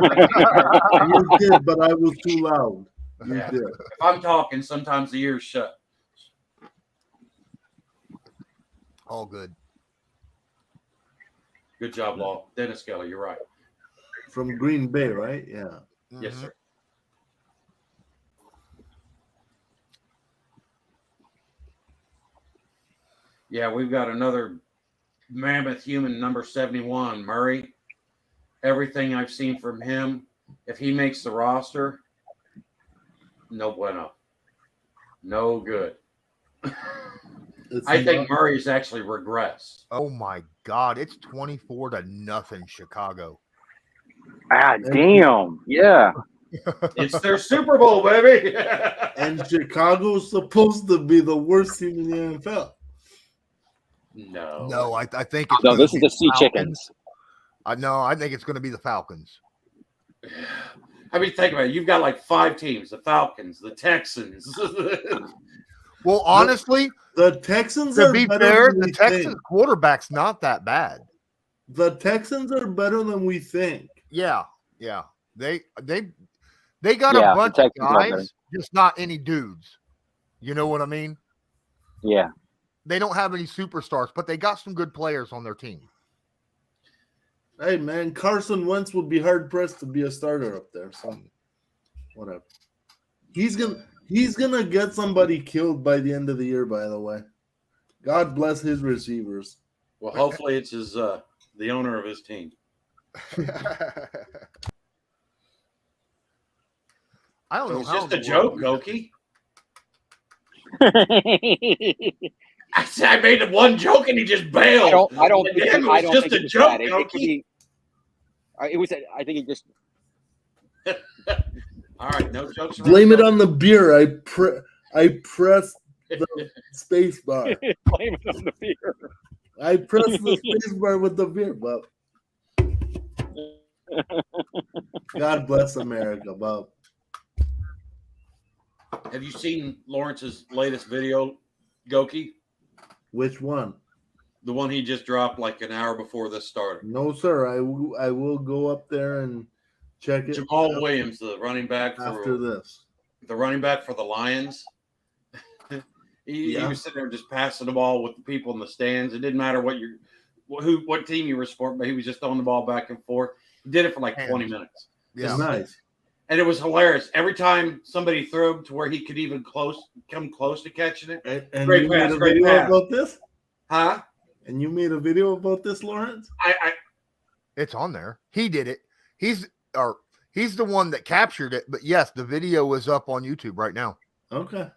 You did, but I was too loud. You yeah. did. If I'm talking, sometimes the ears shut. All good. Good job, Law. Dennis Kelly, you're right. From Green Bay, right? Yeah. Yes, sir. Yeah, we've got another mammoth human, number 71, Murray. Everything I've seen from him, if he makes the roster, no bueno. No good. I think Murray's actually regressed. Oh my God, it's 24-0 Chicago. Ah, damn. Yeah. It's their Super Bowl, baby. And Chicago's supposed to be the worst team in the NFL. No, I think it's No, gonna this is be the Sea Falcons. Chickens. I think it's going to be the Falcons. I mean, think about it. You've got like 5 teams: the Falcons, the Texans. Well, honestly, the Texans to are be better fair, than the we Texans think. quarterback's not that bad. The Texans are better than we think. Yeah. They got Yeah, a bunch the of Texans are better. guys, just not any dudes. You know what I mean? Yeah. They don't have any superstars, but they got some good players on their team. Hey man, Carson Wentz would be hard pressed to be a starter up there. So whatever. He's gonna get somebody killed by the end of the year. By the way, God bless his receivers. Well, hopefully it's the owner of his team. I don't know. It's how just a in the joke, world- Goki. I said I made one joke and he just bailed. I don't think Damn, it was just a joke, Goki. I think it just. All right, no jokes. Blame it on the beer. I pressed the space bar. Blame it on the beer. I pressed the space bar with the beer, but God bless America, Bob. Have you seen Lawrence's latest video, Goki? Which one? The one he just dropped like an hour before this started. No, sir. I will go up there and check it. Jamal Williams, the running back after this. The running back for the Lions. He was sitting there just passing the ball with the people in the stands. It didn't matter what team you were supporting, but he was just throwing the ball back and forth. He did it for like 20 minutes. Yeah, nice. And it was hilarious. Every time somebody threw him to where he could even come close to catching it. And great you pass, made a great video pass. about this? Huh? And you made a video about this, Lawrence? it's on there. He did it. He's the one that captured it. But yes, the video is up on YouTube right now. Okay.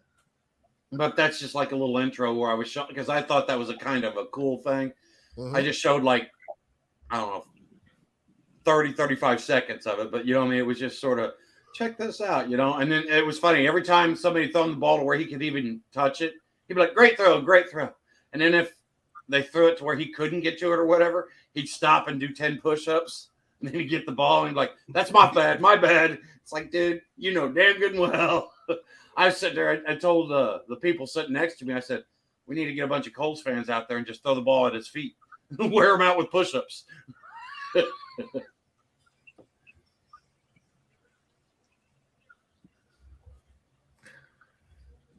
But that's just like a little intro where I was showing, because I thought that was a kind of a cool thing. Mhm. I just showed like, I don't know, 30, 35 seconds of it. But, you know what I mean? It was just sort of, check this out, you know? And then it was funny. Every time somebody threw the ball to where he could even touch it, he'd be like, great throw, great throw. And then if they threw it to where he couldn't get to it or whatever, he'd stop and do 10 push-ups. And then he'd get the ball and he'd be like, that's my bad. It's like, dude, you know damn good and well. I was sitting there. I told the people sitting next to me, I said, we need to get a bunch of Colts fans out there and just throw the ball at his feet. Wear him out with push-ups.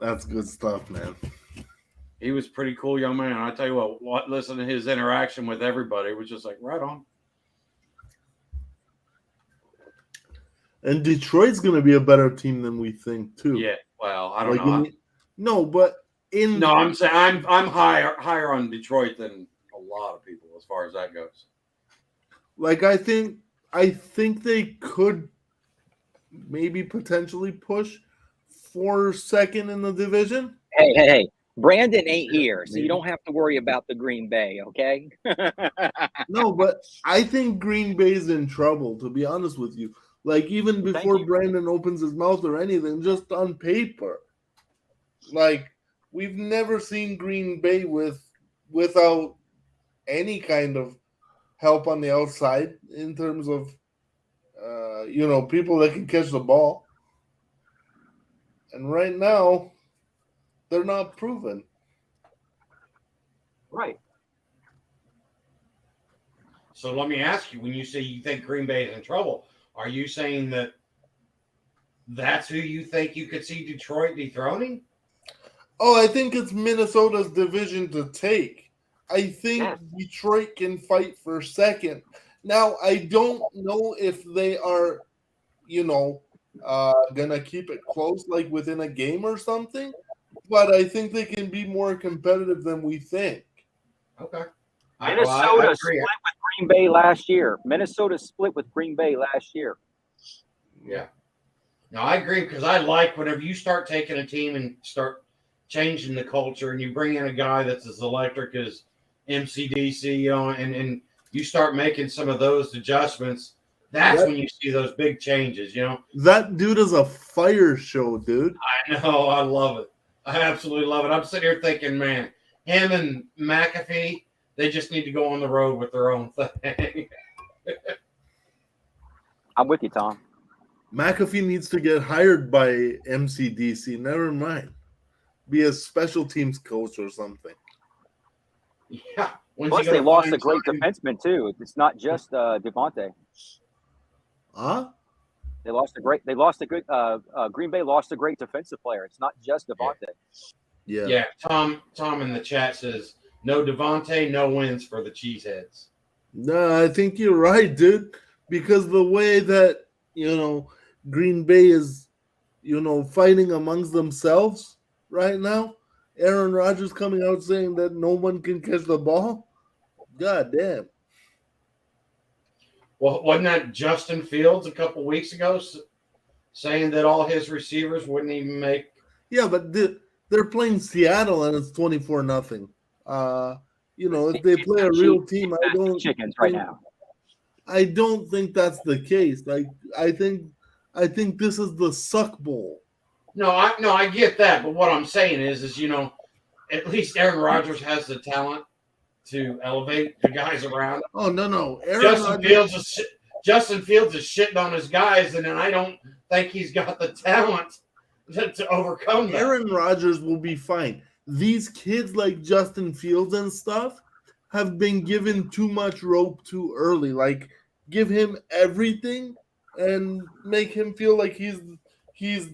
That's good stuff, man. He was a pretty cool young man. I tell you what, listen to his interaction with everybody. It was just like, right on. And Detroit's going to be a better team than we think, too. Yeah, well, I don't know. I'm saying I'm higher on Detroit than a lot of people as far as that goes. Like I think they could maybe potentially push for second in the division? Hey. Brandon ain't here, so you don't have to worry about the Green Bay, okay? No, but I think Green Bay's in trouble, to be honest with you. Like, even Thank before you. Brandon opens his mouth or anything, just on paper. Like, we've never seen Green Bay without any kind of help on the outside in terms of, people that can catch the ball. And right now, they're not proven. Right. So let me ask you: when you say you think Green Bay is in trouble, are you saying that that's who you think you could see Detroit dethroning? Oh, I think it's Minnesota's division to take. I think Detroit can fight for second. Now, I don't know if they are, gonna keep it close, like within a game or something. But I think they can be more competitive than we think. Okay. Minnesota split with Green Bay last year. Minnesota split with Green Bay last year. Yeah. No, I agree because I like whenever you start taking a team and start changing the culture and you bring in a guy that's as electric as MCDC, and you start making some of those adjustments. That's when you see those big changes, That dude is a fire show, dude. I know. I love it. I absolutely love it. I'm sitting here thinking, man, him and McAfee, they just need to go on the road with their own thing. I'm with you, Tom. McAfee needs to get hired by MCDC. Never mind. Be a special teams coach or something. Yeah. Plus, they lost a great defenseman, too. It's not just Devontae. Huh? They lost a good Green Bay lost a great defensive player. It's not just Devontae. Yeah. Tom in the chat says no Devontae, no wins for the Cheeseheads. No, I think you're right, dude. Because the way that, Green Bay is, fighting amongst themselves right now, Aaron Rodgers coming out saying that no one can catch the ball. God damn. Well, wasn't that Justin Fields a couple weeks ago saying that all his receivers wouldn't even make? Yeah, but they're playing Seattle and it's 24-0. If they play a real team, I don't chickens right now. I don't think that's the case. Like, I think this is the suck bowl. No, I get that, but what I'm saying is at least Aaron Rodgers has the talent to elevate the guys around. Oh no, Justin Fields is shitting on his guys, and then I don't think he's got the talent to overcome that. Aaron Rodgers will be fine. These kids like Justin Fields and stuff have been given too much rope too early. Like, give him everything and make him feel like he's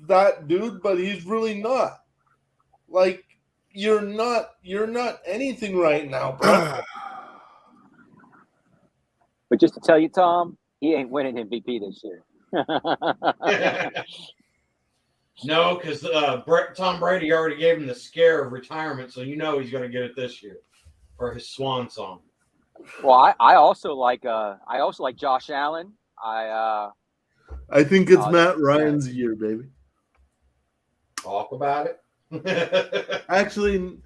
that dude, but he's really not. Like, you're not anything right now, bro. But just to tell you, Tom, he ain't winning MVP this year. No, because Tom Brady already gave him the scare of retirement, so he's going to get it this year for his swan song. Well, I also like Josh Allen. I think it's Matt Ryan's year, baby. Talk about it. Actually,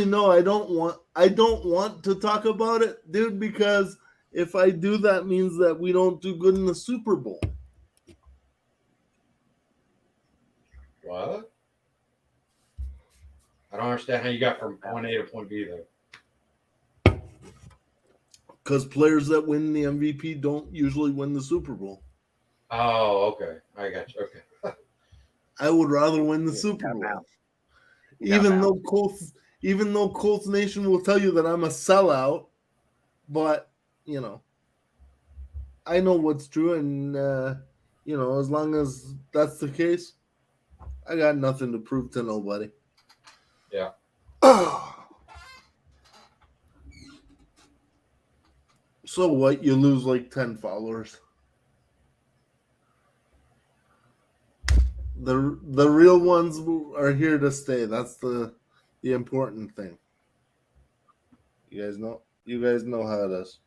no. I don't want to talk about it, dude. Because if I do, that means that we don't do good in the Super Bowl. What? I don't understand how you got from point A to point B there. Because players that win the MVP don't usually win the Super Bowl. Oh, okay. I got you. Okay. I would rather win the Super Bowl. Even though Colts Nation will tell you that I'm a sellout, but I know what's true, and as long as that's the case, I got nothing to prove to nobody. Yeah. So what? You lose like 10 followers. The real ones are here to stay. That's the important thing. You guys know how it is.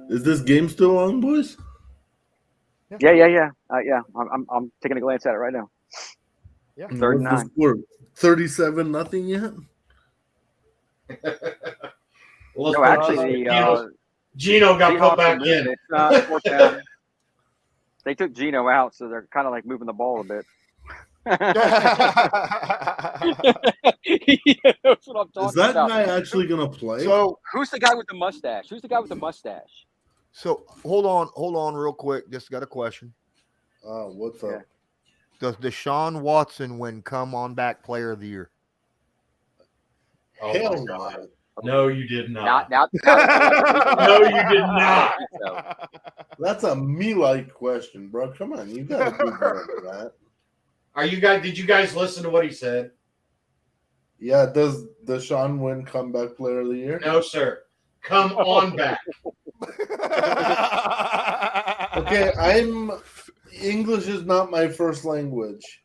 Is this game still on, boys? Yeah. I'm taking a glance at it right now. Yeah. What's the 39. score? 37-0 yet? Well, No, actually, Gino got Seahawks put back moved in. it. It's not fourth down. They took Gino out, so they're kind of like moving the ball a bit. That's what I'm talking Is that about. guy actually gonna play? So Who's the guy with the mustache? Who's the guy with the mustache? hold on real quick. Just got a question. What's Yeah. up? Does Deshaun Watson win come on back player of the year? Oh my Hell God. no. No, you did not. Now No, you did not. So, That's a me-like question, bro. Come on, you gotta do better than that. Are you guys? Did you guys listen to what he said? Yeah, does Deshaun win comeback player of the year? No, sir. Come on back. Okay, English is not my first language.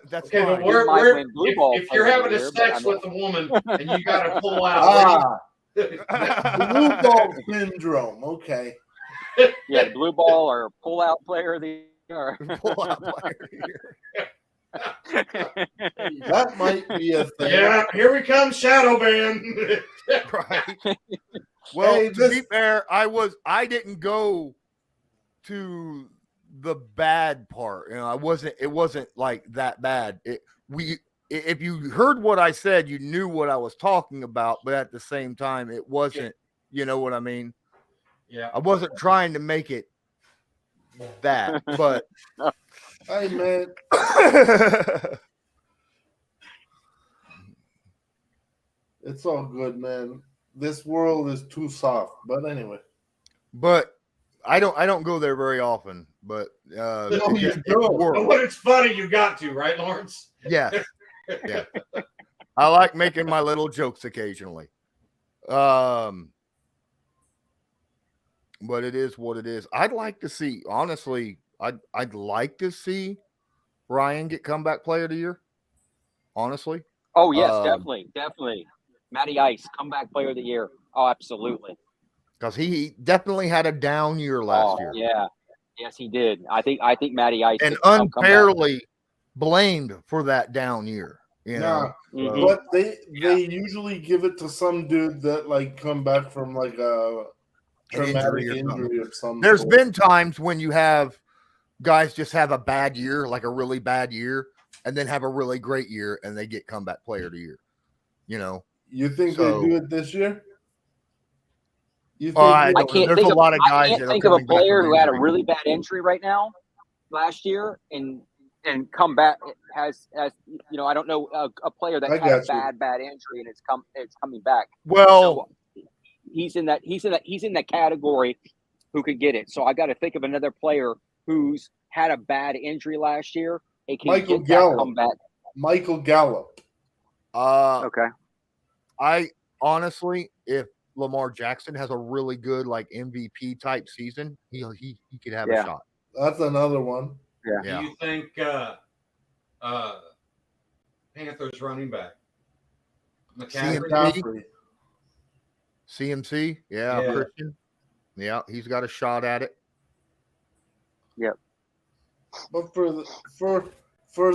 That's Okay, fine. but might win blue ball if you're player of having the a year, but I sex mean- with a woman and you got to pull out, Blue ball syndrome. Okay. Yeah, blue ball or pull out player of the year. Pull out player of the year. That might be a thing. yeah, here we come, shadow ban. Right. Well, Hey, to be fair, I didn't go to the bad part. You know, it wasn't like that bad. If you heard what I said, you knew what I was talking about, but at the same time, it wasn't, you know what I mean? Yeah. I wasn't trying to make it that, but Hey, man. It's all good, man. This world is too soft. But anyway. but I don't go there very often, but No, it you just- it don't. works. But when it's funny, you got to, right, Lawrence? Yes. Yeah. I like making my little jokes occasionally. But it is what it is. I'd like to see, honestly, I'd like to see Ryan get comeback player of the year. Honestly. Oh yes, Um, definitely. Matty Ice, comeback player of the year. Oh, absolutely. Because he definitely had a down year last year. Yeah. Yes, he did. I think Matty Ice And could come back. unfairly blamed for that down year. You know. Mhm. So- But they usually give it to some dude that like come back from like a An traumatic injury or something. injury of some There's sort. been times when you have guys just have a bad year, like a really bad year, and then have a really great year, and they get comeback player of the year. You know, You think So- they do it this year? You think I they- don't know. There's a lot of guys I can't that are think of a coming back player from who had a injury. really bad injury right now last year and come back has you know, I don't know a player that I had a got you. bad injury and it's coming back. Well, So he's in that category who could get it. So I got to think of another player who's had a bad injury last year. It can Michael get Gallup. that comeback. Michael Gallup. Okay. I honestly, if Lamar Jackson has a really good like MVP type season, he could have a Yeah. shot. That's another one. Yeah. Yeah. Do you think Panthers running back McCaffrey? McCaffrey. CMC, yeah, Yeah. Christian, yeah, he's got a shot at it. But for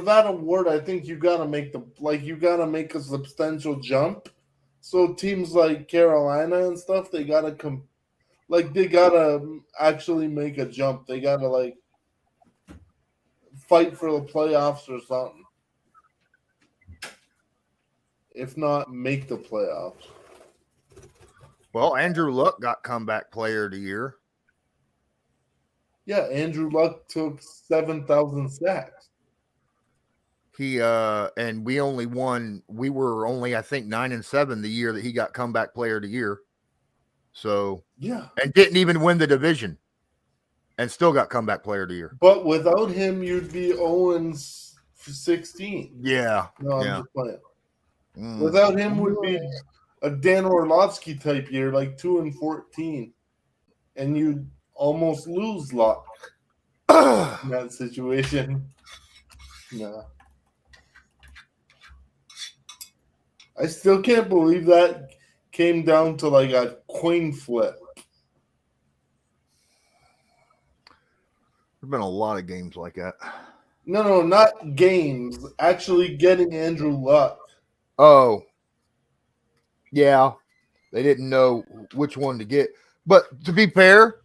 that award, I think you gotta make a substantial jump. So teams like Carolina and stuff, they gotta they gotta actually make a jump. They gotta like fight for the playoffs or something. If not, make the playoffs. Well, Andrew Luck got comeback player of the year. Yeah, Andrew Luck took 7,000 sacks. He and we were only I think 9-7 the year that he got comeback player of the year. So Yeah, and didn't even win the division and still got comeback player of the year. but without him, you'd be 0-16. Yeah. No, I'm Yeah. just playing. Mm. Without him, would be a Dan Orlovsky type year, like 2-14, and you'd almost lose Luck in that situation. No. I still can't believe that came down to like a coin flip. There've been a lot of games like that. No, not games. Actually getting Andrew Luck. Oh, yeah. They didn't know which one to get. But to be fair,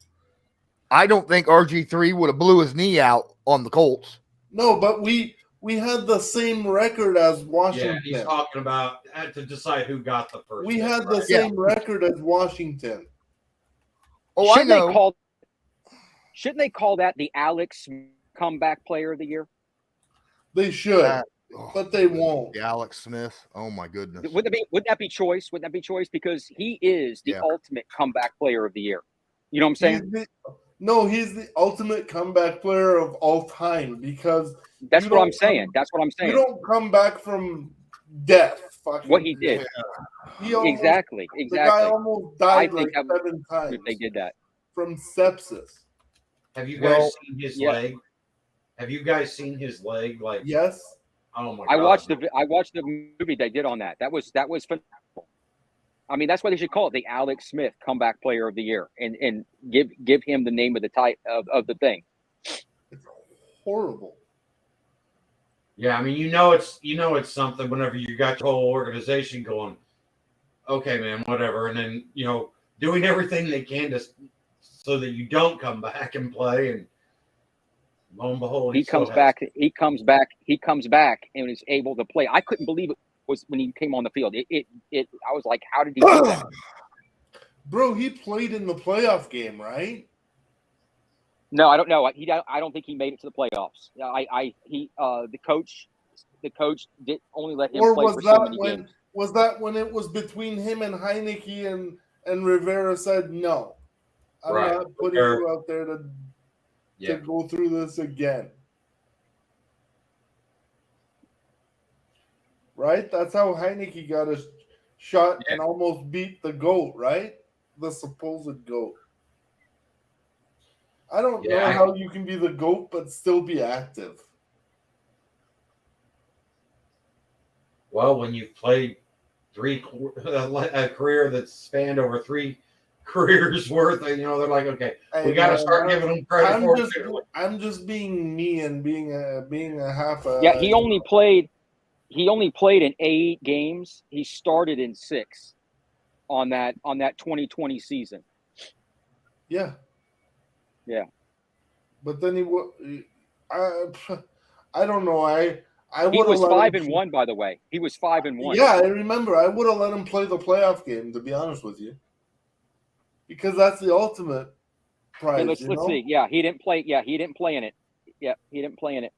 I don't think RG3 would have blew his knee out on the Colts. No, but we had the same record as Washington. Yeah, he's talking about to decide who got the first. We pick, had the right? same record as Washington. Oh, Shouldn't I know. Shouldn't they call that the Alex Comeback Player of the Year? They should, Oh, but they won't. the Alex Smith. Oh my goodness. Wouldn't that be choice? Wouldn't that be choice? Because he is the ultimate comeback player of the year. You know what I'm saying? He's the ultimate comeback player of all time because that's what I'm saying. That's what I'm saying. You don't come back from death. What he did. Yeah. Exactly. The guy almost died like 7 times. If they did that. From sepsis. Have you guys seen his leg? Have you guys seen his leg? Like, yes. Oh my God. I watched the movie they did on that. That was phenomenal. I mean, that's why they should call it the Alex Smith Comeback Player of the Year, and give him the name of the type of the thing. It's horrible. Yeah, I mean, it's something whenever you got your whole organization going, okay, man, whatever, and then doing everything they can so that you don't come back and play, and lo and behold, he comes back and is able to play. I couldn't believe it was when he came on the field. I was like, how did he do that? Bro, he played in the playoff game, right? No, I don't know. I don't think he made it to the playoffs. The coach did only let him play for so many games. Was that when it was between him and Heineke and Rivera said no? I'm not putting you out there to go through this again. Right? That's how Heineke got a shot and almost beat the GOAT, right? The supposed GOAT. I don't know how you can be the GOAT but still be active. Well, when you've played a career that's spanned over 3 careers worth, they're like, okay, we got to start giving them credit I'm just being me and being a half a. Yeah, he only played in 8 games. He started in 6 on that 2020 season. Yeah. Yeah. But then I don't know. He was 5-1, by the way. He was 5-1. Yeah, I remember. I would have let him play the playoff game, to be honest with you, because that's the ultimate prize. Hey, let's see. Yeah, he didn't play. Yeah, he didn't play in it. Yeah, he didn't play in it.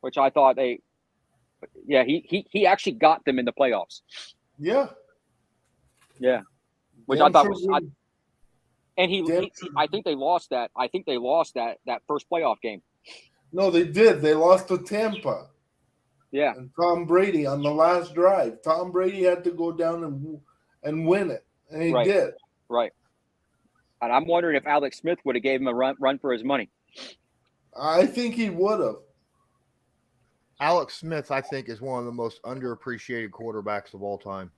Which I thought he actually got them in the playoffs. Yeah. Yeah. Which I thought was. I think they lost that. I think they lost that first playoff game. No, they did. They lost to Tampa. Yeah. And Tom Brady on the last drive. Tom Brady had to go down and win it, and he did. Right. And I'm wondering if Alex Smith would have gave him a run for his money. I think he would have. Alex Smith, I think, is one of the most underappreciated quarterbacks of all time.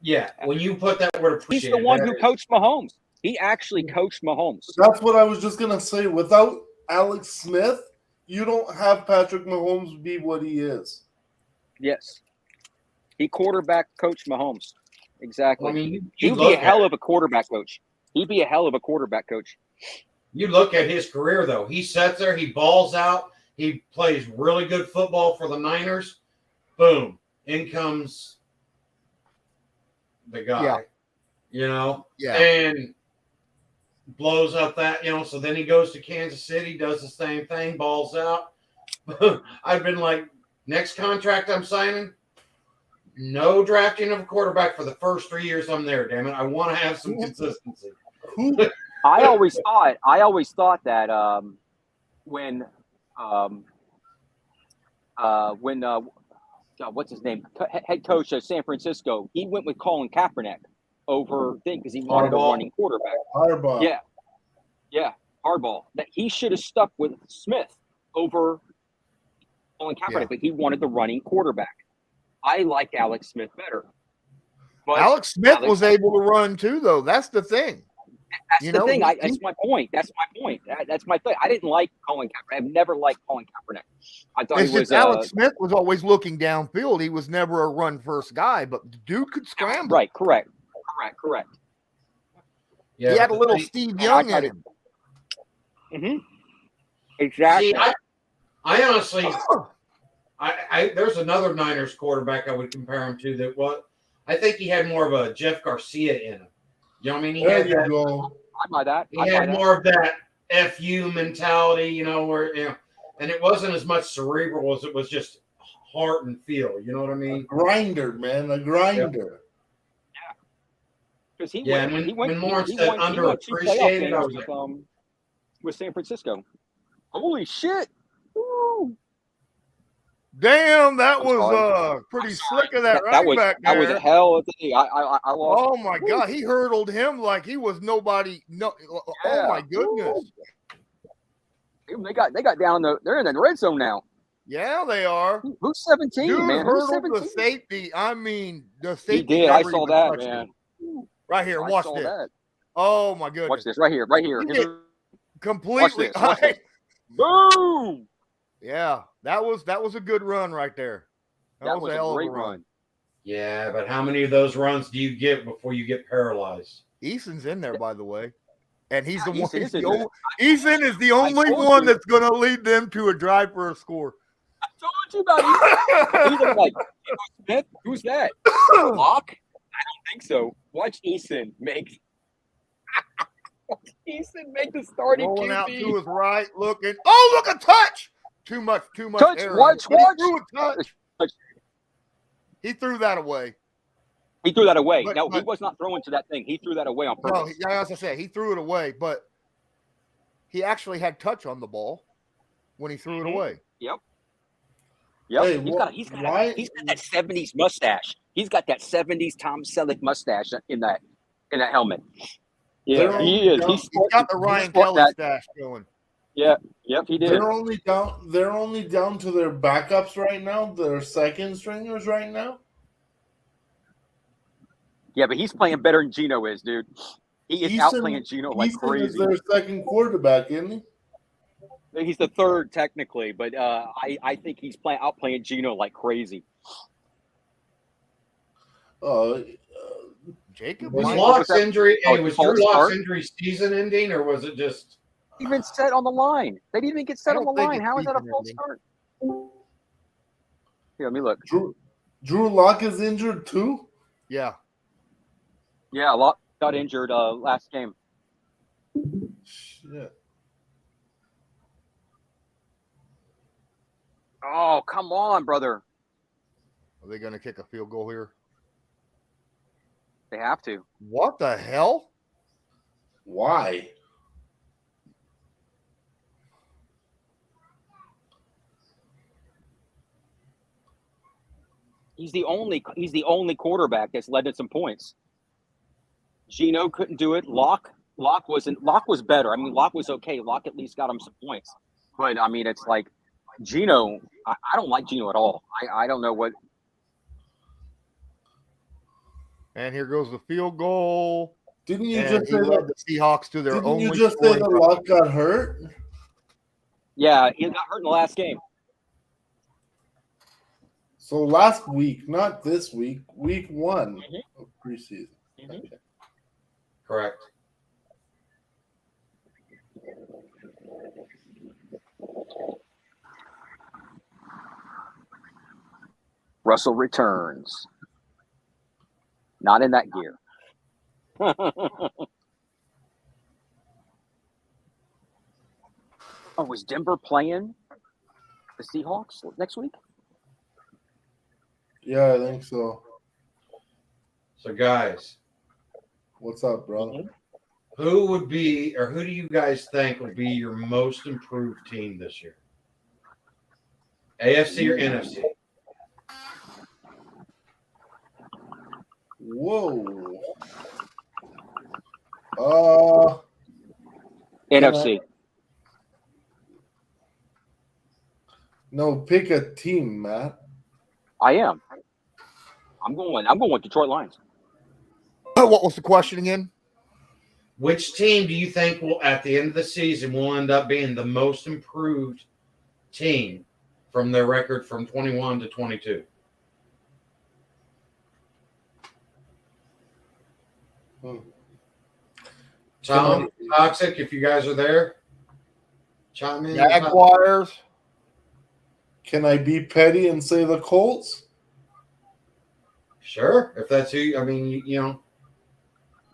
Yeah, when you put that word appreciated, he's the one who coached Mahomes. He actually coached Mahomes. That's what I was just going to say. Without Alex Smith, you don't have Patrick Mahomes be what he is. Yes. He quarterback coached Mahomes. Exactly. I mean, he'd be a hell of a quarterback coach. He'd be a hell of a quarterback coach. You look at his career, though. He sits there, he balls out, he plays really good football for the Niners. Boom. In comes the guy. Yeah. And blows up that, so then he goes to Kansas City, does the same thing, balls out. I've been like, next contract I'm signing, no drafting of a quarterback for the first 3 years I'm there, damn it. I want to have some consistency. I always thought that when what's his name, head coach of San Francisco, he went with Colin Kaepernick over thing because he wanted a running quarterback. Harbaugh. Yeah, Harbaugh. That he should have stuck with Smith over Colin Kaepernick, but he wanted the running quarterback. I liked Alex Smith better. But Alex Smith was able to run too, though. That's the thing. That's the thing. That's my point. That's my thing. I didn't like Colin Kaepernick. I've never liked Colin Kaepernick. I thought It's he was just Alex Smith was always looking downfield. He was never a run first guy, but the dude could scramble. Right. Correct. Yeah, He had a little Steve Young in him. Mm-hmm. Exactly. See, I honestly, there's another Niners quarterback I would compare him to that I think he had more of a Jeff Garcia in him. You know what I mean? He had more of that FU mentality, where, and it wasn't as much cerebral as it was just heart and feel. You know what I mean? A grinder, man. A grinder. Because when Lawrence said underappreciated, I was like, with San Francisco. Holy shit! Woo. Damn, that was pretty slick of that running back there. That was a hell of a thing. I lost. Oh my god, he hurdled him like he was nobody. No, oh my goodness. They got down they're in the red zone now. Yeah, they are. Who's 17, Dude man? Hurdled Who's 17? the safety. I mean, the safety. He did. I saw that, man. Right here, watch this. That. Oh my goodness. Watch this right here. Completely. Watch this. Boom. Yeah, that was a good run right there. That was a hell of a run. Yeah, but how many of those runs do you get before you get paralyzed? Eason's in there, by the way. And he's the one. Eason is the only one that's going to lead them to a drive for a score. I told you about Eason. Eason like, Smith, who's that? Locke? I don't think so. Watch Eason make the starting Rolling QB. out to his right, looking. Oh, look, a touch! Too much touch. Error. Watch. He threw a touch. He threw that away. He threw that away. No, he was not throwing to that thing. He threw that away on purpose. No, as I said, he threw it away, but he actually had touch on the ball when he threw it away. Yep. Hey, he's got that 70s mustache. He's got that 70s Tom Selleck mustache in that helmet. Yeah, he is. He's got the Ryan Kelly stash going. Yeah, yep, he did. They're only down to their backups right now, their second stringers right now. Yeah, but he's playing better than Geno is, dude. He is outplaying Geno like crazy. Is their second quarterback, isn't he? He's the third technically, but I think he's outplaying Geno like crazy. Jacob was Locke's injury? Was Drew Locke's injury season ending, or was it just even set on the line? They didn't even get set on the line. How is that a false start? Here, let me look. Drew Locke is injured too. Yeah. Yeah, Locke got injured last game. Shit. Oh, come on, brother. Are they going to kick a field goal here? They have to. What the hell? Why? He's the only quarterback that's led to some points. Geno couldn't do it. Locke was better. I mean, Locke was okay. Locke at least got him some points. But I mean, it's like Geno. I don't like Geno at all. I don't know what. And here goes the field goal. Didn't you just say that the Seahawks to their only? Didn't you just say that Locke got hurt? Yeah, he got hurt in the last game. So last week, not this week, week 1 of preseason. Okay. Correct. Russell returns. Not in that gear. Oh, is Denver playing the Seahawks next week? Yeah, I think so. So, guys. What's up, brother? Who do you guys think will be your most improved team this year? AFC or NFC? Whoa. NFC. No, pick a team, Matt. I am. I'm going with Detroit Lions. What was the question again? Which team do you think will, at the end of the season, will end up being the most improved team from their record from 21 to 22? Tom, Toxic, if you guys are there, chime in. Jaguars. Can I be petty and say the Colts? Sure, if that's who. I mean, you know,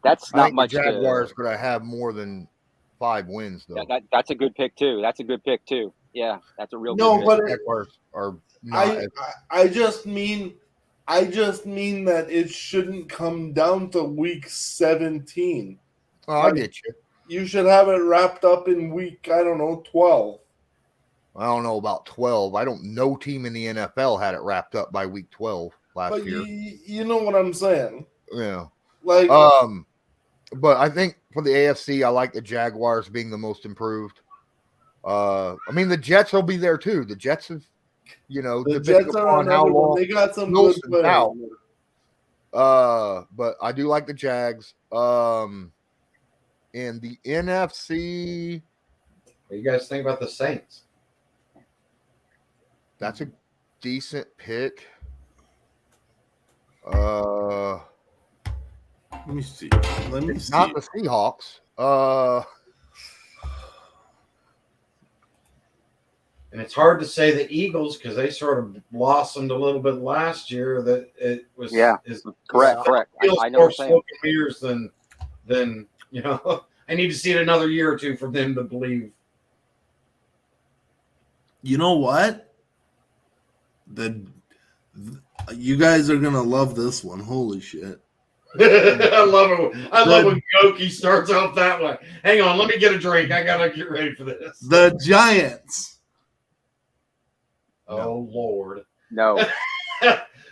That's I not think much. the Jaguars going to have more than 5 wins, though. That's a good pick too. That's a good pick too. Yeah, that's a real No, good but pick. Jaguars are not. I just mean that it shouldn't come down to week 17. Oh, I get you. You should have it wrapped up in week, I don't know, 12. I don't know about 12. I don't know team in the NFL had it wrapped up by week 12 last But year. you know what I'm saying? Yeah. Like, but I think for the AFC, I like the Jaguars being the most improved. I mean, the Jets will be there too. The Jets have, the depending Jets are upon how another one. long They got some Wilson's good players. out. But I do like the Jags. In the NFC, what do you guys think about the Saints? that's a decent pick. Let me see. It's not the Seahawks. And it's hard to say the Eagles because they sort of blossomed a little bit last year. That it was correct. I know more what you're saying. smoke and mirrors than I need to see it another year or two for them to believe. You know what? You guys are gonna love this one. Holy shit! I love it. I love when Goki starts off that way. Hang on, let me get a drink. I gotta get ready for this. The Giants. Oh Lord! No.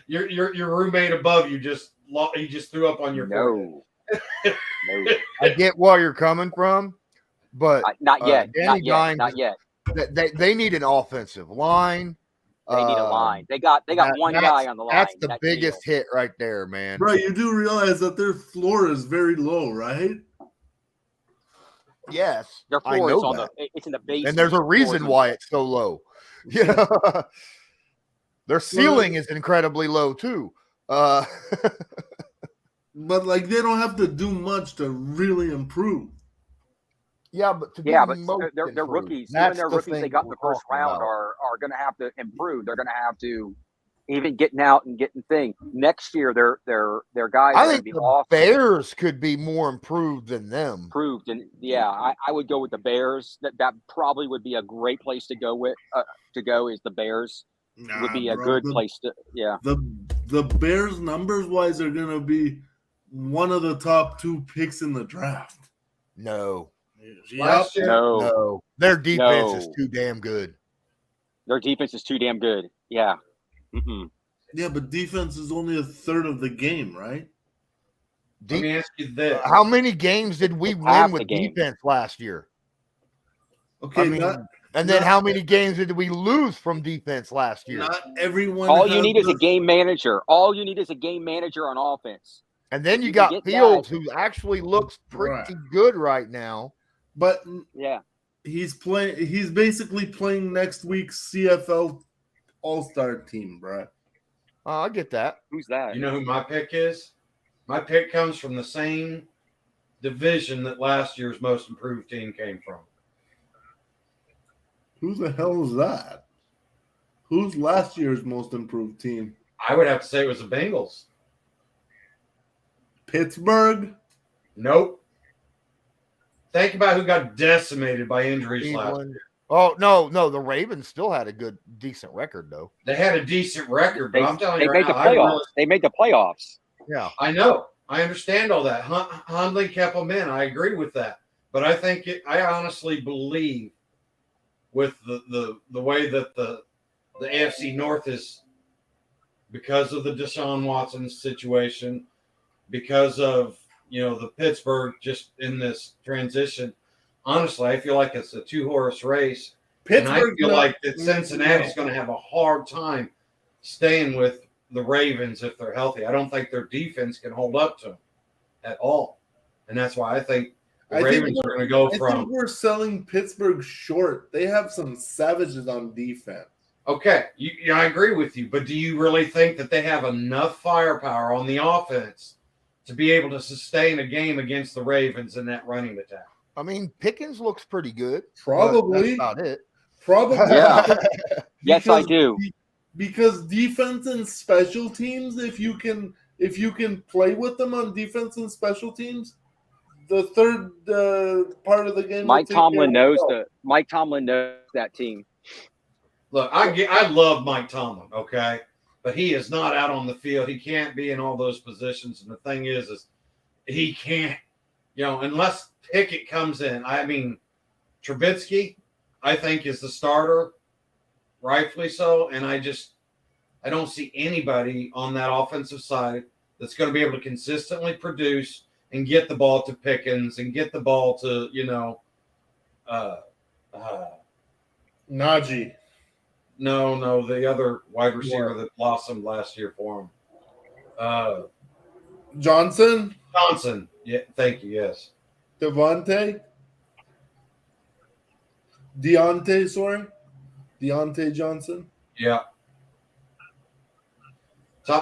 your roommate above you just threw up on your forehead. No. I get where you're coming from, but not yet. Danny Not Dimes, yet. They need an offensive line. They need a line. They got one guy on the line. That's the biggest hit right there, man. Bro, you do realize that their floor is very low, right? Yes, their floor I know is on that. it's in the basement. And there's a reason why it's so low. Yeah, their ceiling is incredibly low too. But like they don't have to do much to really improve. Yeah, but they're rookies. Even their rookies they got in the first round are going to have to improve. They're going to have to even getting out and getting things. Next year, their guys are going to be awesome. Bears could be more improved than them. Improved, and yeah, I would go with the Bears. That probably would be a great place to go with. Is the Bears would be a good place to. Yeah, the Bears numbers wise are going to be one of the top 2 picks in the draft. No. Last year, no. Their defense is too damn good. Their defense is too damn good. Yeah. Mm-mm. Yeah, but defense is only a third of the game, right? Let me ask you this: how many games did we win with defense last year? Okay, then how many games did we lose from defense last year? Not everyone. All you need is a game manager. All you need is a game manager on offense. And then you got Fields, who actually looks pretty good right now. But yeah, he's playing. He's basically playing next week's CFL All-Star team, bro. I get that. Who's that? You know who my pick is? My pick comes from the same division that last year's most improved team came from. Who the hell is that? Who's last year's most improved team? I would have to say it was the Bengals. Pittsburgh? Nope. Think about who got decimated by injuries last year. Oh, no. The Ravens still had a decent record, though. They had a decent record, but I'm telling you right now, they made the playoffs. Yeah. I know. I understand all that. Hundley kept them in. I agree with that. But I honestly believe with the way that the AFC North is, because of the Deshaun Watson situation, because of the Pittsburgh just in this transition. Honestly, I feel like it's a 2-horse race. And I feel like that Cincinnati's going to have a hard time staying with the Ravens if they're healthy. I don't think their defense can hold up to them at all. And that's why I think The I think Ravens are going to go I think from we're selling Pittsburgh short. They have some savages on defense. okay. I agree with you, but do you really think that they have enough firepower on the offense to be able to sustain a game against the Ravens in that running attack? I mean, Pickens looks pretty good. but Probably. that's about it. Probably. Yeah. Yes, I because- do. Because defense and special teams, if you can play with them on defense and special teams, the third part of the game. Mike will take Tomlin care of knows itself. Mike Tomlin knows that team. Look, I love Mike Tomlin, okay, but he is not out on the field. He can't be in all those positions, and the thing is he can't, unless Pickett comes in. I mean, Trubisky, I think, is the starter, rightfully so, and I don't see anybody on that offensive side that's going to be able to consistently produce and get the ball to Pickens and get the ball to, Najee. no, the other wide receiver that blossomed last year for him. Johnson. Johnson. Yeah, thank you. Yes. Deontay, Deontay Johnson. Yeah.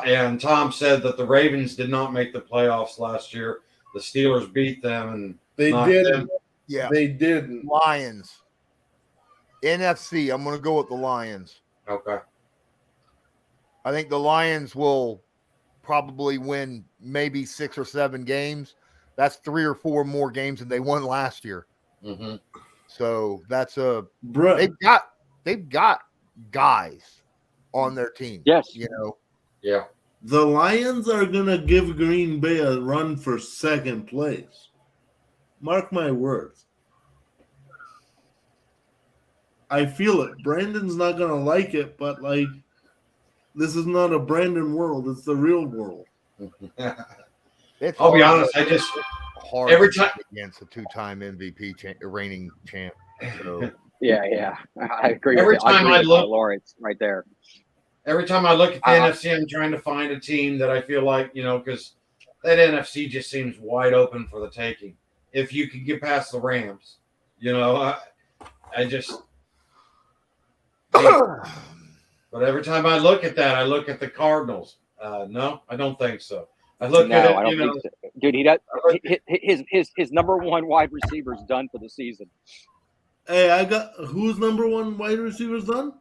And Tom said that the Ravens did not make the playoffs last year. The Steelers beat them, and They knocked did. them. Yeah. They didn't. Lions. NFC. I'm going to go with the Lions. Okay. I think the Lions will probably win maybe 6 or 7 games. That's 3 or 4 more games than they won last year. Mm-hmm. So that's Bruh. they've got guys on their team. Yes. Yeah. The Lions are gonna give Green Bay a run for second place. Mark my words. I feel it. Brandon's not gonna like it, but this is not a Brandon world. It's the real world. It's I'll be hard honest. I just hard every to time- bet against a 2-time MVP reigning champ. So Yeah. I agree. Every with you. time agree I with look- Lawrence right there. every time I look at the Uh-huh. NFC, I'm trying to find a team that I feel like, because that NFC just seems wide open for the taking. If you can get past the Rams, I just. But every time I look at that, I look at the Cardinals. No, I don't think so. I look No, at it, I don't think so. Dude, he does. His number one wide receiver is done for the season. Hey, I got who's number one wide receivers done?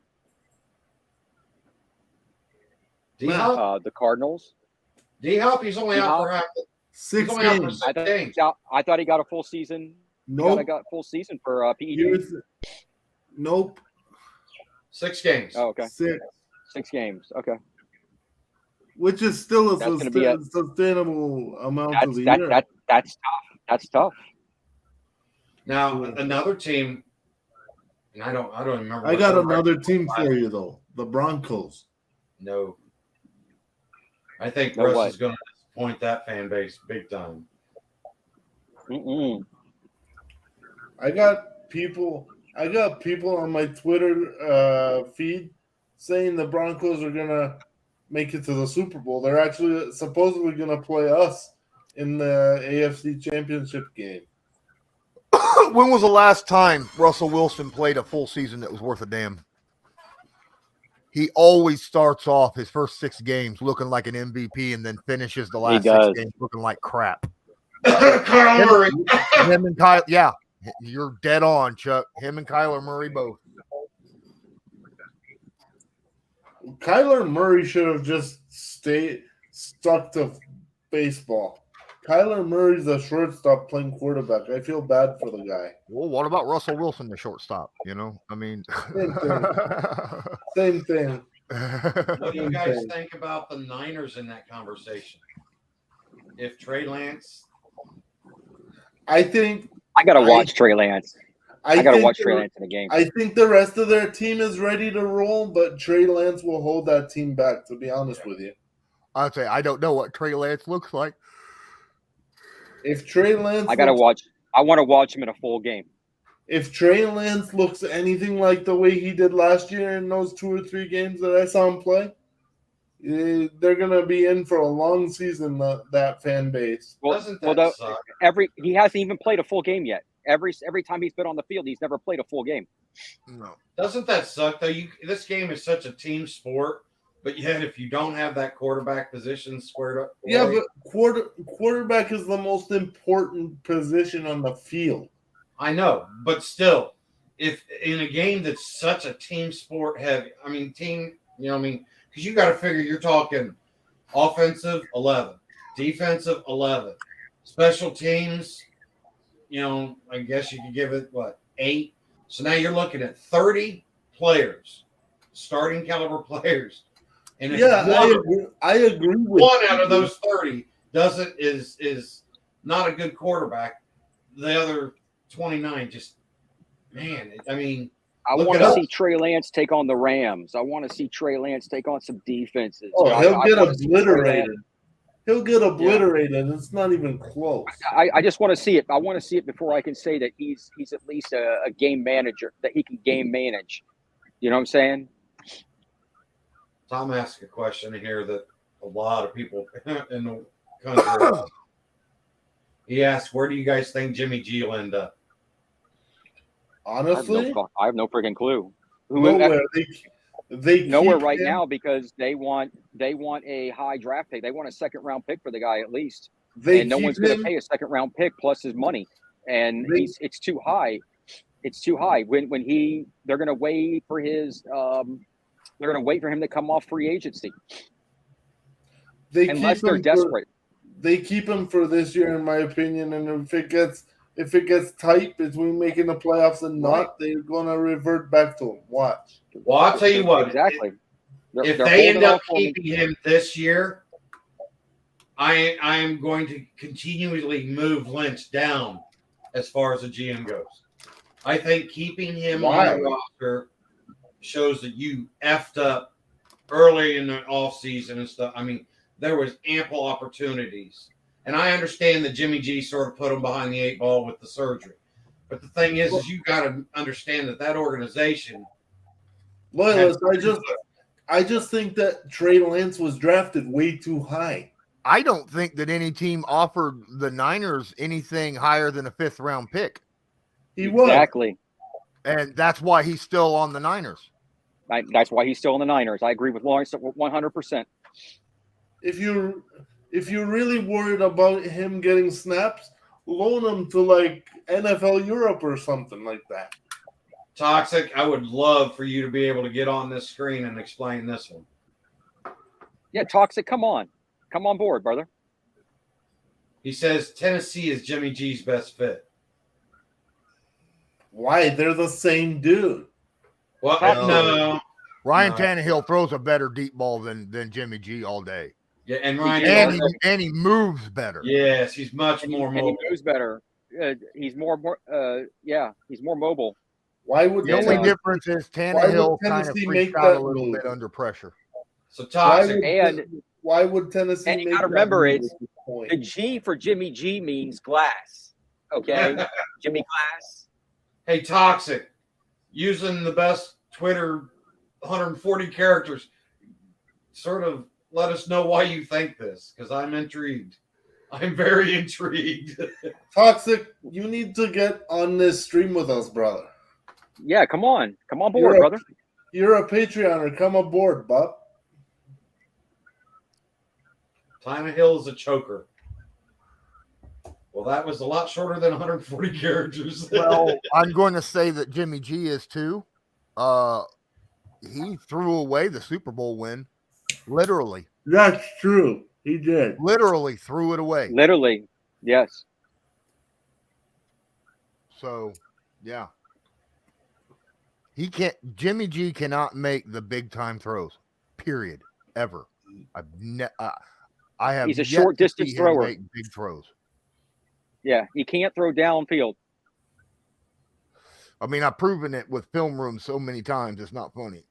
D-Hop, The Cardinals. D-Hop, he's only out for half. Six He's only out for games. 6 games. I thought he got a full season. Nope. I got full season for PED. Nope. 6 games. Oh, okay. 6. Games. Okay. Which is still a That's gonna be sustainable amount of the year. That's tough. That's tough. Now another team, and I don't remember. I what got their another record team was for last- you though. The Broncos. No. I think No Russ what? is going to disappoint that fan base big time. Mm-mm. I got people on my Twitter feed saying the Broncos are gonna make it to the Super Bowl. They're actually supposedly gonna play us in the AFC Championship game. when was the last time Russell Wilson played a full season that was worth a damn? He always starts off his first 6 games looking like an MVP and then finishes the last 6 does. games looking like crap. Kyle Murray. Him and Kyle, yeah, you're dead on, Chuck. Him and Kyler Murray both. Kyler Murray should have just stuck to baseball. Kyler Murray's a shortstop playing quarterback. I feel bad for the guy. Well, what about Russell Wilson, the shortstop? I mean, Same thing. What do you guys think about the Niners in that conversation? If Trey Lance, I think I gotta watch Trey Lance. I gotta think watch the- Trey Lance in the game. I think the rest of their team is ready to roll, but Trey Lance will hold that team back, to be honest with you. I'd say I don't know what Trey Lance looks like. If Trey Lance I gotta looks- watch. I want to watch him in a full game. If Trey Lance looks anything like the way he did last year in those 2 or 3 games that I saw him play, they're gonna be in for a long season. That fan base. Doesn't that suck? He hasn't even played a full game yet. Every time he's been on the field, he's never played a full game. No. Doesn't that suck though? This game is such a team sport, but yet if you don't have that quarterback position squared up, Yeah, but quarterback is the most important position on the field. I know, but still, if in a game that's such a team sport heavy, because you got to figure you're talking offensive 11, defensive 11, special teams. I guess you could give it 8. So now you're looking at 30 players, starting caliber players. And if I agree with one out of those 30 is not a good quarterback, the other 29 just I want to see Trey Lance take on the Rams. I want to see Trey Lance take on some defenses. Oh, he'll get obliterated. He'll get obliterated. Yeah. It's not even close. I just want to see it. I want to see it before I can say that he's at least a game manager, that he can game manage. You know what I'm saying? Tom asked a question here that a lot of people in the country. He asked, "Where do you guys think Jimmy G will end up?" Honestly, I have no freaking clue. Nowhere. They nowhere right now because they want a high draft pick. They want a second round pick for the guy at least. And no one's going to pay a second round pick plus his money. And it's too high. It's too high. When they're going to wait for his they're going to wait for him to come off free agency. Unless they're desperate. They keep him for this year, in my opinion. And if it gets tight between making the playoffs and not, they're going to revert back to him. Watch. Well, I'll tell you what. Exactly. If they end up keeping him this year, I am going to continually move Lynch down as far as the GM goes. I think keeping him on the roster shows that you effed up early in the offseason and stuff. There was ample opportunities. And I understand that Jimmy G sort of put him behind the 8 ball with the surgery. But the thing is you got to understand that organization. Loyalist, I just think that Trey Lance was drafted way too high. I don't think that any team offered the Niners anything higher than a 5th round pick. He was. Exactly. And that's why he's still on the Niners. That's why he's still on the Niners. I agree with Lawrence 100%. If you're really worried about him getting snaps, loan him to NFL Europe or something like that. Toxic, I would love for you to be able to get on this screen and explain this one. Yeah, Toxic, come on board, brother. He says Tennessee is Jimmy G's best fit. Why? They're the same dude. Well, no. Ryan Tannehill throws a better deep ball than Jimmy G all day. Yeah, and Ryan and he moves better. Yes, he's much more mobile. And he moves better. He's more mobile. Why would the only difference is Tannehill kind of freaks out a little bit under pressure. So Toxic. Why would Tennessee? And you got to remember, it's the G for Jimmy G means glass. Okay, Jimmy Glass. Hey, Toxic, using the best Twitter 140 characters, sort of let us know why you think this, because I'm intrigued. I'm very intrigued. Toxic, you need to get on this stream with us, brother. Yeah, come on board, brother. You're a Patreoner. Come aboard, bub. Tannehill is a choker. Well, that was a lot shorter than 140 characters. Well, I'm going to say that Jimmy G is too. He threw away the Super Bowl win. Literally. That's true. He did. Literally threw it away. Literally. Yes. So, yeah. Jimmy G cannot make the big time throws. Period. Ever. I have. He's a short distance thrower. Make big throws. Yeah, he can't throw downfield. I've proven it with film rooms so many times. It's not funny.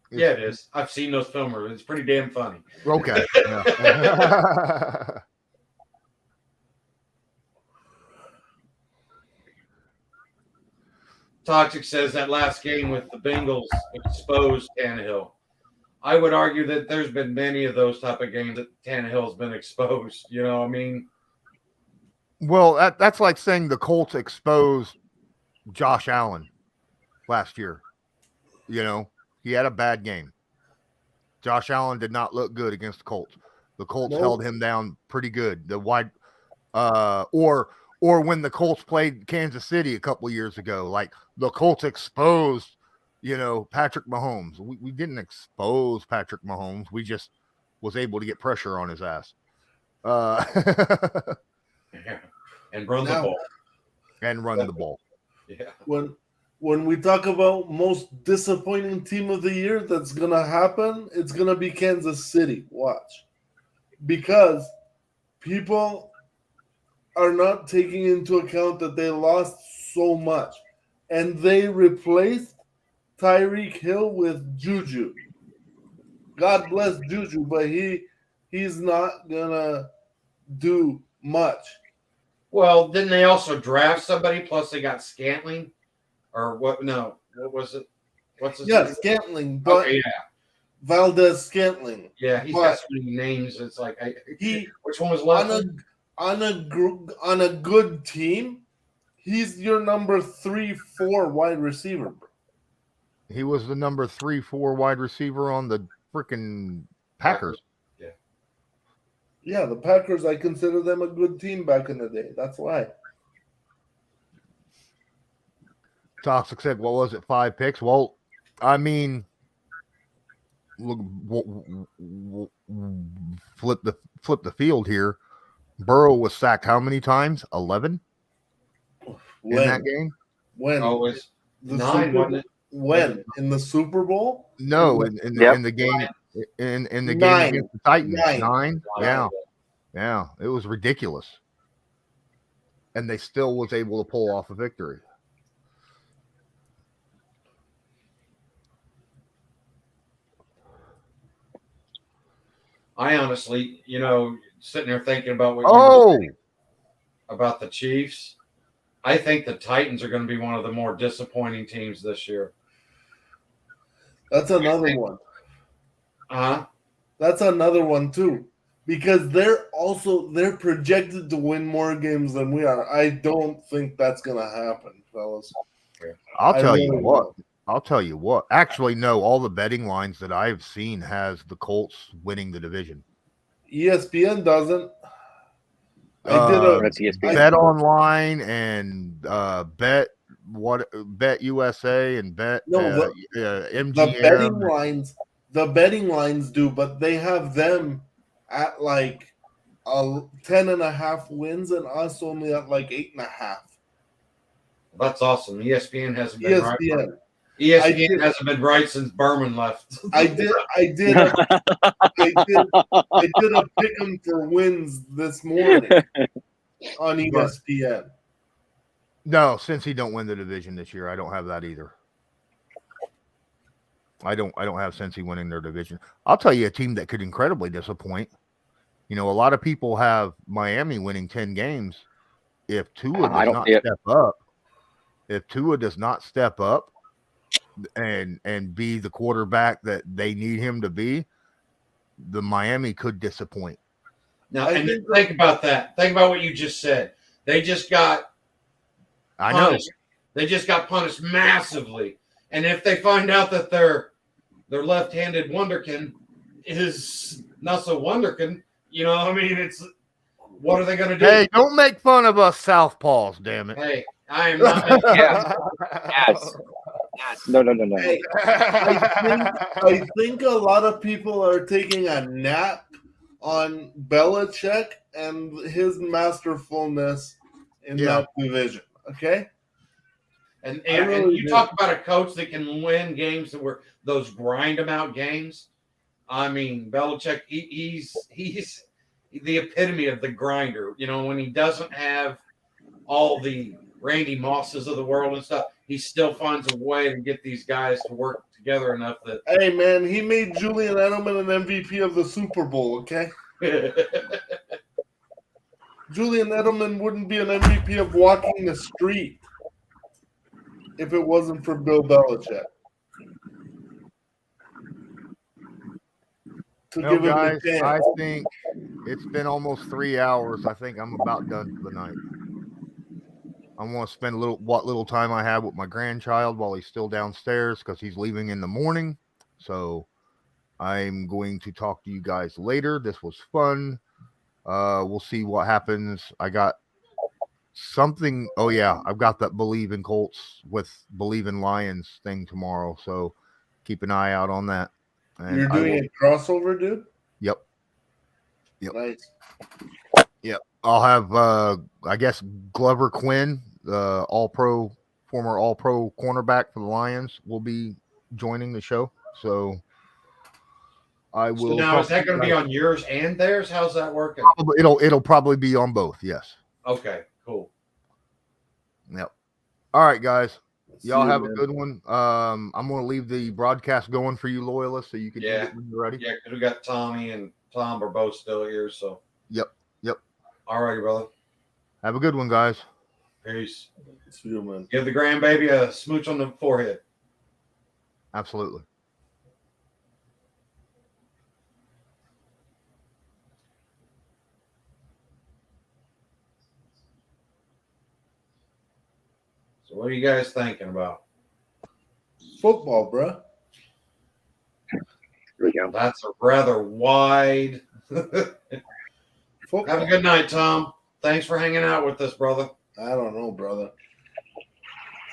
Yeah, it is. I've seen those film rooms. It's pretty damn funny. Okay. Toxic says that last game with the Bengals exposed Tannehill. I would argue that there's been many of those type of games that Tannehill's been exposed. You know, I mean, Well, that's like saying the Colts exposed Josh Allen last year. You know, he had a bad game. Josh Allen did not look good against the Colts. The Colts held him down pretty good. The wide, or when the Colts played Kansas City a couple of years ago, like the Colts exposed, Patrick Mahomes. We didn't expose Patrick Mahomes. We just was able to get pressure on his ass. And run the ball. And run the ball. Yeah. When we talk about most disappointing team of the year that's going to happen, it's going to be Kansas City. Watch. Because people are not taking into account that they lost so much. And they replaced Tyreek Hill with Juju. God bless Juju, but he's not going to do much. Well, didn't they also draft somebody? Plus, they got Scantling, or what? No, what was it? What's his name? Scantling, but okay, Valdez Scantling. Yeah, he's got so many names. It's like which one was left? On a good team, he's your number 3-4 wide receiver, bro. He was the number 3-4 wide receiver on the freaking Packers. Yeah, the Packers, I consider them a good team back in the day. That's why. Toxic said, what was it, 5 picks? Well, I mean, look, flip the field here. Burrow was sacked how many times? 11 in that game? When? Oh, it was 9, wasn't it? When? In the Super Bowl? No, in the game. In the game against the Titans. 9? Yeah. It was ridiculous. And they still was able to pull off a victory. I honestly, sitting there thinking about what you were saying about the Chiefs, I think the Titans are going to be one of the more disappointing teams this year. That's another one. That's another one too, because they're projected to win more games than we are. I don't think that's going to happen, fellas. I'll tell you what. Actually, no. All the betting lines that I've seen has the Colts winning the division. ESPN doesn't. That's ESPN. Bet Online and Bet USA and Bet MGM. The betting lines do, but they have them at like 10.5 wins and us only at like 8.5. That's awesome. ESPN hasn't been right. ESPN hasn't been right since Berman left. I did a pick 'em for wins this morning on ESPN. No, since he don't win the division this year, I don't have that either. I don't have Cincy winning their division. I'll tell you a team that could incredibly disappoint. A lot of people have Miami winning 10 games. If Tua does not step up and be the quarterback that they need him to be, the Miami could disappoint. Now, think about that. Think about what you just said. They just got punished. They just got punished massively. And if they find out that their left-handed wonderkin is not so wonderkin, it's what are they going to do? Hey, don't make fun of us southpaws, damn it. Hey, I am not. Yes. No. Hey, I think a lot of people are taking a nap on Belichick and his masterfulness in that division. Okay. And you talk about a coach that can win games that were those grind them out games. I mean, Belichick, he's the epitome of the grinder. When he doesn't have all the Randy Mosses of the world and stuff, he still finds a way to get these guys to work together enough that. Hey man, he made Julian Edelman an MVP of the Super Bowl. Okay. Julian Edelman wouldn't be an MVP of walking the street if it wasn't for Bill Belichick. to No, give him guys, the chance. I think it's been almost 3 hours. I think I'm about done for the night. I want to spend what little time I have with my grandchild while he's still downstairs because he's leaving in the morning. So I'm going to talk to you guys later. This was fun. We'll see what happens. I got something. Oh yeah, I've got that Believe in Colts with Believe in Lions thing tomorrow. So keep an eye out on that. And You're doing a crossover, dude? Yep. Yep. Nice. Yep. I'll have I guess Glover Quinn, the former all pro cornerback for the Lions, will be joining the show. So I will. So now is that going to be on yours and theirs? How's that working? It'll probably be on both, yes. Okay, cool. Yep. All right, guys. Y'all have man. a good one. I'm gonna leave the broadcast going for you loyalists so you can get when you're ready. Yeah, because we got Tommy and Tom are both still here, so Yep. all right, brother. Have a good one, guys. Peace. See you, man. Give the grandbaby a smooch on the forehead. Absolutely. So what are you guys thinking about? Football, bro. Here we go. That's a rather wide. Football. Have a good night, Tom. Thanks for hanging out with us, brother. I don't know, brother.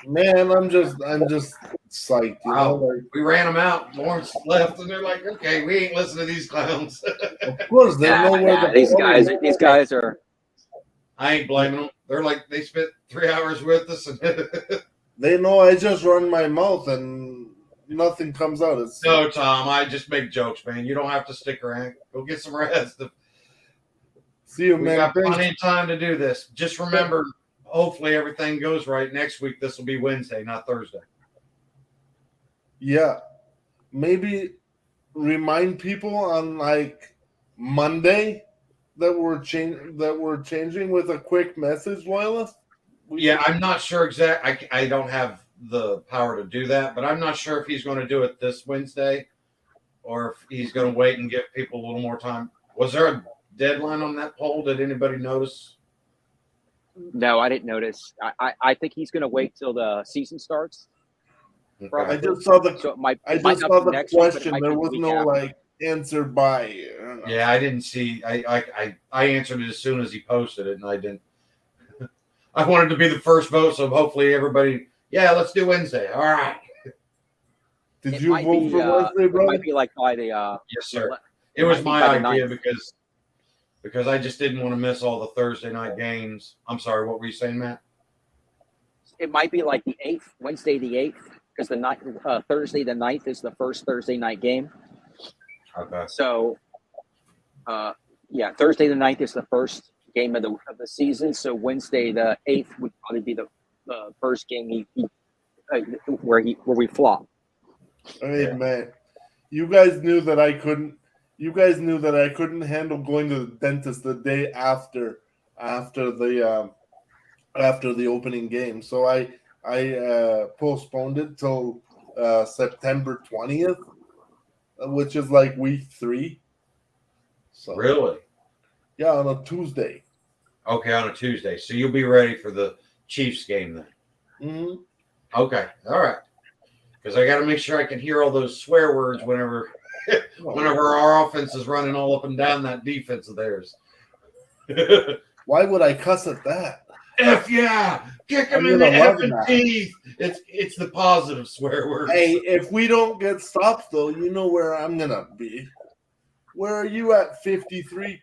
Man, I'm just psyched. You know, like, We ran them out. Lawrence left, and they're like, "Okay, we ain't listening to these clowns." of course, they know where the these ball is. guys are. I ain't blaming them. They're like, they spent 3 hours with us, and They know I just run my mouth and nothing comes out. It's no, Tom, I just make jokes, man. You don't have to stick around. Go get some rest. see you, We man. got Thanks. plenty of time to do this. Just remember, hopefully everything goes right next week. This will be Wednesday, not Thursday. Yeah, maybe remind people on like Monday that we're changing with a quick message, loyalist. Yeah, I'm not sure exact. I don't have the power to do that, but I'm not sure if he's going to do it this Wednesday or if he's going to wait and give people a little more time. Was there a deadline on that poll? Did anybody notice? No, I didn't notice. I think he's going to wait till the season starts. Okay. I just saw the So it might. I it might just not saw be the next week, but it question. might There be the was week no after. like answer by. I don't know. Yeah, I didn't see. I answered it as soon as he posted it, and I didn't. I wanted to be the first vote, so hopefully everybody. Yeah, let's do Wednesday. All right. Did It you might vote be, for Wednesday, It bro? might be like by the. Yes, sir. It It was might be my by the idea 9th. because I just didn't want to miss all the Thursday night games. I'm sorry, what were you saying, Matt? It might be like the 8th, Wednesday the 8th, because the night Thursday the 9th is the first Thursday night game. Okay. So, Thursday the 9th is the first game of the season. So Wednesday the 8th would probably be the first game where we flop. Hey man, you guys knew that I couldn't. You guys knew that I couldn't handle going to the dentist the day after the opening game. So I postponed it till September 20th, which is like week 3. So Really? yeah, on a Tuesday. Okay, on a Tuesday. So you'll be ready for the Chiefs game then. Mm-hmm. Okay. All right. Because I got to make sure I can hear all those swear words whenever our offense is running all up and down that defense of theirs. Why would I cuss at that? F yeah, kick him I'm in the gonna love effing that. teeth. It's the positive swear words. Hey, if we don't get stopped though, you know where I'm gonna be. Where are you at 53?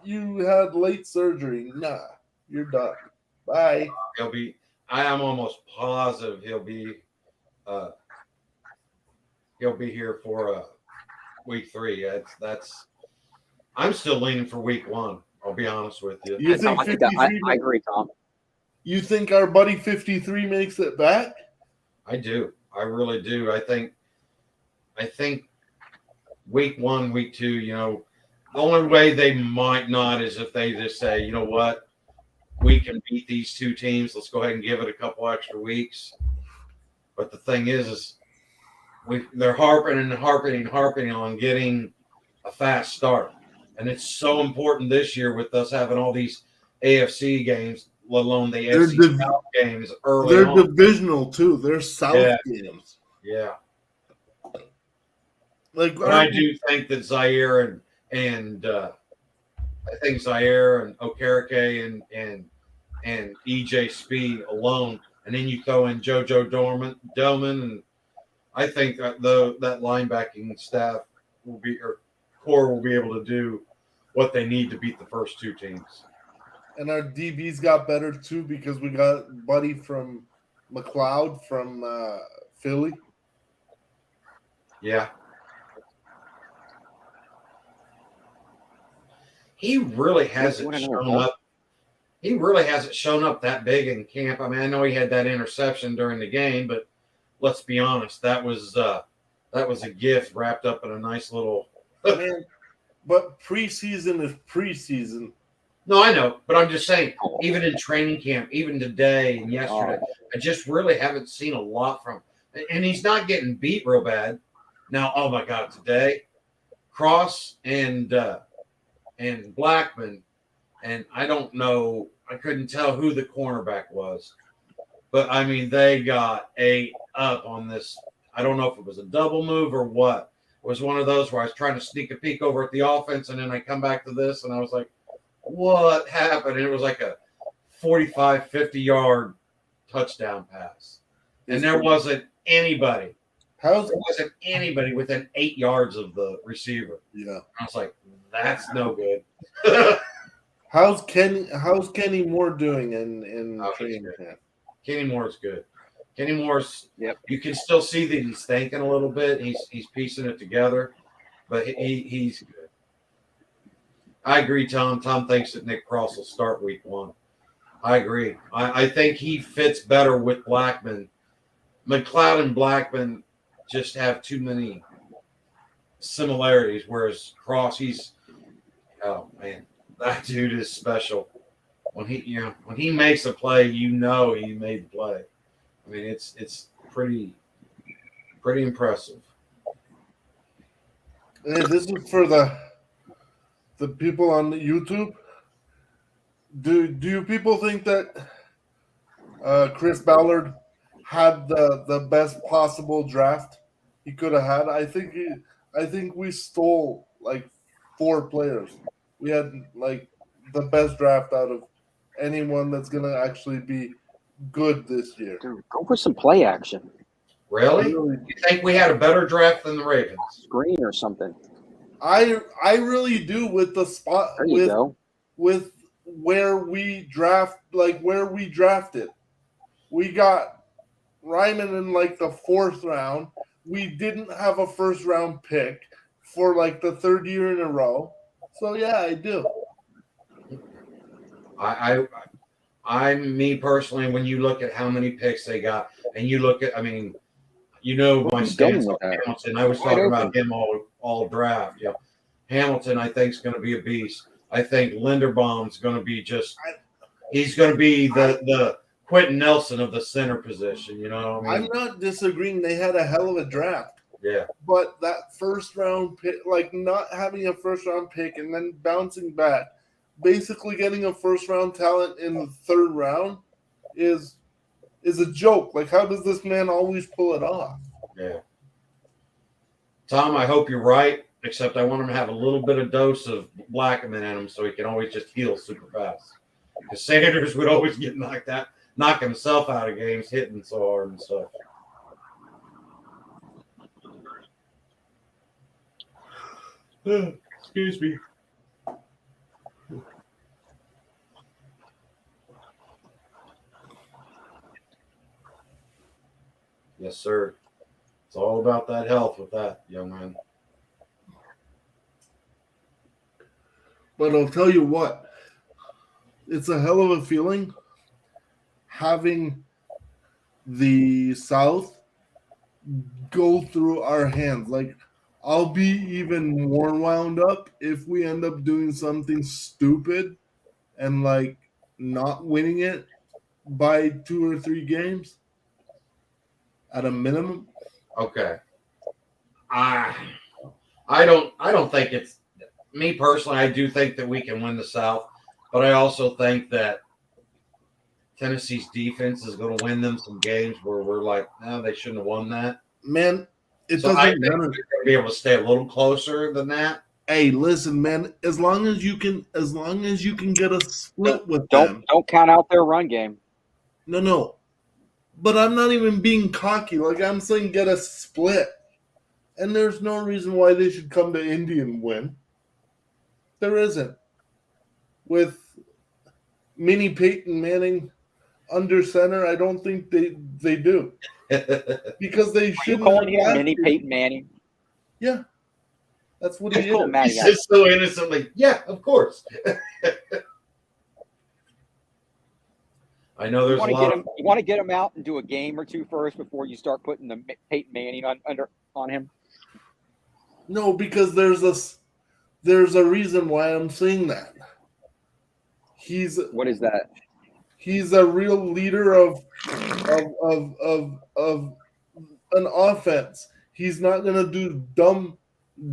You had late surgery. Nah, you're done. Bye. I am almost positive he'll be here for week 3. I'm still leaning for week 1. I'll be honest with you. You think I think 53? I agree, Tom. You think our buddy 53 makes it back? I do. I really do. I think week 1, week 2, the only way they might not is if they just say, you know what, we can beat these 2 teams. Let's go ahead and give it a couple extra weeks. But the thing is they're harping on getting a fast start. And it's so important this year with us having all these AFC games, let alone the AFC South games early They're on. divisional too. They're South games. Yeah. Like, But I do think that Zaire and I think Zaire and Okereke and EJ Speed alone, and then you throw in JoJo Doman, and I think that that linebacking staff will be, or core will be able to do what they need to beat the first two teams. And our DBs got better too because we got Buddy from McLeod from Philly. Yeah. He really hasn't shown up. He really hasn't shown up that big in camp. I mean, I know he had that interception during the game, but let's be honest, that was a gift wrapped up in a nice little. Man, but preseason is preseason. No, I know, but I'm just saying, even in training camp, even today and yesterday, I just really haven't seen a lot from him. And he's not getting beat real bad. Now, oh my God, today, Cross and Blackman, and I don't know, I couldn't tell who the cornerback was, but I mean, they got ate up on this. I don't know if it was a double move or what. It was one of those where I was trying to sneak a peek over at the offense, and then I come back to this, and I was like, what happened? And it was like a 45, 50-yard touchdown pass. And there wasn't anybody. There wasn't anybody within 8 yards of the receiver. Yeah. I was like, that's no good. How's Kenny Moore doing in training camp? Kenny Moore's good. Kenny Moore's, you can still see that he's thinking a little bit. He's piecing it together, but he's good. I agree, Tom. Tom thinks that Nick Cross will start week 1. I agree. I think he fits better with Blackman. McLeod and Blackman just have too many similarities, whereas Cross, oh man, that dude is special. When he makes a play, he made the play. I mean, it's pretty impressive. Hey, this is for the people on the YouTube. Do you people think that Chris Ballard had the best possible draft he could have had? I think we stole like 4 players. We had like the best draft out of anyone that's gonna actually be good this year. Dude, go for some play action. Really? You think we had a better draft than the Ravens? Screen or something. I really do with the spot with where we drafted. We got Ryman in like the 4th round. We didn't have a first round pick for like the 3rd year in a row. So yeah, I do. I'm me personally, when you look at how many picks they got, and you look at, I mean, my stance on Hamilton. I was talking about him all draft. Yeah, Hamilton, I think, is going to be a beast. I think Linderbaum's going to be he's going to be the Quentin Nelson of the center position. You know what I mean? I'm not disagreeing. They had a hell of a draft. Yeah. But that first round pick, like not having a first round pick and then bouncing back, basically getting a first round talent in the 3rd round is a joke. Like, how does this man always pull it off? Yeah. Tom, I hope you're right, except I want him to have a little bit of dose of Blackman in him so he can always just heal super fast. Because Sanders would always get knock himself out of games, hitting so hard and stuff. Excuse me. Yes, sir. It's all about that health with that, young man. But I'll tell you what, it's a hell of a feeling having the South go through our hands. Like, I'll be even more wound up if we end up doing something stupid and like not winning it by 2 or 3 games at a minimum. Okay. I don't think it's me personally. I do think that we can win the South, but I also think that Tennessee's defense is going to win them some games where we're like, no, they shouldn't have won that. Man, it So I doesn't think we're matter. going to be able to stay a little closer than that. Hey, listen, man. As long as you can get a split with them. Don't count out their run game. No. But I'm not even being cocky. Like, I'm saying get a split. And there's no reason why they should come to Indy and win. There isn't. With mini Peyton Manning under center, I don't think they do. Because they Are you shouldn't calling him have mini to. Peyton Manning? Yeah. That's what Just he call is. him Matty He Ice. says so innocently, yeah, of course. I know there's a lot. You want to get him out and do a game or two first before you start putting the Peyton Manning on him. No, because there's a reason why I'm saying that. What is that? He's a real leader of an offense. He's not gonna do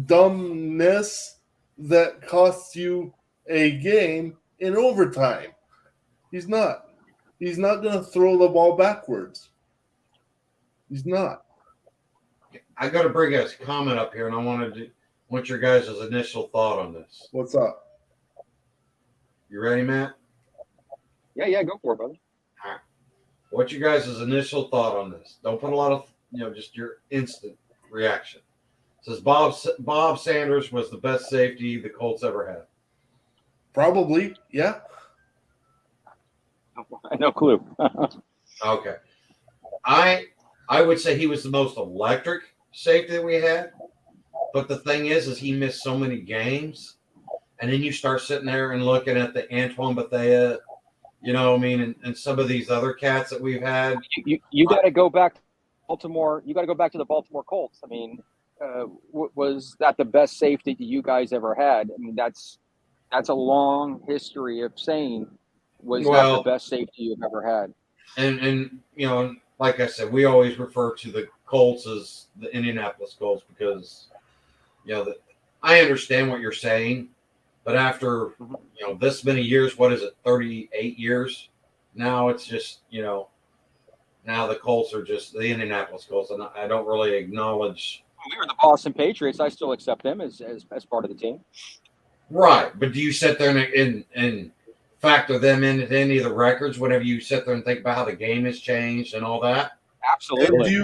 dumbness that costs you a game in overtime. He's not. He's not gonna throw the ball backwards. He's not. I got to bring a comment up here, and I want your guys' initial thought on this. What's up? You ready, Matt? Yeah, go for it, brother. All right. What's your guys' initial thought on this? Don't put a lot of, just your instant reaction. It says Bob Sanders was the best safety the Colts ever had. Probably, yeah. No clue. Okay. I would say he was the most electric safety that we had. But the thing is he missed so many games. And then you start sitting there and looking at the Antoine Bethea, and some of these other cats that we've had. You got to go back to Baltimore. You got to go back to the Baltimore Colts. I mean, was that the best safety that you guys ever had? I mean, that's a long history of saying that the best safety you've ever had. And like I said, we always refer to the Colts as the Indianapolis Colts because I understand what you're saying, but after this many years, what is it, 38 years? Now it's just now the Colts are just the Indianapolis Colts, and I don't really acknowledge. We were the Boston Patriots. I still accept them as part of the team. Right, but do you sit there and factor them into any of the records whenever you sit there and think about how the game has changed and all that? Absolutely.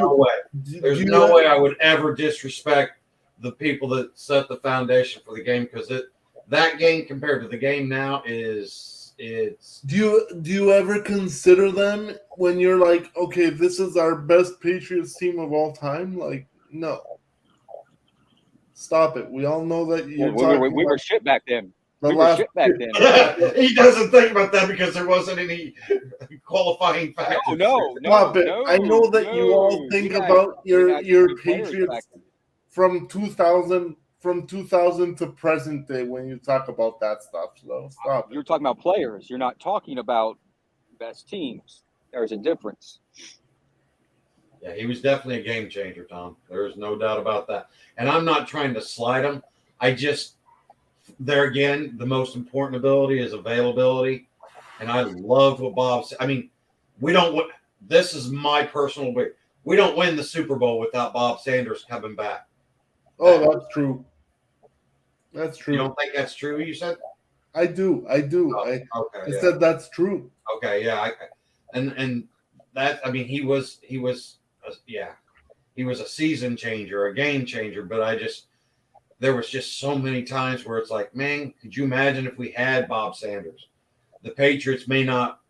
There's no way I would ever disrespect the people that set the foundation for the game because that game compared to the game now it's. Do you ever consider them when you're like, okay, this is our best Patriots team of all time? Like, no. Stop it. We all know that we were shit back then. He doesn't think about that because there wasn't any qualifying factors. No. I know that you all think about your Patriots from 2000 to present day when you talk about that stuff. So stop. You're talking about players. You're not talking about best teams. There's a difference. Yeah, he was definitely a game changer, Tom. There's no doubt about that. And I'm not trying to slide him. There again, the most important ability is availability. And I love what Bob said. I mean, this is my personal way. We don't win the Super Bowl without Bob Sanders coming back. Oh, that's true. That's true. You don't think that's true, you said? I do. Okay, I said that's true. Okay, yeah. And that, I mean, he was a season changer, a game changer, but there was just so many times where it's like, man, could you imagine if we had Bob Sanders? The Patriots may not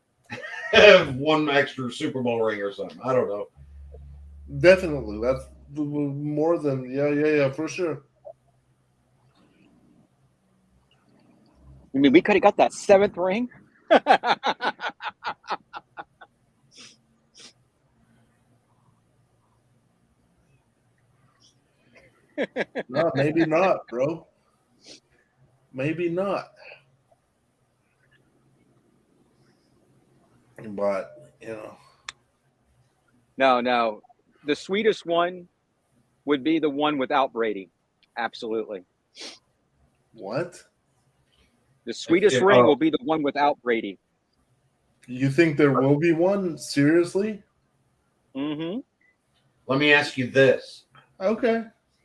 have one extra Super Bowl ring or something. I don't know. Definitely. That's more than, yeah, for sure. I mean, we could have got that 7th ring. No, maybe not, bro. Maybe not. But, No. The sweetest one would be the one without Brady. Absolutely. What? The sweetest ring will be the one without Brady. You think there will be one? Seriously? Mm-hmm. Let me ask you this. Okay.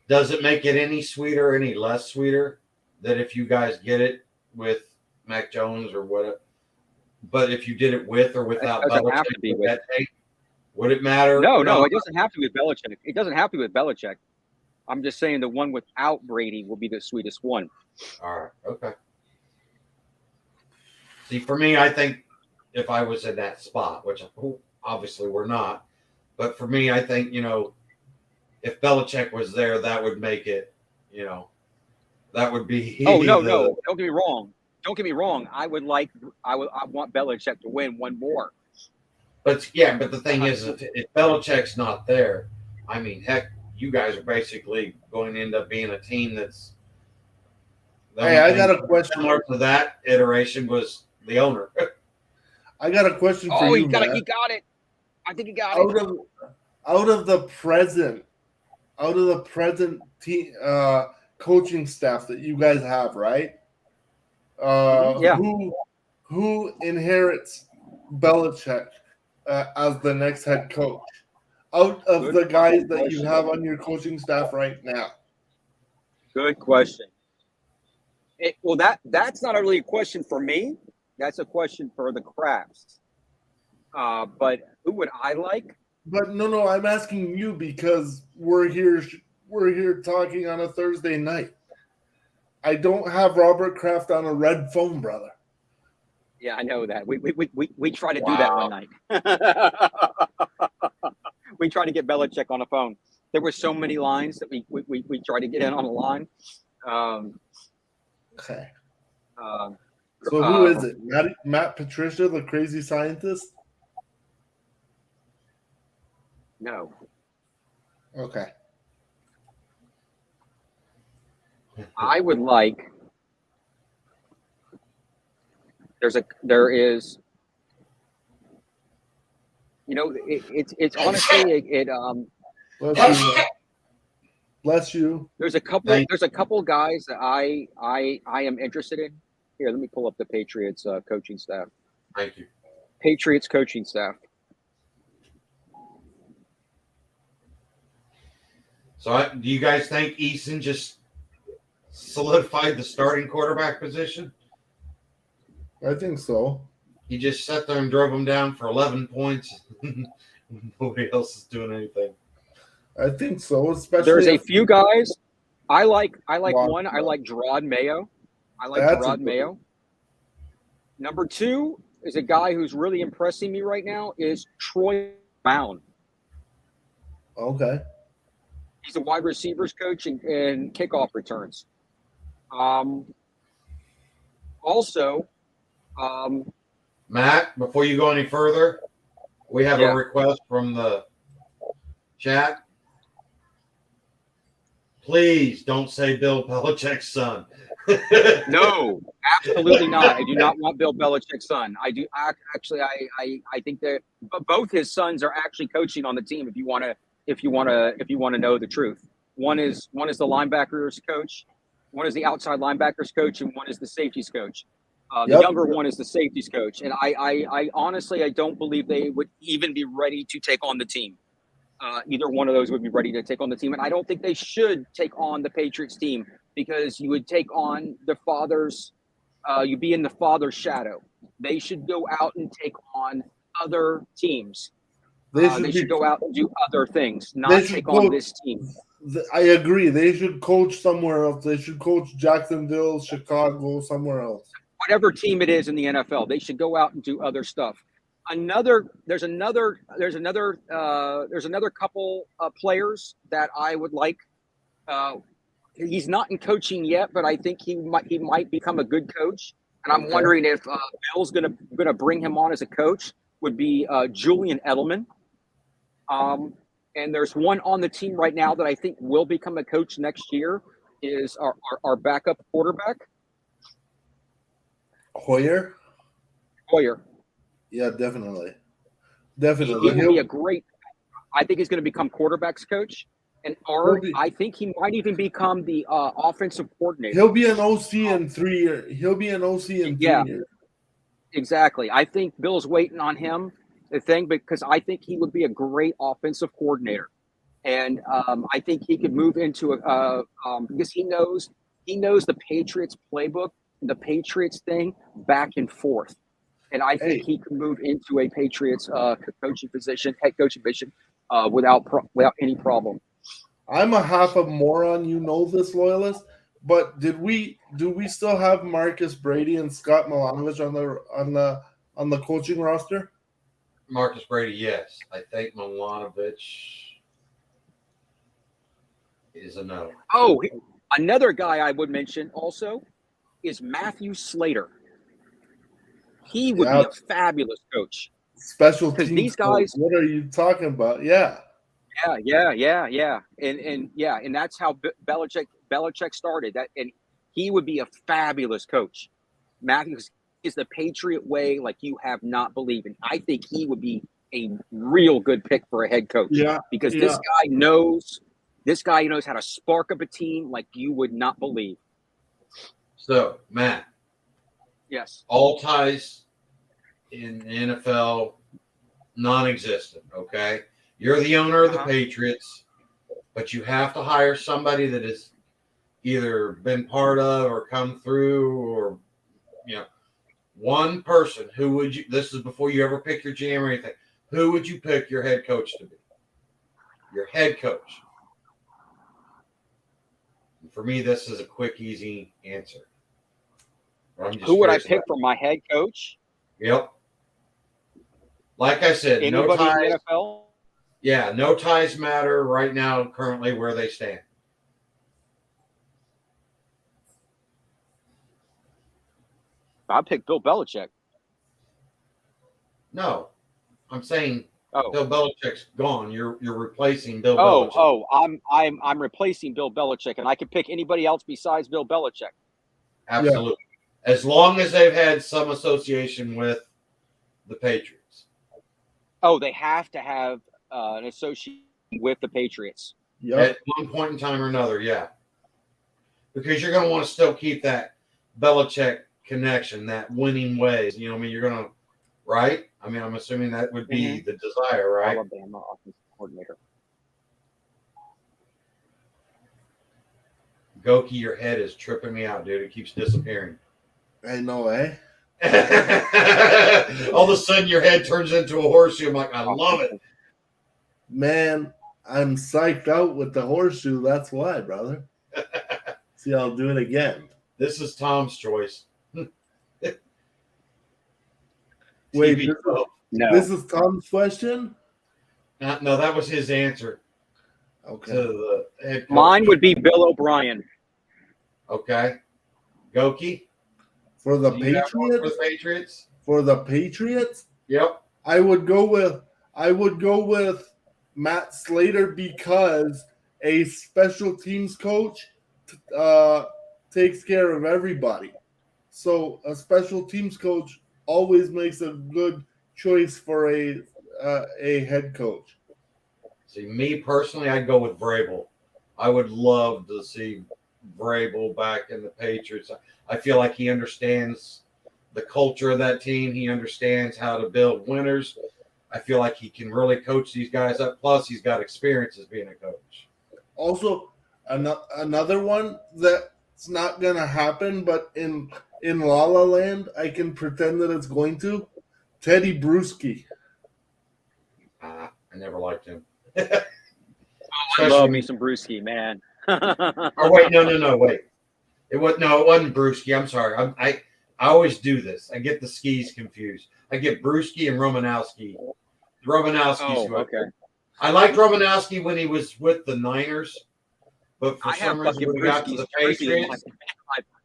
Does it make it any sweeter, any less sweeter that if you guys get it with Mac Jones or what? But if you did it with or without It doesn't Belichick, have to be with. would it matter? No, it doesn't have to be with Belichick. It doesn't have to be with Belichick. I'm just saying the one without Brady will be the sweetest one. All right. Okay. See, for me, I think if I was in that spot, which obviously we're not, but for me, I think, if Belichick was there, that would make it, that would be. Oh, no. Don't get me wrong. I want Belichick to win one more. But the thing is, if Belichick's not there, I mean, heck, you guys are basically going to end up being a team that's. Hey, I got a question. Similar to that iteration was the owner. I got a question for you. He got it. I think he got it. Out of the present team, coaching staff that you guys have, right? Yeah. Who inherits Belichick as the next head coach? Out of the guys that you have on your coaching staff right now. Good question. That's not really a question for me. That's a question for the Crafts. But who would I like? But no, I'm asking you because we're here talking on a Thursday night. I don't have Robert Kraft on a red phone, brother. Yeah, I know that. We try to do that one night. We try to get Belichick on the phone. There were so many lines that we tried to get in on the line. Okay. So who is it? Matt Patricia, the crazy scientist? No. Okay. I would like. There is. It's honestly Bless you. There's a couple guys that I am interested in. Here, let me pull up the Patriots coaching staff. Thank you. Patriots coaching staff. So, do you guys think Eason just solidified the starting quarterback position? I think so. He just sat there and drove them down for 11 points. Nobody else is doing anything. I think so. Especially there's a few guys. I like one. I like Gerard Mayo. Mayo. Number two is a guy who's really impressing me right now is Troy Brown. Okay. He's a wide receivers coach and kickoff returns. Matt, before you go any further, we have a request from the chat. Please don't say Bill Belichick's son. No, absolutely not. I do not want Bill Belichick's son. I do actually. I think that both his sons are actually coaching on the team. If you want to know the truth, one is the linebackers coach, one is the outside linebackers coach, and one is the safeties coach. The younger one is the safeties coach, and I honestly don't believe they would even be ready to take on the team. Either one of those would be ready to take on the team, and I don't think they should take on the Patriots team because you would take on the father's. You'd be in the father's shadow. They should go out and take on other teams. They should go out and do other things, not take on this team. I agree. They should coach somewhere else. They should coach Jacksonville, Chicago, somewhere else. Whatever team it is in the NFL, they should go out and do other stuff. There's another couple players that I would like. He's not in coaching yet, but I think he might become a good coach. And I'm wondering if Bill's gonna bring him on as a coach. Would be Julian Edelman. And there's one on the team right now that I think will become a coach next year. Is our backup quarterback Hoyer. Yeah, definitely. He will be a great. I think he's going to become quarterbacks coach. I think he might even become the offensive coordinator. He'll be an OC in 3 years. He'll be an OC in 3 years. Exactly. I think Bill's waiting on him, the thing, because I think he would be a great offensive coordinator. And I think he could move into because he knows the Patriots playbook, the Patriots thing back and forth. And I think he could move into a Patriots head coaching position, without any problem. I'm a half a moron, you know this, loyalist. But do we still have Marcus Brady and Scott Milanovich on the coaching roster? Marcus Brady, yes. I think Milanovich is a no. Oh, another guy I would mention also is Matthew Slater. He would be a fabulous coach. Special teams. These guys. What are you talking about? Yeah. Yeah. And that's how Belichick started that, and he would be a fabulous coach. Matthew is the Patriot way, like you have not believed in. I think he would be a real good pick for a head coach. Yeah, because this guy knows how to spark up a team like you would not believe. So, Matt. Yes. All ties in the NFL non-existent. Okay. You're the owner of the Patriots, but you have to hire somebody that has either been part of or come through, or one person. Who would you? This is before you ever pick your GM or anything. Who would you pick your head coach to be? Your head coach. And for me, this is a quick, easy answer. Who would I pick for my head coach? Yep. Like I said, anybody no ties. In the NFL? Yeah, no ties matter right now, currently where they stand. I'd pick Bill Belichick. No, I'm saying Bill Belichick's gone. You're replacing Bill Belichick. I'm replacing Bill Belichick, and I could pick anybody else besides Bill Belichick. Absolutely. Yeah. As long as they've had some association with the Patriots. Oh, they have to have an association with the Patriots. Yep. At one point in time or another, yeah. Because you're going to want to still keep that Belichick connection, that winning ways. You know what I mean? You're going to, right? I mean, I'm assuming that would be the desire, right? Alabama offensive coordinator. Goki, your head is tripping me out, dude. It keeps disappearing. I know, eh? All of a sudden, your head turns into a horseshoe. I'm like, I love it. Man, I'm psyched out with the horseshoe. That's why, brother. See, I'll do it again. This is Tom's choice. Wait, this is Tom's question? No, that was his answer. Okay. To the head coach. Mine would be Bill O'Brien. Okay. Goki? For the Patriots? For the Patriots? For the Patriots? Yep. I would go with Matt Slater because a special teams coach takes care of everybody. So a special teams coach always makes a good choice for a head coach. See, me personally, I'd go with Vrabel. I would love to see Vrabel back in the Patriots. I feel like he understands the culture of that team. He understands how to build winners. I feel like he can really coach these guys up. Plus, he's got experience as being a coach. Also, another one that's not going to happen, but in La La Land, I can pretend that it's going to. Teddy Bruschi. I never liked him. I love me some Bruschi, man. Oh wait, no, wait. It wasn't Bruschi. I'm sorry. I always do this. I get the skis confused. I get Bruschi and Romanowski. Romanowski's okay. I liked Romanowski when he was with the Niners, but for some reason when he got to the Patriots,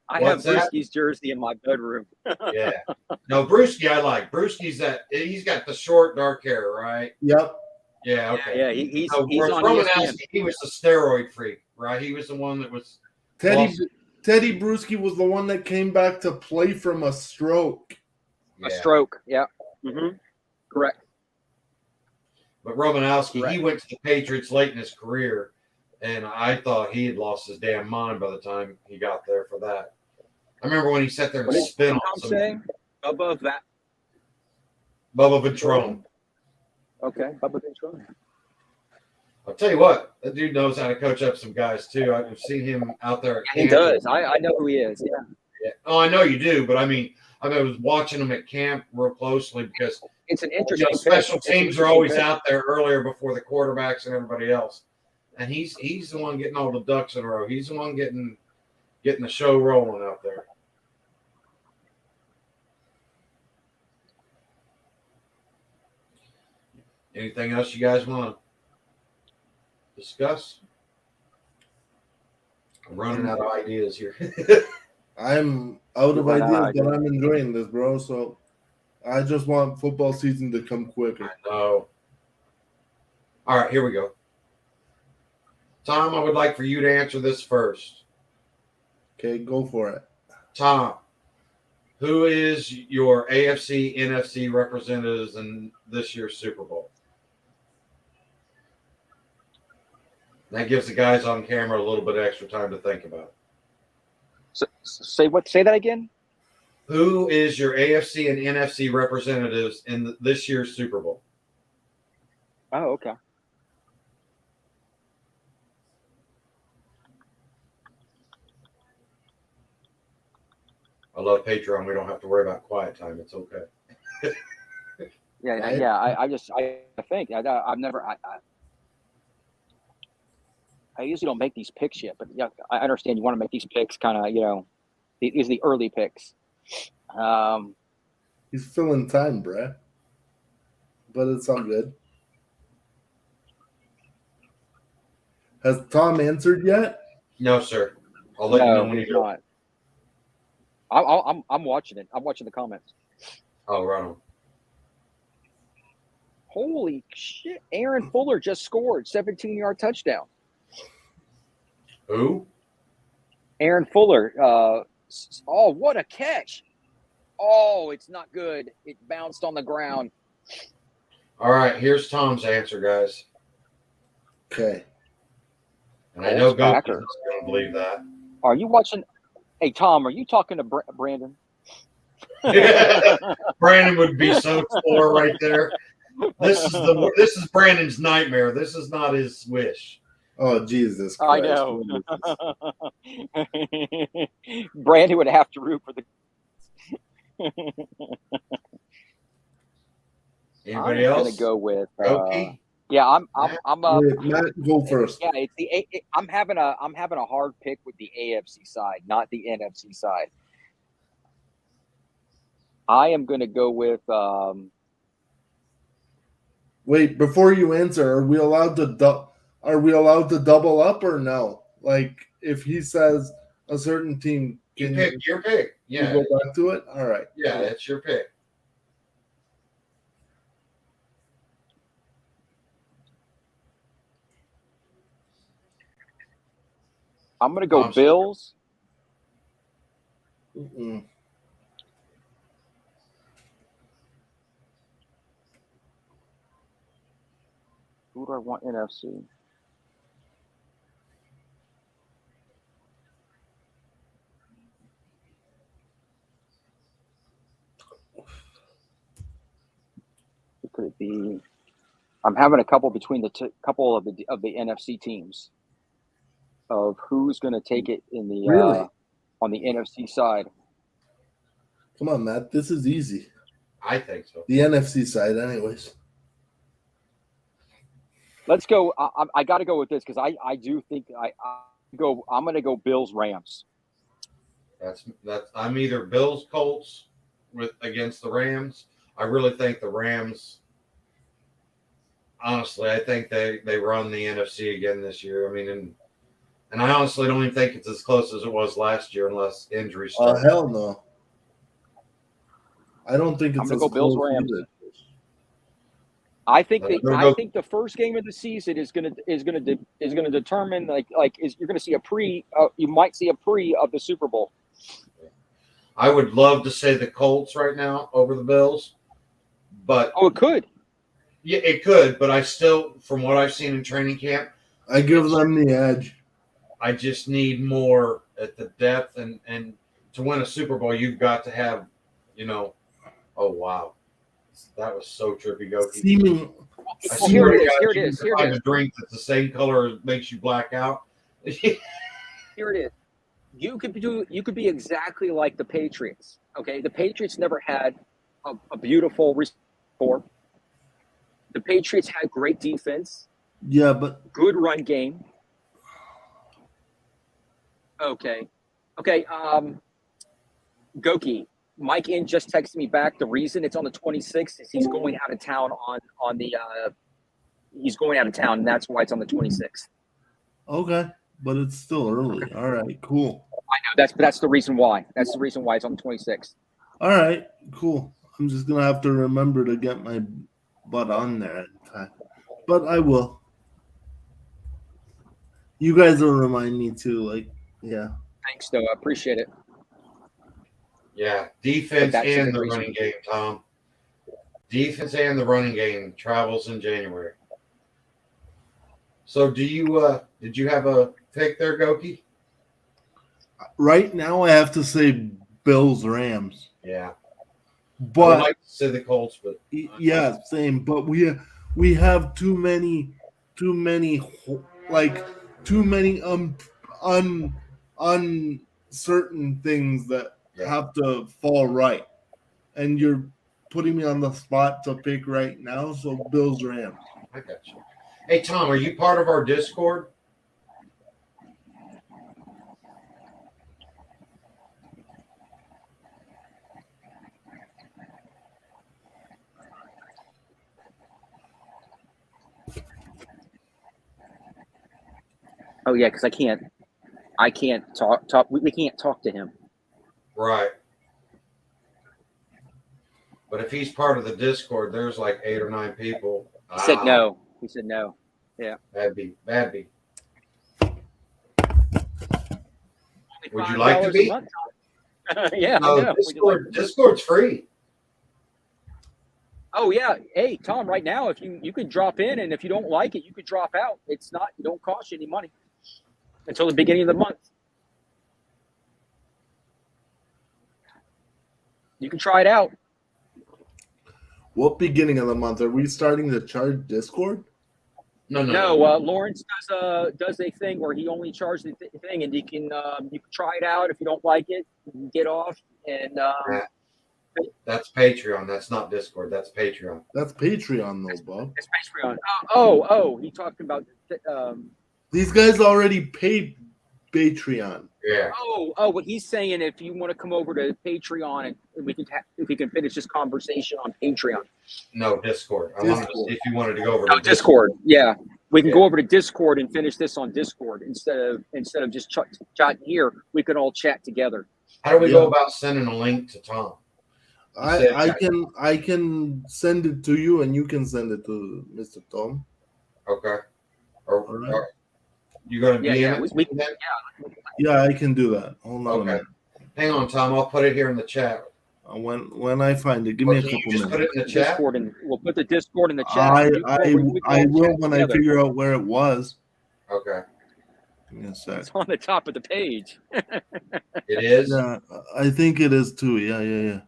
I have Bruschi's jersey in my bedroom. Yeah. No, Bruschi I like. Bruschi's he's got the short dark hair, right? Yep. Yeah, okay. Yeah, he's on Romanowski, ESPN. he was the steroid freak, right? He was the one that was Teddy Bruschi was the one that came back to play from a stroke. A stroke, yeah. Mm-hmm. Correct. But Romanowski, he went to the Patriots late in his career, And I thought he had lost his damn mind by the time he got there for that. I remember when he sat there and What did spit on Tom some say? Above that. Bubba Ventrone. Okay, Bubba Ventrone. I'll tell you what, that dude knows how to coach up some guys too. I've seen him out there. At He camp. does. I know who he is. Yeah. Yeah. Oh, I know you do, but I mean, I was watching him at camp real closely because It's an interesting special pick. teams are always out there earlier before the quarterbacks and everybody else, and he's the one getting all the ducks in a row. He's the one getting the show rolling out there. Anything else you guys want to discuss? I'm running out of ideas here. I'm out of Right on, ideas, but I'm enjoying this, bro. So I just want football season to come quicker. No. All right, here we go. Tom, I would like for you to answer this first. Okay, go for it. Tom, who is your AFC, NFC representatives in this year's Super Bowl? That gives the guys on camera a little bit extra time to think about it. Say what? Say that again. Who is your AFC and NFC representatives in this year's Super Bowl? Oh, okay. I love Patreon. We don't have to worry about quiet time. It's okay. Yeah, Right. yeah. I think I've never. I usually don't make these picks yet, but yeah, I understand you want to make these picks kind of, these are the early picks. He's filling time, bruh. But it's all good. Has Tom answered yet? No, sir. I'll let you know when he's you do. not. I'm watching it. I'm watching the comments. Oh, right on. Holy shit! Aaron Fuller just scored 17-yard touchdown. Who? Aaron Fuller. Oh, what a catch! Oh, it's not good. It bounced on the ground. All right, here's Tom's answer, guys. Okay. And I know Colts Goku's Packers. not going to believe that. Are you watching? Hey, Tom, are you talking to Brandon? Brandon would be so sore right there. This is Brandon's nightmare. This is not his wish. Oh, Jesus Christ. I know. Brandon would have to root for the. Anybody I'm else? gonna go with. Goki? Yeah, I'm Wait, Matt, go first. Yeah, it's I'm having a hard pick with the AFC side, not the NFC side. I am going to go with. Wait, before you answer, are we allowed to double up or no? Like, if he says a certain team, You can pick your pick. Yeah, you go back to it? All right. yeah, it's your pick. I'm going to go I'm Bills. Mm-mm. Who do I want NFC? Who could it be? I'm having a couple between the couple of the NFC teams of who's going to take it in the Really? on the NFC side. Come on, Matt. This is easy. I think so. The NFC side, anyways. Let's go. I got to go with this because I do think I'm going to go Bills Rams. That's I'm either Bills Colts against the Rams. I really think the Rams. Honestly, I think they run the NFC again this year. I mean, and I honestly don't even think it's as close as it was last year unless injuries start. Hell no. I don't think it's I'm gonna go Bills close Rams. either. I think the first game of the season is gonna determine you're gonna see you might see a pre of the Super Bowl. I would love to say the Colts right now over the Bills, but Oh, it could. yeah, it could. But I still, from what I've seen in training camp, I give them the edge. I just need more at the depth, and to win a Super Bowl, you've got to have, oh wow, that was so trippy, Goki. Seeming. I Well, here swear it to is. God, Here it you is. can Here it find is. a drink that's the same color as makes you black out. Here it is. You could be exactly like the Patriots. Okay, the Patriots never had a beautiful receiver. The Patriots had great defense, Yeah, but good run game. Okay. Goki, Mike In just texted me back. The reason it's on the 26th is he's going out of town on the he's going out of town, and that's why it's on the 26th. okay, but it's still early. Okay. All right, cool. I know that's the reason why. That's the reason why it's on the 26th. All right, cool. I'm just gonna have to remember to get my butt on there in time, but I will. You guys will remind me too. Like, yeah. Thanks, though. I appreciate it. Yeah, defense That's and the the reason. running game, Tom. Defense and the running game travels in January. So, did you have a pick there, Goki? Right now, I have to say Bills Rams, Yeah, I would but like to say the Colts, but yeah, same. But we have too many like too many uncertain things that Yeah. have to fall right, and you're putting me on the spot to pick right now. So Bills Rams. I got you. Hey, Tom, are you part of our Discord? Oh yeah, because I can't talk. We can't talk to him. Right. But if he's part of the Discord, there's like 8 or 9 people. He said no. He said no. That'd be. Would you $5 like to a be? month. Yeah, No, I know. Would you like to be? Discord's free. Oh yeah. Hey, Tom, right now, if you could drop in, and if you don't like it, you could drop out. It don't cost you any money until the beginning of the month. You can try it out. What beginning of the month are we starting to charge Discord? No. Lawrence does a thing where he only charges the thing, and you can try it out. If you don't like it, you can get off. And That's Patreon. That's not Discord. That's Patreon. That's Patreon though, Bob. it's Patreon. Oh, he talked about. These guys already paid Patreon. Yeah. What he's saying, if you want to come over to Patreon and we can finish this conversation on Patreon. No, Discord. I wanted to see if you wanted to go over Oh, to Discord. Yeah, we can Yeah. go over to Discord and finish this on Discord instead of just chatting here. We can all chat together. How do we go about sending a link to Tom? I can send it to you, and you can send it to Mr. Tom. Okay. All right. Or you going to DM it? Yeah, I can do that. Hold on a Okay. minute. Hang on, Tom. I'll put it here in the chat. When I find it, give me a Can you couple just put minutes. it in the chat? Discord, and we'll put the Discord in the chat. I We can all will chat when I together. figure out where it was. Okay. Give me a sec. It's on the top of the page. It is? Yeah, I think it is too. Yeah.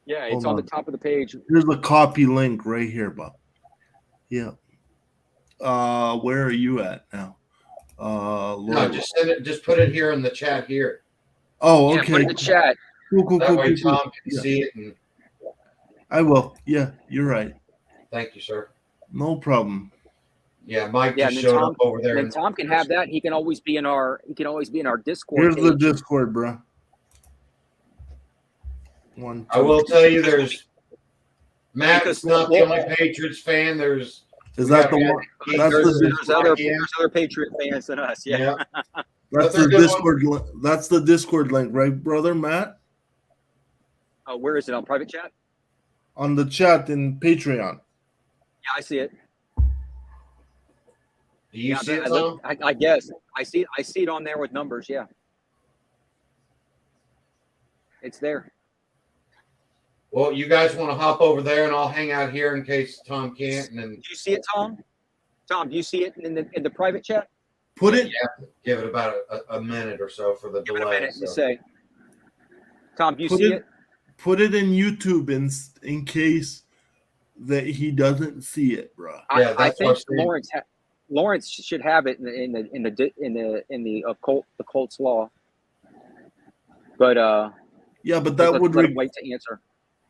Yeah, it's Hold on on. the top of the page. Here's the copy link right here, Bob. Yeah. Where are you at now? No, Lord. just send it. Just put it here in the chat here. Oh, Yeah, okay. put it in the chat. Cool. That way cool. Tom can Yeah. see it. And I will. Yeah, you're right. thank you, sir. No problem. Yeah, Mike Yeah, just and then showed Tom- up over there. And Tom can have that. He can always be in our Discord Here's the page. Discord, bro. One, I will two. tell you, there's Matt's Because- not the only Patriots fan. Is that the one? That's There's the other Patriot fans than us. Yeah. That's they're the good Discord. That's the Discord link, right, brother Matt? Oh, where is it on private chat? On the chat in Patreon. Yeah, I see it. Do you see it, I, Tom? I guess I see it on there with numbers. Yeah, it's there. Well, you guys want to hop over there, and I'll hang out here in case Tom can't. And then Do you see it, Tom? Tom, do you see it in the private chat? Put it. You have to give it about a minute or so for the Give it a delay. minute So. to say. Tom, do you Put see it- it? Put it in YouTube in case that he doesn't see it, bro. Yeah, I that's what think I'm saying. Lawrence should have it in the occult's law. But Yeah, but that would let him wait to answer.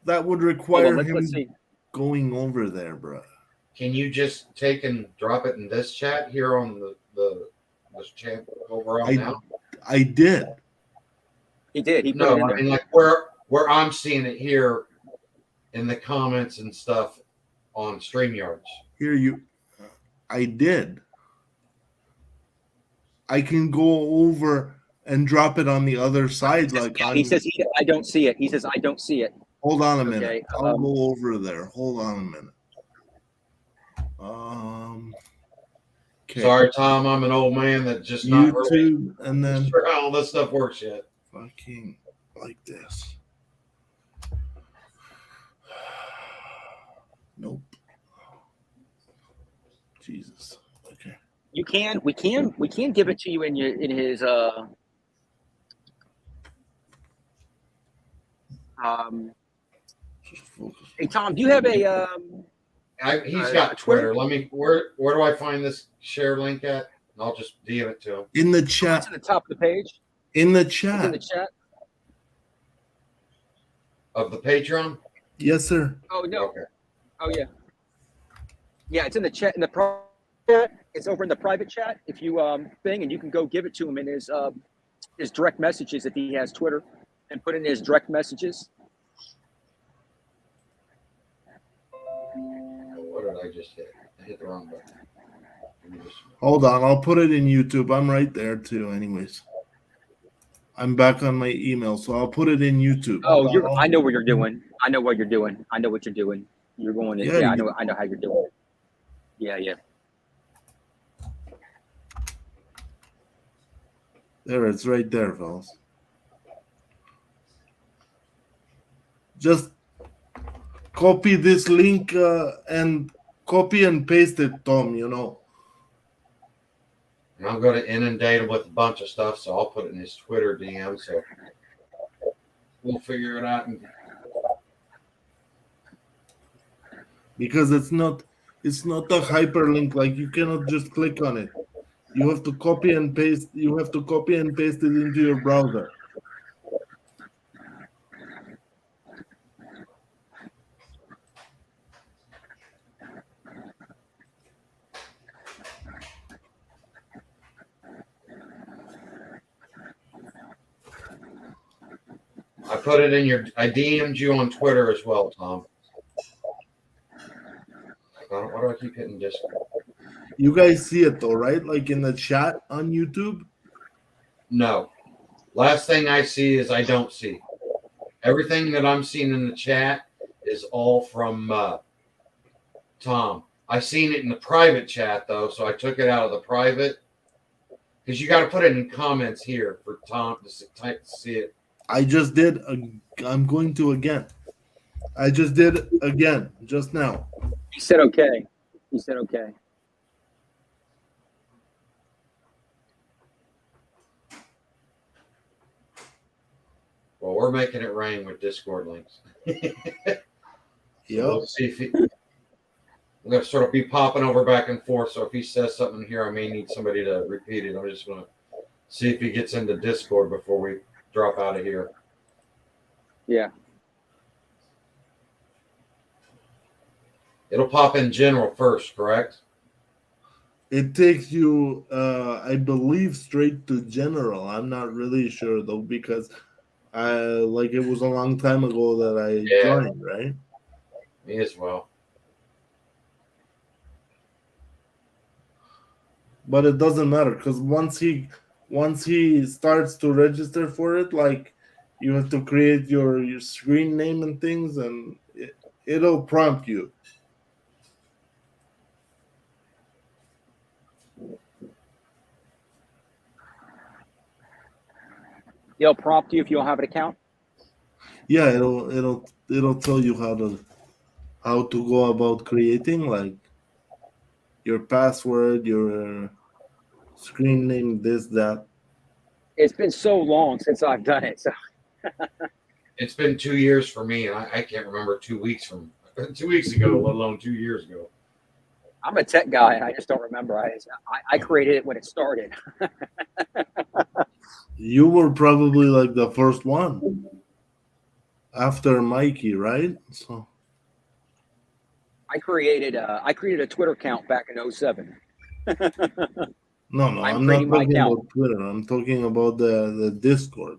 Hold require on, him let's see. going over there, bro. Can you just take and drop it in this chat here on this chat over on now? I did. He did. He put it No, in I there. mean like where I'm seeing it here in the comments and stuff on StreamYards. I did. I can go over and drop it on the other side. He says I don't see it. He says I don't see it. Hold on a minute. Okay, I'll go over there. Hold on a minute. Okay. Sorry, Tom, I'm an old man that just not really YouTube and then sure how all this stuff works yet. fucking like this. Nope. Jesus. Okay. We can give it to you in his Just focus. Hey Tom, do you have a He's got Twitter. Let me. Where do I find this share link at? And I'll just DM it to him. In the it's chat. at the top of the page? In the It's in the chat. chat. Of the Patreon. Yes, sir. Oh no. Okay. Oh yeah. Yeah, it's in the chat chat. It's over in the private chat. If you thing, and you can go give it to him in his direct messages if he has Twitter, and put in his direct messages. What did I just hit? I hit the wrong button. Let me just- Hold on. I'll put it in YouTube. I'm right there too. Anyways. I'm back on my email, so I'll put it in YouTube. Oh, Hold on. I know what you're doing. I know what you're doing. I know what you're doing. You're going in. Yeah, Yeah, I know how you're doing. Yeah. There, it's right there, fellas. Just copy this link and copy and paste it, Tom, And I'm going to inundate him with a bunch of stuff, so I'll put it in his Twitter DM. So we'll figure it out. And because it's not a hyperlink. Like, you cannot just click on it. You have to copy and paste. You have to copy and paste it into your browser. I put it in your. I DM'd you on Twitter as well, Tom. Why do I keep hitting Discord? You guys see it though, right? Like in the chat on YouTube. No. Last thing I see is I don't see. Everything that I'm seeing in the chat is all from Tom. I seen it in the private chat though, so I took it out of the private because you got to put it in comments here for Tom to see it. I just did. I'm going to again. I just did again just now. He said okay. He said okay. Well, we're making it rain with Discord links. Yep. We'll see if he. I'm going to sort of be popping over back and forth. So if he says something here, I may need somebody to repeat it. I'm just going to see if he gets into Discord before we drop out of here. Yeah. It'll pop in general first, correct? It takes you, I believe, straight to general. I'm not really sure though, because it was a long time ago that I joined, right? Me as well. But it doesn't matter because once he starts to register for it, like, you have to create your screen name and things, and it'll prompt you. It'll prompt you if you don't have an account. Yeah, it'll tell you how to go about creating, like. your password, your screen name, this, that. It's been so long since I've done it. So It's been 2 years for me, and I can't remember 2 weeks ago, let alone 2 years ago. I'm a tech guy, and I just don't remember. I created it when it started. You were probably like the first one after Mikey, right? So I created a Twitter account back in 07. no, I'm I'm not creating my talking account. about Twitter. I'm talking about the Discord.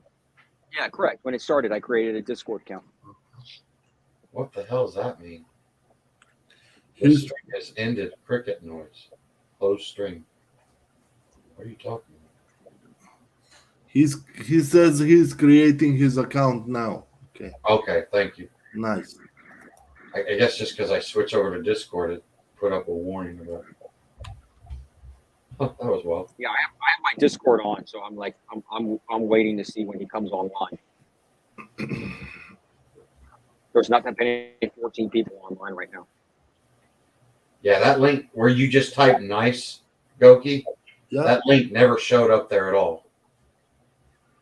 Yeah, correct. When it started, I created a Discord account. What the hell does that mean? The He's string has ended. Cricket noise. Closed string. What are you talking about? he says he's creating his account now. Okay, Okay, thank you. nice. I guess just because I switch over to Discord, it put up a warning about it. That was wild. Yeah, I have my Discord on, so I'm like I'm waiting to see when he comes online. There's not that many 14 people online right now. Yeah, that link where you just type nice, Goki, Yeah, that link never showed up there at all.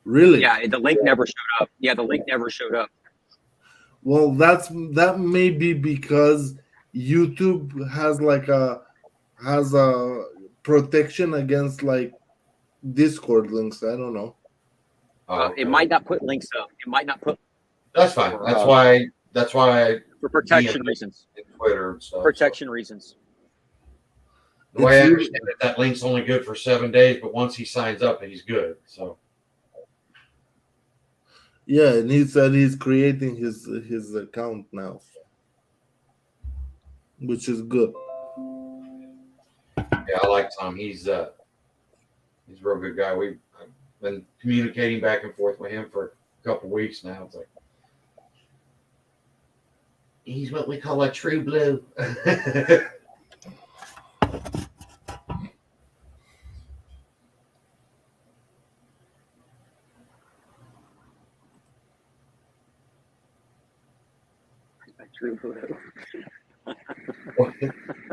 really? Yeah, the link never showed up. Yeah, the link never showed up. Well, that may be because YouTube has a protection against like Discord links. I don't know. Oh, okay. It might not put links up. It might not put That's fine. for, That's why I for protection reasons. in Twitter and stuff. Protection reasons. The way I It's understand it, that link's only good for 7 days, but once he signs up, he's good. So Yeah, and he said he's creating his account now, which is good. yeah, I like Tom. He's a real good guy. I've been communicating back and forth with him for a couple weeks now. It's like he's what we call a true blue.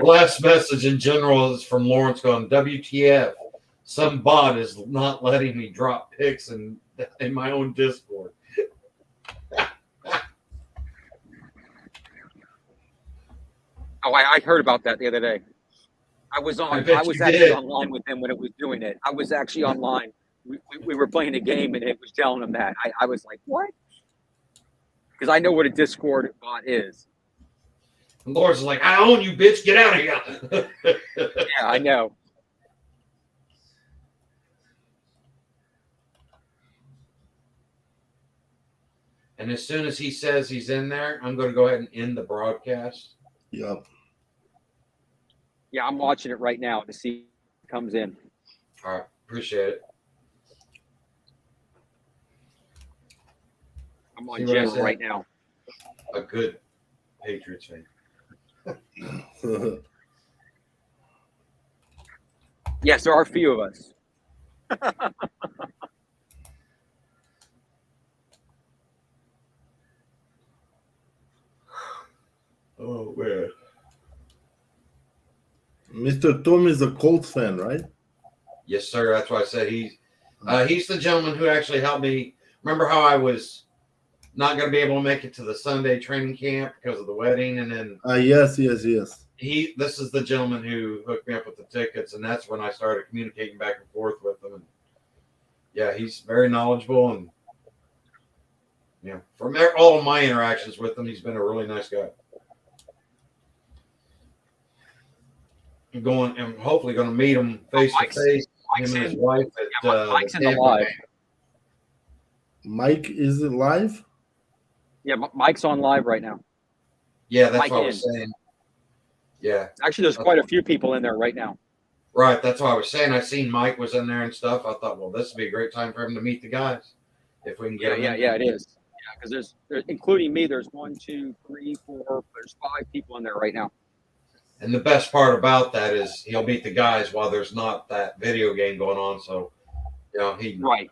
Last message in general is from Lawrence going, WTF, some bot is not letting me drop pics in my own Discord. Oh, I heard about that the other day. I was actually online with him when it was doing it. I was actually online. We were playing a game and it was telling him that. I was like, what? Because I know what a Discord bot is. And Lawrence is like, I own you, bitch. Get out of here. Yeah, I know. And as soon as he says he's in there, I'm going to go ahead and end the broadcast. Yep. Yeah, I'm watching it right now to see if it comes in. All right. Appreciate it. I'm on See what I Jen said? right now. A good Patriots fan. Yes, there are a few of us. Oh, man. Mr. Tom is a Colts fan, right? Yes, sir. That's why I said he's the gentleman who actually helped me. Remember how I was not going to be able to make it to the Sunday training camp because of the wedding, and then Yes. this is the gentleman who hooked me up with the tickets, and that's when I started communicating back and forth with him. And yeah, he's very knowledgeable, and from all of my interactions with him, he's been a really nice guy. I'm hopefully going to meet him face to face. Him and his wife at Mike's in the live. Mike is it live? Yeah, Mike's on live right now. Yeah, that's Mike what I was saying. Yeah. Actually, there's quite a few people in there right now. Right, that's what I was saying. I seen Mike was in there and stuff. I thought, well, this would be a great time for him to meet the guys if we can get him. Yeah, it is. Yeah, because there's including me. There's 1, 2, 3, 4. There's 5 people in there right now. And the best part about that is he'll meet the guys while there's not that video game going on. So, Right.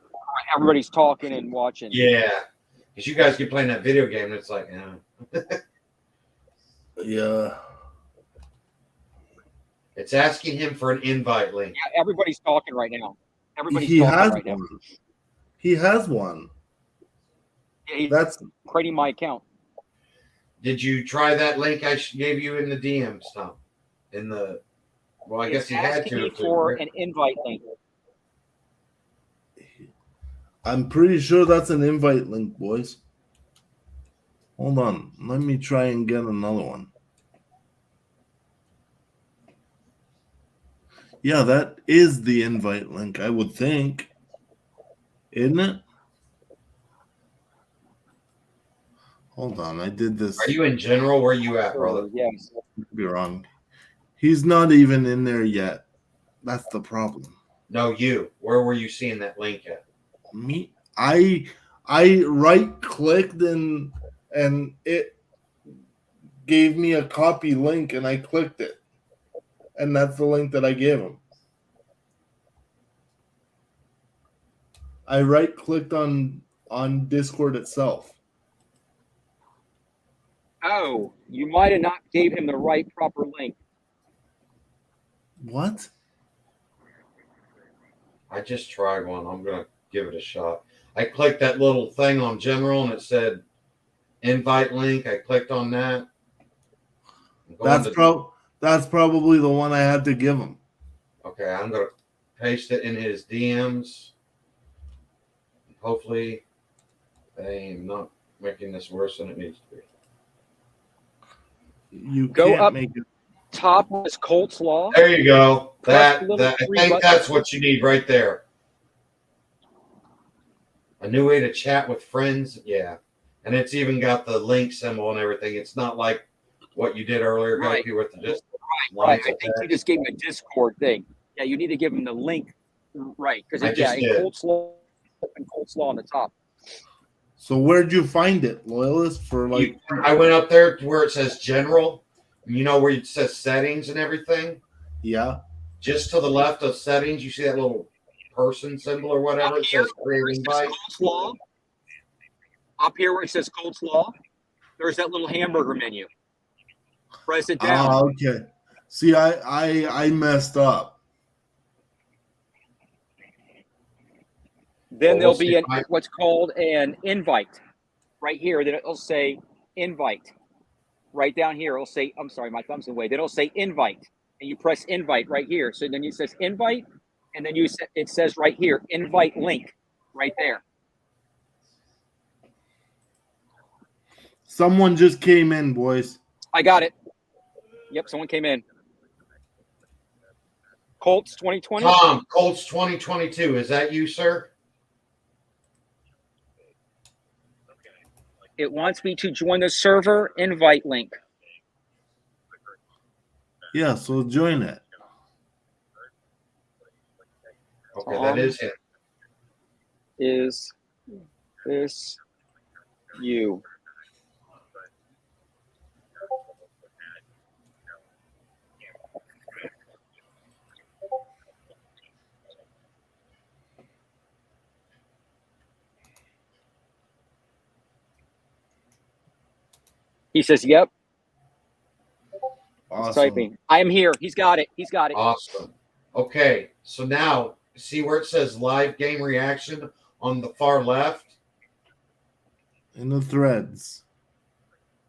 Everybody's talking and watching. Yeah, because you guys keep playing that video game, and it's like, Yeah. It's asking him for an invite link. Yeah, everybody's talking right now. Everybody's He talking has right now. one. He has one. Yeah, he's That's creating my account. Did you try that link I gave you in the DMs, Tom? In the well, I guess It's he had asking to. me if for it- an invite link. I'm pretty sure that's an invite link, boys. Hold on. Let me try and get another one. Yeah, that is the invite link, I would think. Isn't it? Hold on. I did this. Are you in general? Where you at, brother? Yes. Could be wrong. He's not even in there yet. That's the problem. No, you. Where were you seeing that link at? Me, I right clicked and it gave me a copy link and I clicked it. And that's the link that I gave him. I right clicked on Discord itself. Oh, you might have not gave him the right proper link. What? I just tried one. I'm gonna give it a shot. I clicked that little thing on general and it said invite link. I clicked on that. That's probably the one I had to give him. Okay, I'm gonna paste it in his DMs. Hopefully, they am not making this worse than it needs to be. You Go can't up. make it. Top was Colt's Law. There you go. Press That, the little that I three think buttons. that's what you need right there. A new way to chat with friends. Yeah, and it's even got the link symbol and everything. It's not like what you did earlier, Right. Gopi, with the just Right. I think you just gave him a Discord thing. Yeah, you need to give him the link. Right. Because I just in did. Colt's Law on the top. So where'd you find it, Loyalist? For like I went up there to where it says general. You know where it says settings and everything. yeah. Just to the left of settings, you see that little person symbol or whatever. It says create invite. Colt's Law. Up here where it says Colt's Law, there's that little hamburger menu. Press it down. Ah, okay. See, I messed up. Then Well, there'll we'll be see. what's called an invite right here. Then it'll say invite. Right down here, it'll say, I'm sorry, my thumb's in the way. Then it'll say invite. And you press invite right here. So then it says invite. And then it says right here, invite link right there. Someone just came in, boys. I got it. Yep, someone came in. Colts 2020. Tom, Colts 2022. Is that you, sir? It wants me to join the server invite link. Yeah, so join it. Okay, that is him. Is this you? He says, yep. Awesome. Typing. I am here. He's got it. He's got it. Awesome. Okay, so now see where it says live game reaction on the far left In the threads.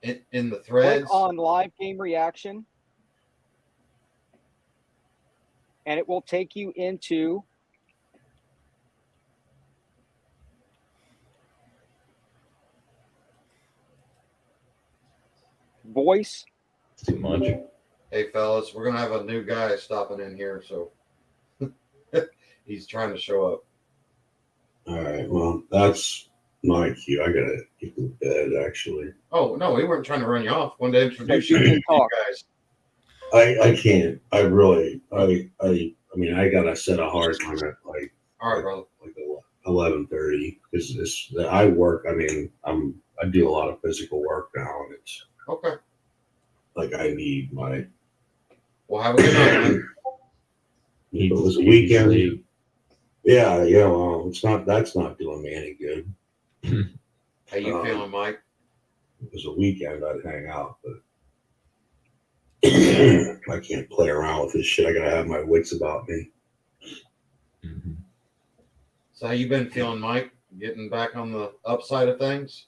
in the threads. Click on live game reaction. And it will take you into voice. Too much. Hey, fellas, we're gonna have a new guy stopping in here, so he's trying to show up. All right. Well, that's my cue. I gotta get to bed. Actually, Oh no, we weren't trying to run you off. Wanted to introduce You you to can you talk. guys. I can't. I really. I mean, I gotta set a hard time at like All right, brother. 11:30 because I work. I mean, I do a lot of physical work now, and it's Okay. like I need my. Well, have a good night, man. If it was a weekend. Yeah. Well, it's not. That's not doing me any good. How you feeling, Mike? If it was a weekend, I'd hang out, but I can't play around with this shit. I gotta have my wits about me. Mm-hmm. So how you been feeling, Mike? Getting back on the upside of things?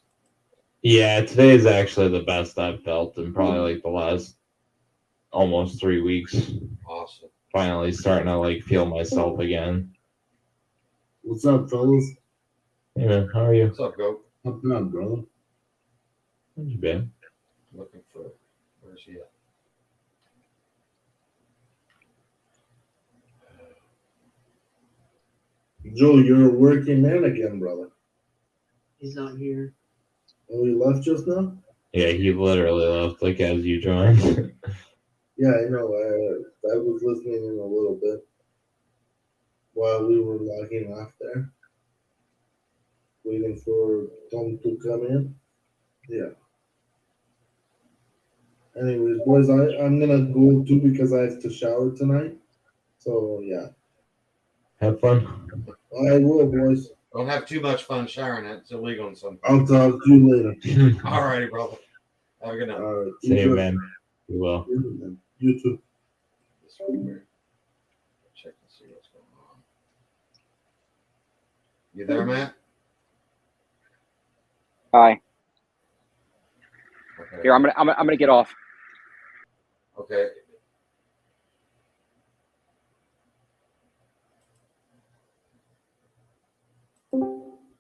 Yeah, today is actually the best I've felt in probably like the last almost 3 weeks. Awesome. Finally starting to like feel myself again. What's up, fellas? Hey man, how are you? What's up, Goat? Up and up, brother. How's you been? Looking for where's he at? Joe, you're a working man again, brother. He's not here. Oh, you left just now? Yeah, he literally left like as you joined. Yeah, I know. I was listening in a little bit while we were logging off there, waiting for Tom to come in. Yeah. Anyways, boys, I'm gonna go too because I have to shower tonight. So yeah, Have fun. I will, boys. Don't have too much fun showering it. It's illegal in some. I'll talk to you later. All righty, brother. Have a good night. All right. See you, man. You will. You too. This is weird. Check and see what's going on. You there, Matt? Hi. Okay. Here, I'm gonna get off. Okay.